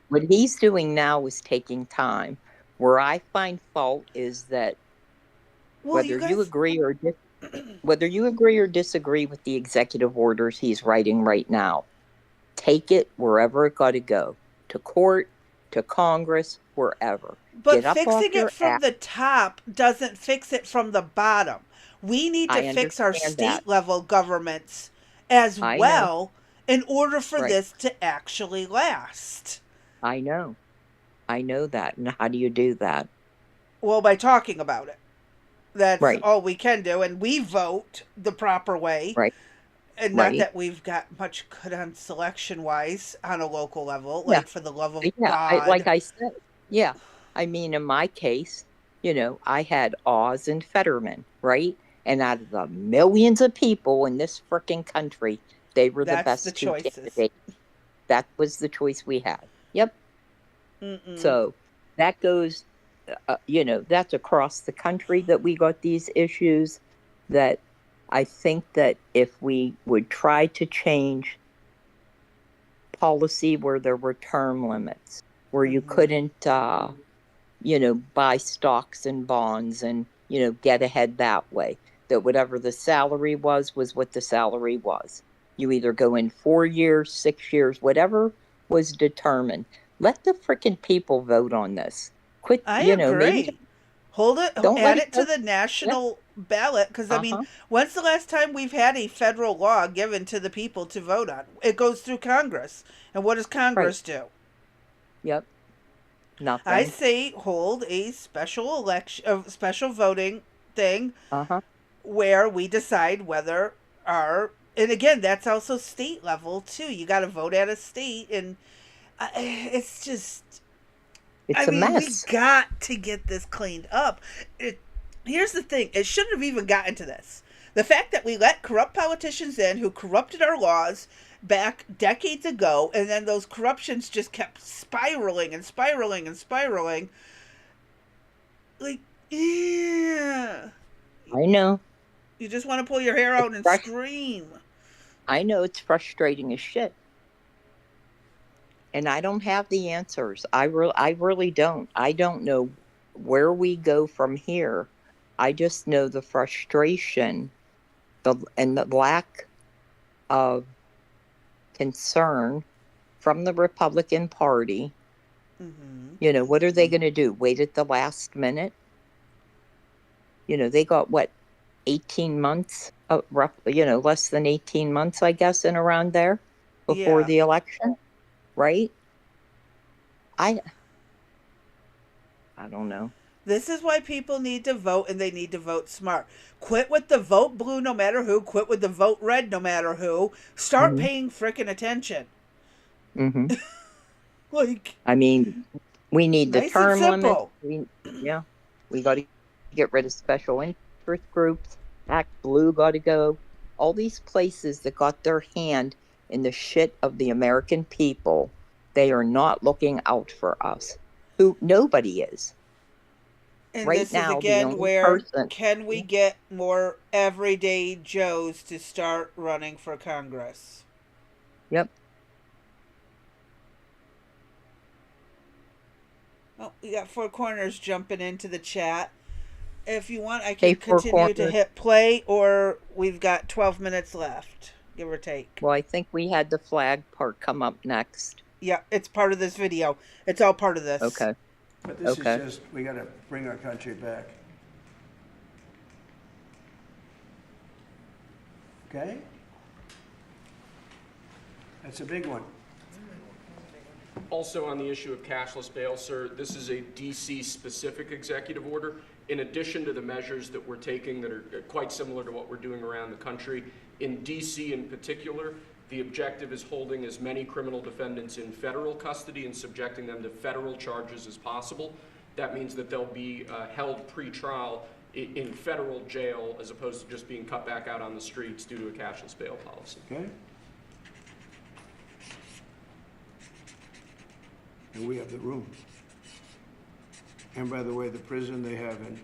[SPEAKER 1] What he's doing now is taking time. Where I find fault is that whether you agree or disagree with the executive orders he's writing right now, take it wherever it got to go, to court, to Congress, wherever.
[SPEAKER 2] But fixing it from the top doesn't fix it from the bottom. We need to fix our state level governments as well in order for this to actually last.
[SPEAKER 1] I know that. And how do you do that?
[SPEAKER 2] Well, by talking about it. That's
[SPEAKER 1] Right.
[SPEAKER 2] all we can do. And we vote the proper way.
[SPEAKER 1] Right.
[SPEAKER 2] And not
[SPEAKER 1] Right.
[SPEAKER 2] that we've got much good on selection-wise on a local level,
[SPEAKER 1] Yeah.
[SPEAKER 2] like for the love of
[SPEAKER 1] Yeah.
[SPEAKER 2] God.
[SPEAKER 1] Like I said, yeah. I mean, in my case, I had Oz and Fetterman, right? And out of the millions of people in this freaking country, they were the
[SPEAKER 2] That's the
[SPEAKER 1] best two
[SPEAKER 2] choices.
[SPEAKER 1] candidates. That was the choice we had. Yep.
[SPEAKER 2] Mm-mm.
[SPEAKER 1] So that goes, that's across the country that we got these issues. That I think that if we would try to change policy where there were term limits, where you couldn't, buy stocks and bonds and, get ahead that way, that whatever the salary was what the salary was. You either go in 4 years, 6 years, whatever was determined. Let the freaking people vote on this. Quit,
[SPEAKER 2] I agree.
[SPEAKER 1] maybe
[SPEAKER 2] Hold it,
[SPEAKER 1] don't
[SPEAKER 2] add
[SPEAKER 1] let
[SPEAKER 2] it to the national ballot, because I mean, when's the last time we've had a federal law given to the people to vote on? It goes through Congress, and what does Congress do?
[SPEAKER 1] Yep, nothing.
[SPEAKER 2] I say hold a special election, special voting thing, where we decide whether and again, that's also state level too. You got to vote at a state, and it's just.
[SPEAKER 1] It's a mess.
[SPEAKER 2] We got to get this cleaned up. Here's the thing. It shouldn't have even gotten to this. The fact that we let corrupt politicians in who corrupted our laws back decades ago, and then those corruptions just kept spiraling and spiraling and spiraling. Like, yeah.
[SPEAKER 1] I know.
[SPEAKER 2] You just want to pull your hair out and scream.
[SPEAKER 1] I know it's frustrating as shit. And I don't have the answers. I really don't. I don't know where we go from here. I just know the frustration and the lack of concern from the Republican Party.
[SPEAKER 2] Mm-hmm.
[SPEAKER 1] What are they going to do? Wait at the last minute? They got 18 months, roughly, less than 18 months, I guess, and around there before the election. Right? I don't know.
[SPEAKER 2] This is why people need to vote, and they need to vote smart. Quit with the vote blue no matter who. Quit with the vote red no matter who. Start paying frickin' attention.
[SPEAKER 1] Mm-hmm.
[SPEAKER 2] I
[SPEAKER 1] mean, we need the
[SPEAKER 2] nice
[SPEAKER 1] term limit. We got to get rid of special interest groups. Act Blue got to go. All these places that got their hand in the shit of the American people, they are not looking out for us. Nobody is.
[SPEAKER 2] And
[SPEAKER 1] right
[SPEAKER 2] this
[SPEAKER 1] now,
[SPEAKER 2] is again where can we get more everyday Joes to start running for Congress?
[SPEAKER 1] Yep.
[SPEAKER 2] Oh, we got Four Corners jumping into the chat. If you want, I can continue to hit play, or we've got 12 minutes left, give or take.
[SPEAKER 1] Well, I think we had the flag part come up next.
[SPEAKER 2] Yeah, it's part of this video. It's all part of this.
[SPEAKER 1] Okay.
[SPEAKER 6] But this is just, we got to bring our country back. Okay? That's a big one.
[SPEAKER 22] Also on the issue of cashless bail, sir, this is a DC specific executive order. In addition to the measures that we're taking that are quite similar to what we're doing around the country, in DC in particular, the objective is holding as many criminal defendants in federal custody and subjecting them to federal charges as possible. That means that they'll be held pre-trial in federal jail as opposed to just being cut back out on the streets due to a cashless bail policy.
[SPEAKER 6] Okay. And we have the room. And by the way, the prison they have in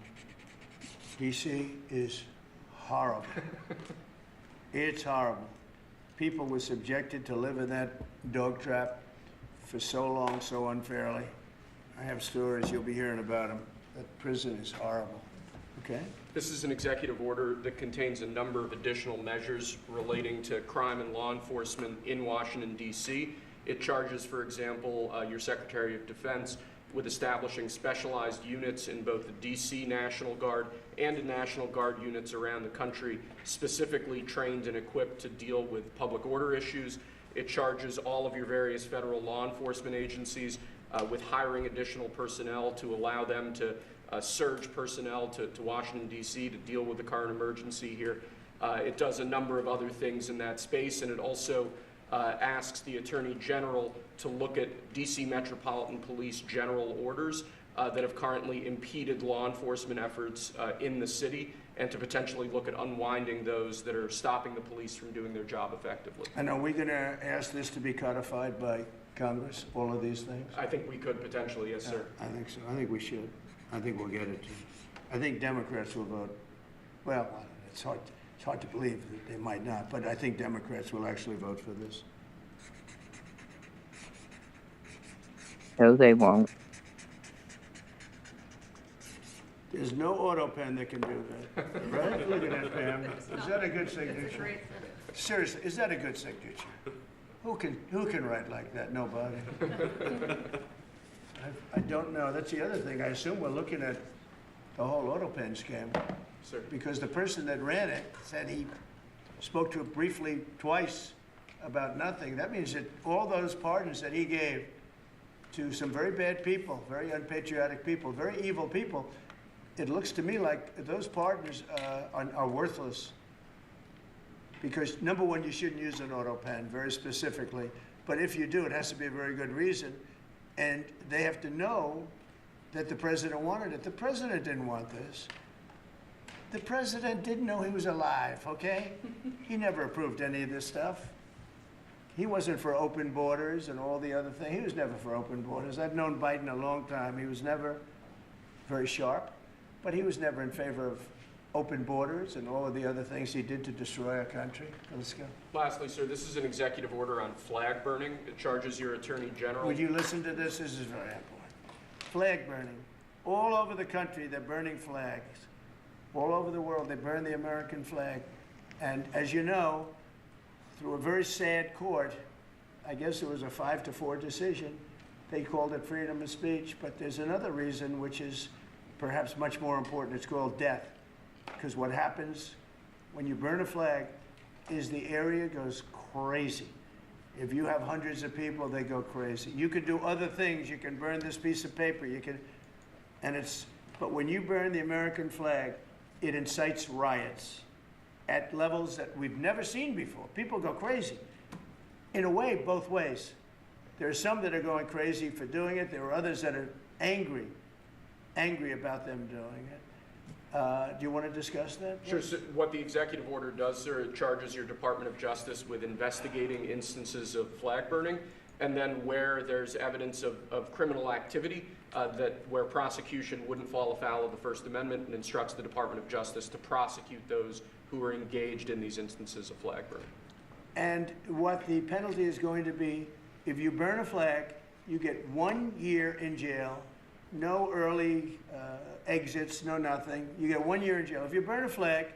[SPEAKER 6] DC is horrible. It's horrible. People were subjected to live in that dog trap for so long, so unfairly. I have stories, you'll be hearing about them. That prison is horrible. Okay?
[SPEAKER 22] This is an executive order that contains a number of additional measures relating to crime and law enforcement in Washington, D.C. It charges, for example, your Secretary of Defense with establishing specialized units in both the D.C. National Guard and in National Guard units around the country, specifically trained and equipped to deal with public order issues. It charges all of your various federal law enforcement agencies with hiring additional personnel to allow them to surge personnel to Washington, D.C. to deal with the current emergency here. It does a number of other things in that space, and it also asks the Attorney General to look at D.C. Metropolitan Police general orders that have currently impeded law enforcement efforts in the city, and to potentially look at unwinding those that are stopping the police from doing their job effectively.
[SPEAKER 6] And are we going to ask this to be codified by Congress, all of these things?
[SPEAKER 22] I think we could potentially, yes, sir.
[SPEAKER 6] I think so. I think we should. I think we'll get it. I think Democrats will vote. Well, it's hard to believe that they might not, but I think Democrats will actually vote for this.
[SPEAKER 1] No, they won't.
[SPEAKER 6] There's no auto pen that can do that, right? Look at that, Pam. Is that a good signature? Seriously, is that a good signature? Who can write like that? Nobody. I don't know. That's the other thing. I assume we're looking at the whole auto pen scam.
[SPEAKER 22] Sir.
[SPEAKER 6] Because the person that ran it said he spoke to it briefly twice about nothing. That means that all those pardons that he gave to some very bad people, very unpatriotic people, very evil people, it looks to me like those pardons are worthless. Because number one, you shouldn't use an auto pen very specifically. But if you do, it has to be a very good reason. And they have to know that the president wanted it. The president didn't want this. The president didn't know he was alive, okay? He never approved any of this stuff. He wasn't for open borders and all the other things. He was never for open borders. I've known Biden a long time. He was never very sharp, but he was never in favor of open borders and all of the other things he did to destroy our country. Let's go.
[SPEAKER 22] Lastly, sir, this is an executive order on flag burning. It charges your Attorney General.
[SPEAKER 6] Would you listen to this? This is very important. Flag burning. All over the country, they're burning flags. All over the world, they burn the American flag. And as you know, through a very sad court, I guess it was a 5-4 decision, they called it freedom of speech. But there's another reason which is perhaps much more important. It's called death. Because what happens when you burn a flag is the area goes crazy. If you have hundreds of people, they go crazy. You can do other things. You can burn this piece of paper. You can, but when you burn the American flag, it incites riots at levels that we've never seen before. People go crazy. In a way, both ways. There are some that are going crazy for doing it. There are others that are angry about them doing it. Do you want to discuss that?
[SPEAKER 22] Sure. So what the executive order does, sir, it charges your Department of Justice with investigating instances of flag burning, and then where there's evidence of criminal activity, where prosecution wouldn't fall afoul of the First Amendment, and instructs the Department of Justice to prosecute those who are engaged in these instances of flag burning.
[SPEAKER 6] And what the penalty is going to be, if you burn a flag, you get 1 year in jail, no early exits, no nothing. You get 1 year in jail. If you burn a flag,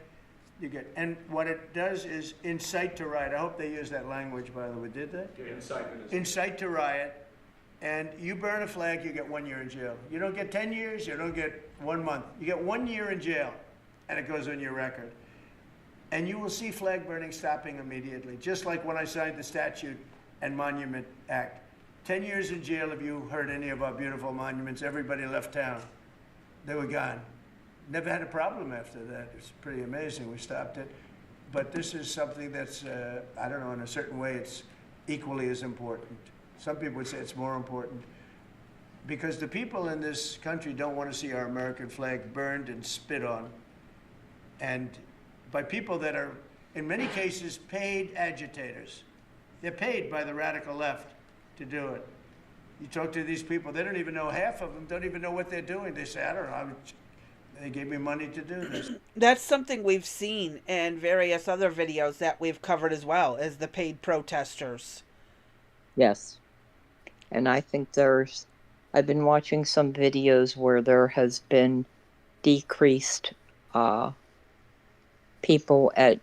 [SPEAKER 6] you get, and what it does is incite to riot. I hope they use that language, by the way. Did they?
[SPEAKER 22] Yeah, incitement.
[SPEAKER 6] Incite to riot. And you burn a flag, you get 1 year in jail. You don't get 10 years, you don't get 1 month. You get 1 year in jail, and it goes on your record. And you will see flag burning stopping immediately, just like when I signed the Statute and Monument Act. 10 years in jail if you hurt any of our beautiful monuments. Everybody left town. They were gone. Never had a problem after that. It's pretty amazing. We stopped it. But this is something that's, I don't know, in a certain way, it's equally as important. Some people would say it's more important. Because the people in this country don't want to see our American flag burned and spit on. And by people that are, in many cases, paid agitators. They're paid by the radical left to do it. You talk to these people, they don't even know, half of them don't even know what they're doing. They say, I don't know, they gave me money to do this.
[SPEAKER 2] That's something we've seen in various other videos that we've covered as well, as the paid protesters.
[SPEAKER 1] Yes. And I think I've been watching some videos where there has been decreased people at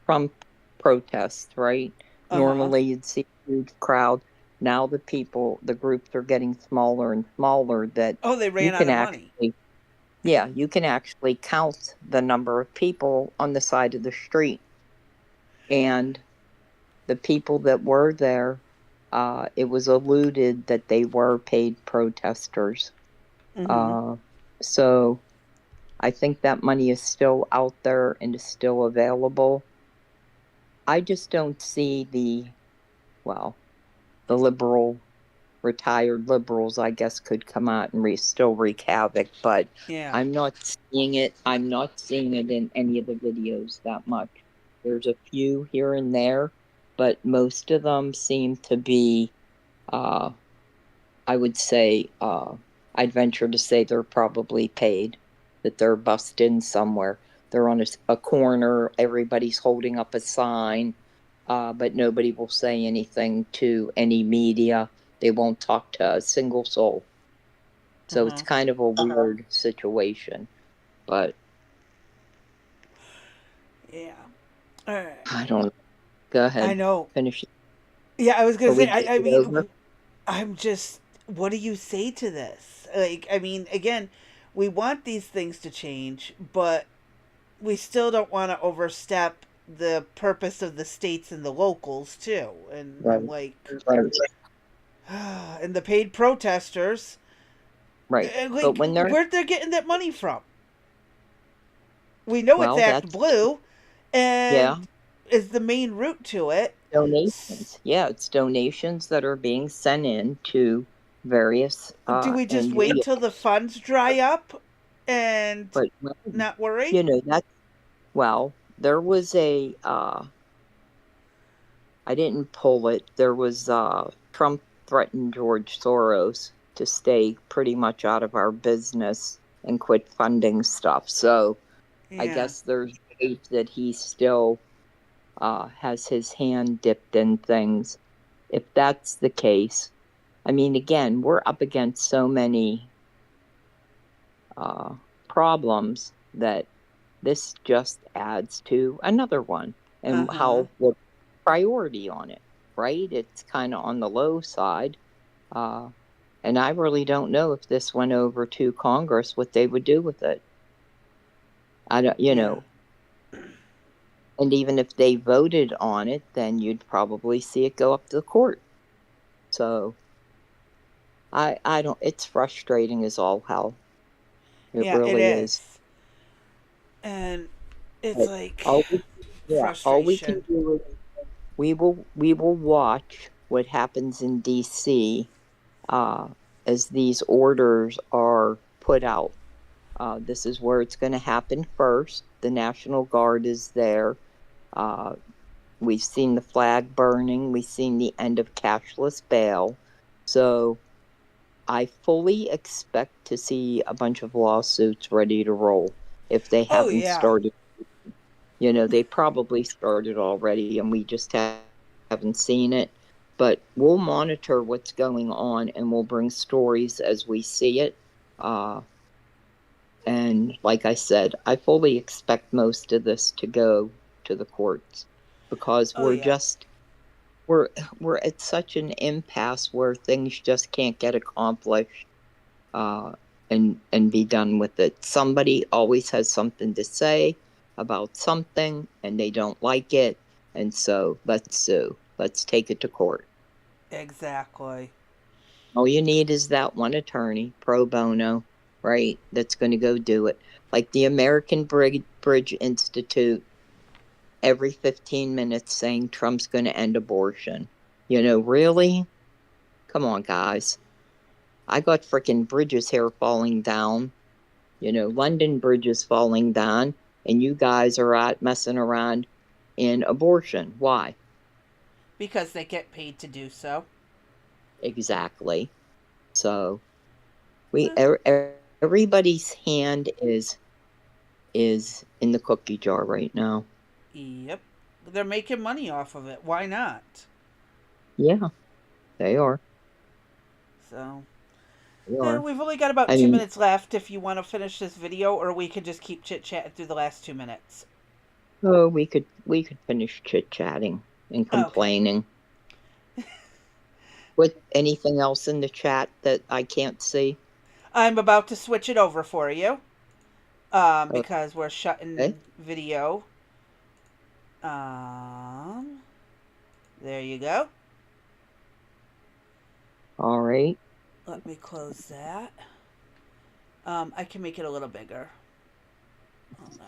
[SPEAKER 1] Trump protests, right? Normally you'd see a huge crowd. Now the groups are getting smaller and smaller that
[SPEAKER 2] they ran out of money.
[SPEAKER 1] Yeah, you can actually count the number of people on the side of the street. And the people that were there, it was alluded that they were paid protesters. Uh, so I think that money is still out there and is still available. I just don't see the retired liberals, I guess, could come out and still wreak havoc, but
[SPEAKER 2] Yeah.
[SPEAKER 1] I'm not seeing it. I'm not seeing it in any of the videos that much. There's a few here and there, but most of them seem to be, I would say, I'd venture to say they're probably paid, that they're bussed in somewhere. They're on a corner, everybody's holding up a sign, but nobody will say anything to any media. They won't talk to a single soul. So it's kind of a weird situation. But
[SPEAKER 2] Yeah. All right.
[SPEAKER 1] I don't know. Go ahead.
[SPEAKER 2] I know.
[SPEAKER 1] Finish it.
[SPEAKER 2] Yeah, I was gonna
[SPEAKER 1] Are we
[SPEAKER 2] say. I
[SPEAKER 1] getting
[SPEAKER 2] mean,
[SPEAKER 1] over?
[SPEAKER 2] I'm just. What do you say to this? Like, I mean, again, we want these things to change, but we still don't want to overstep the purpose of the states and the locals too. And
[SPEAKER 1] Right.
[SPEAKER 2] I'm like,
[SPEAKER 1] Right.
[SPEAKER 2] and the paid protesters,
[SPEAKER 1] Right.
[SPEAKER 2] like,
[SPEAKER 1] But when they're
[SPEAKER 2] where they're getting that money from? We know it's Act
[SPEAKER 1] that's
[SPEAKER 2] Blue,
[SPEAKER 1] yeah,
[SPEAKER 2] and is the main route to it.
[SPEAKER 1] donations. Yeah, it's donations that are being sent in to various
[SPEAKER 2] Do we just wait
[SPEAKER 1] NGOs.
[SPEAKER 2] till the funds dry up and
[SPEAKER 1] But
[SPEAKER 2] not worry?
[SPEAKER 1] you know that there was a I didn't pull it. There was Trump threatened George Soros to stay pretty much out of our business and quit funding stuff. So I
[SPEAKER 2] Yeah.
[SPEAKER 1] guess there's faith that he still has his hand dipped in things. If that's the case, I mean, again, we're up against so many problems that this just adds to another one. And what priority on it, right? It's kind of on the low side. And I really don't know if this went over to Congress, what they would do with it. I don't, know. And even if they voted on it, then you'd probably see it go up to the court. So I don't, it's frustrating as all hell. It really is.
[SPEAKER 2] And it's
[SPEAKER 1] But
[SPEAKER 2] like
[SPEAKER 1] all we can
[SPEAKER 2] frustration.
[SPEAKER 1] do is we will watch what happens in DC as these orders are put out. This is where it's going to happen first. The National Guard is there. We've seen the flag burning. We've seen the end of cashless bail. So I fully expect to see a bunch of lawsuits ready to roll if they haven't started. You know, they probably started already and we just haven't seen it. But we'll monitor what's going on and we'll bring stories as we see it. And like I said, I fully expect most of this to go to the courts because we're at such an impasse where things just can't get accomplished and be done with it. Somebody always has something to say about something and they don't like it, and so let's sue. Let's take it to court.
[SPEAKER 2] Exactly.
[SPEAKER 1] All you need is that one attorney, pro bono, right, that's going to go do it. Like the American Bridge Institute, every 15 minutes saying Trump's going to end abortion. You know, really? Come on, guys. I got freaking bridges here falling down. You know, London Bridge is falling down, and you guys are out messing around in abortion. Why?
[SPEAKER 2] Because they get paid to do so.
[SPEAKER 1] Exactly. So everybody's hand is in the cookie jar right now.
[SPEAKER 2] Yep. They're making money off of it. Why not?
[SPEAKER 1] Yeah, they are.
[SPEAKER 2] So
[SPEAKER 1] are.
[SPEAKER 2] we've only got about 2 minutes left if you want to finish this video, or we could just keep chit-chatting through the last 2 minutes.
[SPEAKER 1] Oh, we could finish chit-chatting and complaining. Okay. With anything else in the chat that I can't see?
[SPEAKER 2] I'm about to switch it over for you. Because we're shutting video. There you go.
[SPEAKER 1] All right.
[SPEAKER 2] Let me close that. I can make it a little bigger. Hold on.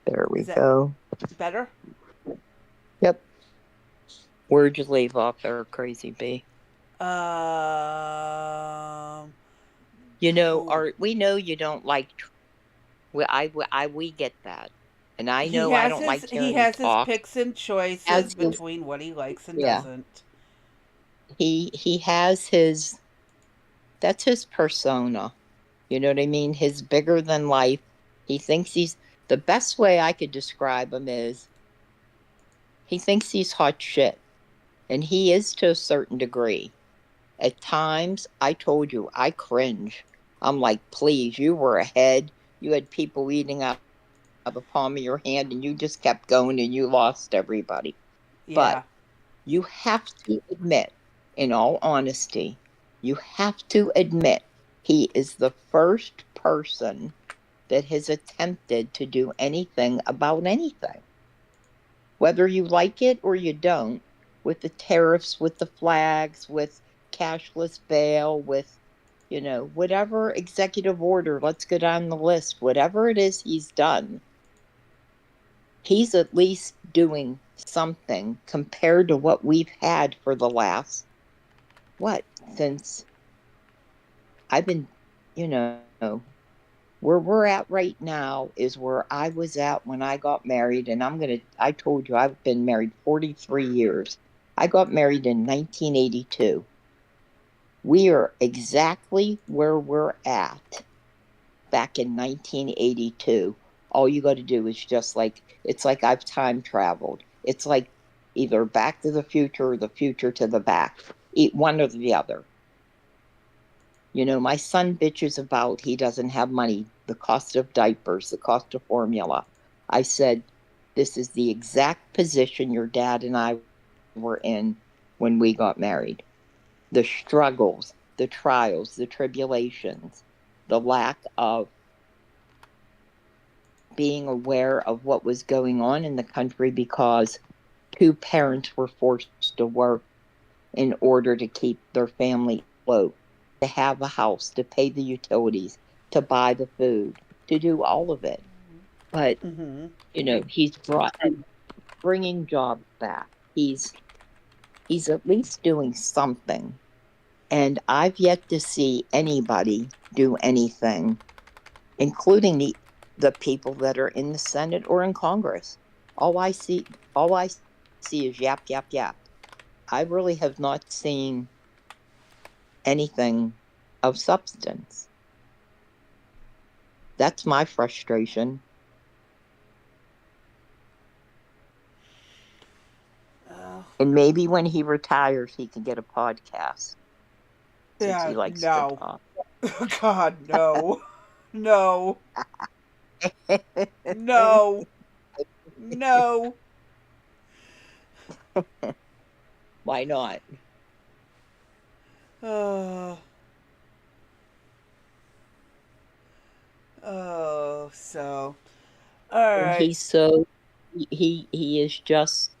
[SPEAKER 1] There we
[SPEAKER 2] Is that
[SPEAKER 1] go.
[SPEAKER 2] better?
[SPEAKER 1] Yep. Where'd you leave off there, Crazy B? You know, we know you don't like. We get that, and I know I don't like
[SPEAKER 2] He
[SPEAKER 1] hearing you
[SPEAKER 2] has his
[SPEAKER 1] talk.
[SPEAKER 2] picks and choices
[SPEAKER 1] As his,
[SPEAKER 2] between what he likes and
[SPEAKER 1] yeah,
[SPEAKER 2] doesn't.
[SPEAKER 1] he has his. That's his persona. You know what I mean? His bigger than life. He thinks he's the best way I could describe him is he thinks he's hot shit, and he is to a certain degree. At times, I told you, I cringe. I'm like, please, you were ahead. You had people eating out of the palm of your hand, and you just kept going and you lost everybody. But
[SPEAKER 2] Yeah.
[SPEAKER 1] you have to admit, in all honesty, you have to admit he is the first person that has attempted to do anything about anything. Whether you like it or you don't, with the tariffs, with the flags, with cashless bail, with, whatever executive order, let's go down the list, whatever it is he's done, he's at least doing something compared to what we've had for the last, since I've been, where we're at right now is where I was at when I got married. And I told you, I've been married 43 years. I got married in 1982. We are exactly where we're at back in 1982. All you got to do is it's like I've time traveled. It's like either Back to the Future or the future to the back. Eat one or the other. My son bitches about he doesn't have money, the cost of diapers, the cost of formula. I said, this is the exact position your dad and I were in when we got married. The struggles, the trials, the tribulations, the lack of being aware of what was going on in the country because two parents were forced to work in order to keep their family afloat, to have a house, to pay the utilities, to buy the food, to do all of it. But, he's bringing jobs back. He's at least doing something. And I've yet to see anybody do anything, including the people that are in the Senate or in Congress. All I see is yap, yap, yap. I really have not seen anything of substance. That's my frustration. And maybe when he retires, he can get a podcast. Since he likes to talk.
[SPEAKER 2] God, no. No. No. No.
[SPEAKER 1] Why not?
[SPEAKER 2] So. All right.
[SPEAKER 1] He is just,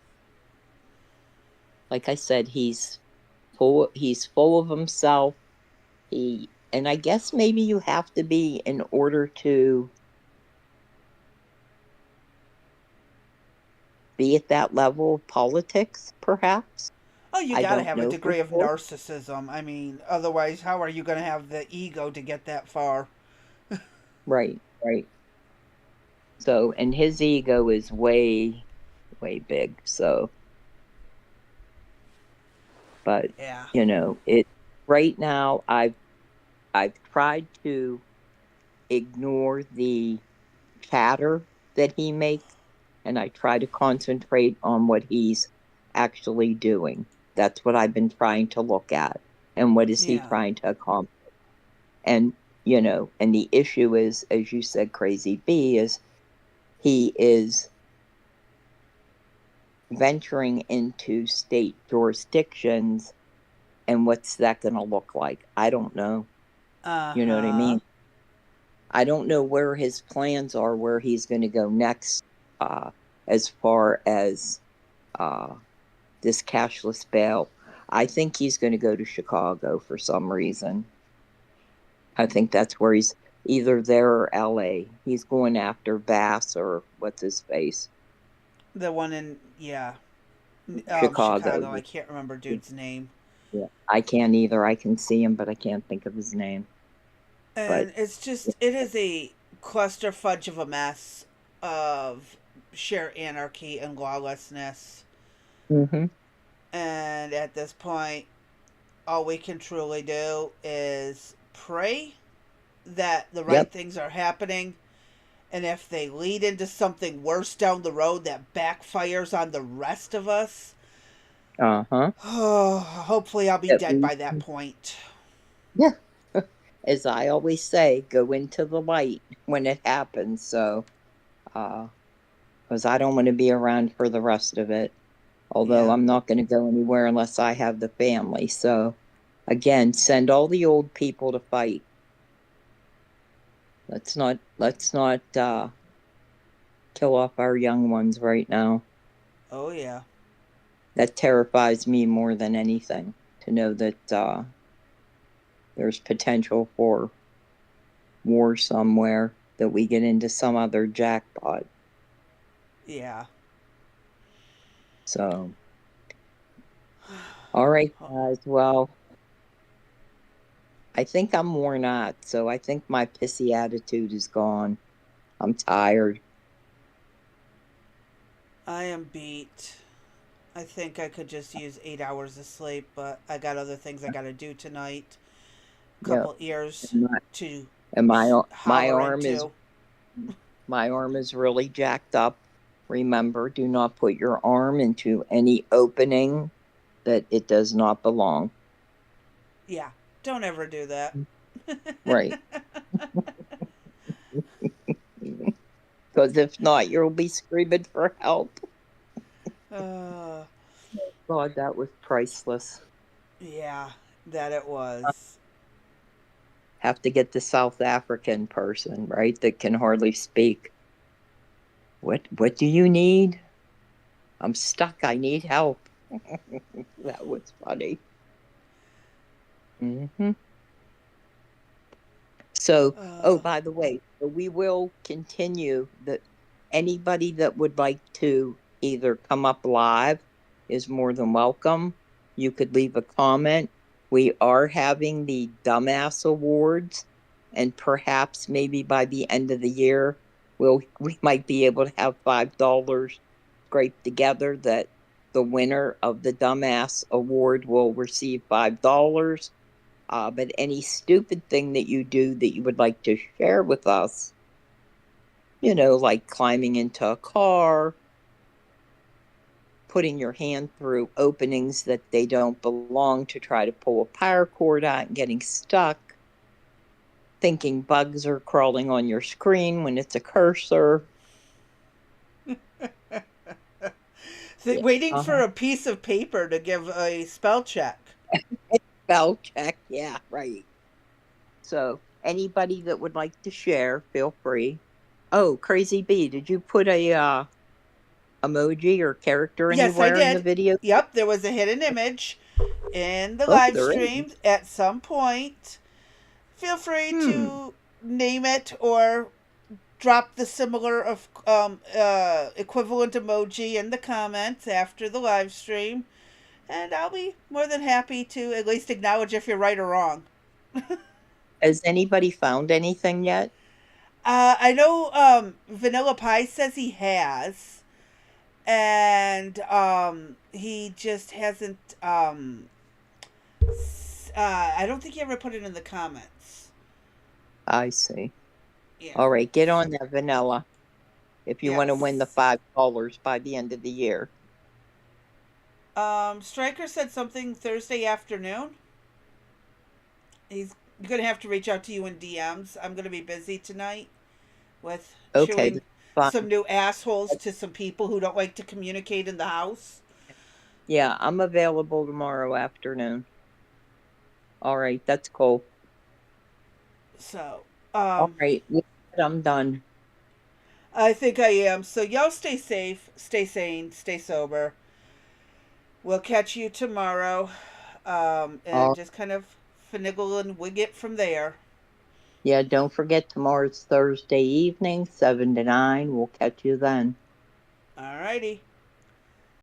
[SPEAKER 1] like I said, he's full of himself. And I guess maybe you have to be in order to be at that level of politics, perhaps.
[SPEAKER 2] Oh, you gotta have a degree of narcissism. I mean, otherwise, how are you gonna have the ego to get that far?
[SPEAKER 1] Right. So, and his ego is way, way big. So, but
[SPEAKER 2] yeah.
[SPEAKER 1] It right now. I've tried to ignore the chatter that he makes, and I try to concentrate on what he's actually doing. That's what I've been trying to look at. And what is he trying to accomplish? And, and the issue is, as you said, Crazy B, is he is venturing into state jurisdictions. And what's that going to look like? I don't know. You know what I mean? I don't know where his plans are, where he's going to go next, as far as this cashless bail. I think he's going to go to Chicago for some reason. I think that's where he's either there or LA. He's going after Bass or what's his face?
[SPEAKER 2] The one in,
[SPEAKER 1] Chicago.
[SPEAKER 2] I can't remember dude's name.
[SPEAKER 1] Yeah, I can't either. I can see him, but I can't think of his name.
[SPEAKER 2] And it's just, it is a cluster fudge of a mess of sheer anarchy and lawlessness.
[SPEAKER 1] Mm-hmm.
[SPEAKER 2] And at this point, all we can truly do is pray that the right things are happening. And if they lead into something worse down the road that backfires on the rest of us, hopefully I'll be dead by that point.
[SPEAKER 1] Yeah. As I always say, go into the light when it happens. So, because I don't want to be around for the rest of it. Although I'm not going to go anywhere unless I have the family. So, again, send all the old people to fight. Let's not kill off our young ones right now.
[SPEAKER 2] Oh, yeah.
[SPEAKER 1] That terrifies me more than anything, to know that there's potential for war somewhere, that we get into some other jackpot.
[SPEAKER 2] Yeah.
[SPEAKER 1] So, all right, guys. Well, I think I'm worn out, so I think my pissy attitude is gone. I'm tired.
[SPEAKER 2] I am beat. I think I could just use 8 hours of sleep, but I got other things I got to do tonight. Couple ears to
[SPEAKER 1] and my arm is really jacked up. Remember, do not put your arm into any opening that it does not belong.
[SPEAKER 2] Yeah, don't ever do that.
[SPEAKER 1] Right. Because if not, you'll be screaming for help. God, that was priceless.
[SPEAKER 2] Yeah, that it was.
[SPEAKER 1] Have to get the South African person, right, that can hardly speak. What do you need? I'm stuck. I need help. That was funny. Mm-hmm. So, by the way, we will continue that anybody that would like to either come up live is more than welcome. You could leave a comment. We are having the Dumbass Awards, and perhaps maybe by the end of the year, we might be able to have $5 scraped together that the winner of the Dumbass Award will receive $5. But any stupid thing that you do that you would like to share with us, like climbing into a car, putting your hand through openings that they don't belong to try to pull a power cord out and getting stuck, thinking bugs are crawling on your screen when it's a cursor.
[SPEAKER 2] Waiting for a piece of paper to give a spell check.
[SPEAKER 1] Spell check, yeah, right. So anybody that would like to share, feel free. Oh, Crazy Bee, did you put a emoji or character anywhere in the video?
[SPEAKER 2] Yep, there was a hidden image in the live stream at some point. Feel free to name it or drop the similar of equivalent emoji in the comments after the live stream, and I'll be more than happy to at least acknowledge if you're right or wrong.
[SPEAKER 1] Has anybody found anything yet?
[SPEAKER 2] I know Vanilla Pie says he has, and he just hasn't. I don't think he ever put it in the comments.
[SPEAKER 1] I see. Yeah. All right, get on that, Vanilla, if you want to win the $5 by the end of the year.
[SPEAKER 2] Stryker said something Thursday afternoon. He's going to have to reach out to you in DMs. I'm going to be busy tonight with chewing some new assholes to some people who don't like to communicate in the house.
[SPEAKER 1] Yeah, I'm available tomorrow afternoon. All right, that's cool.
[SPEAKER 2] So,
[SPEAKER 1] all right, I'm done.
[SPEAKER 2] I think I am. So y'all stay safe, stay sane, stay sober. We'll catch you tomorrow, and just kind of finagle and wig it from there.
[SPEAKER 1] Yeah, don't forget tomorrow's Thursday evening, 7 to 9. We'll catch you then.
[SPEAKER 2] All righty.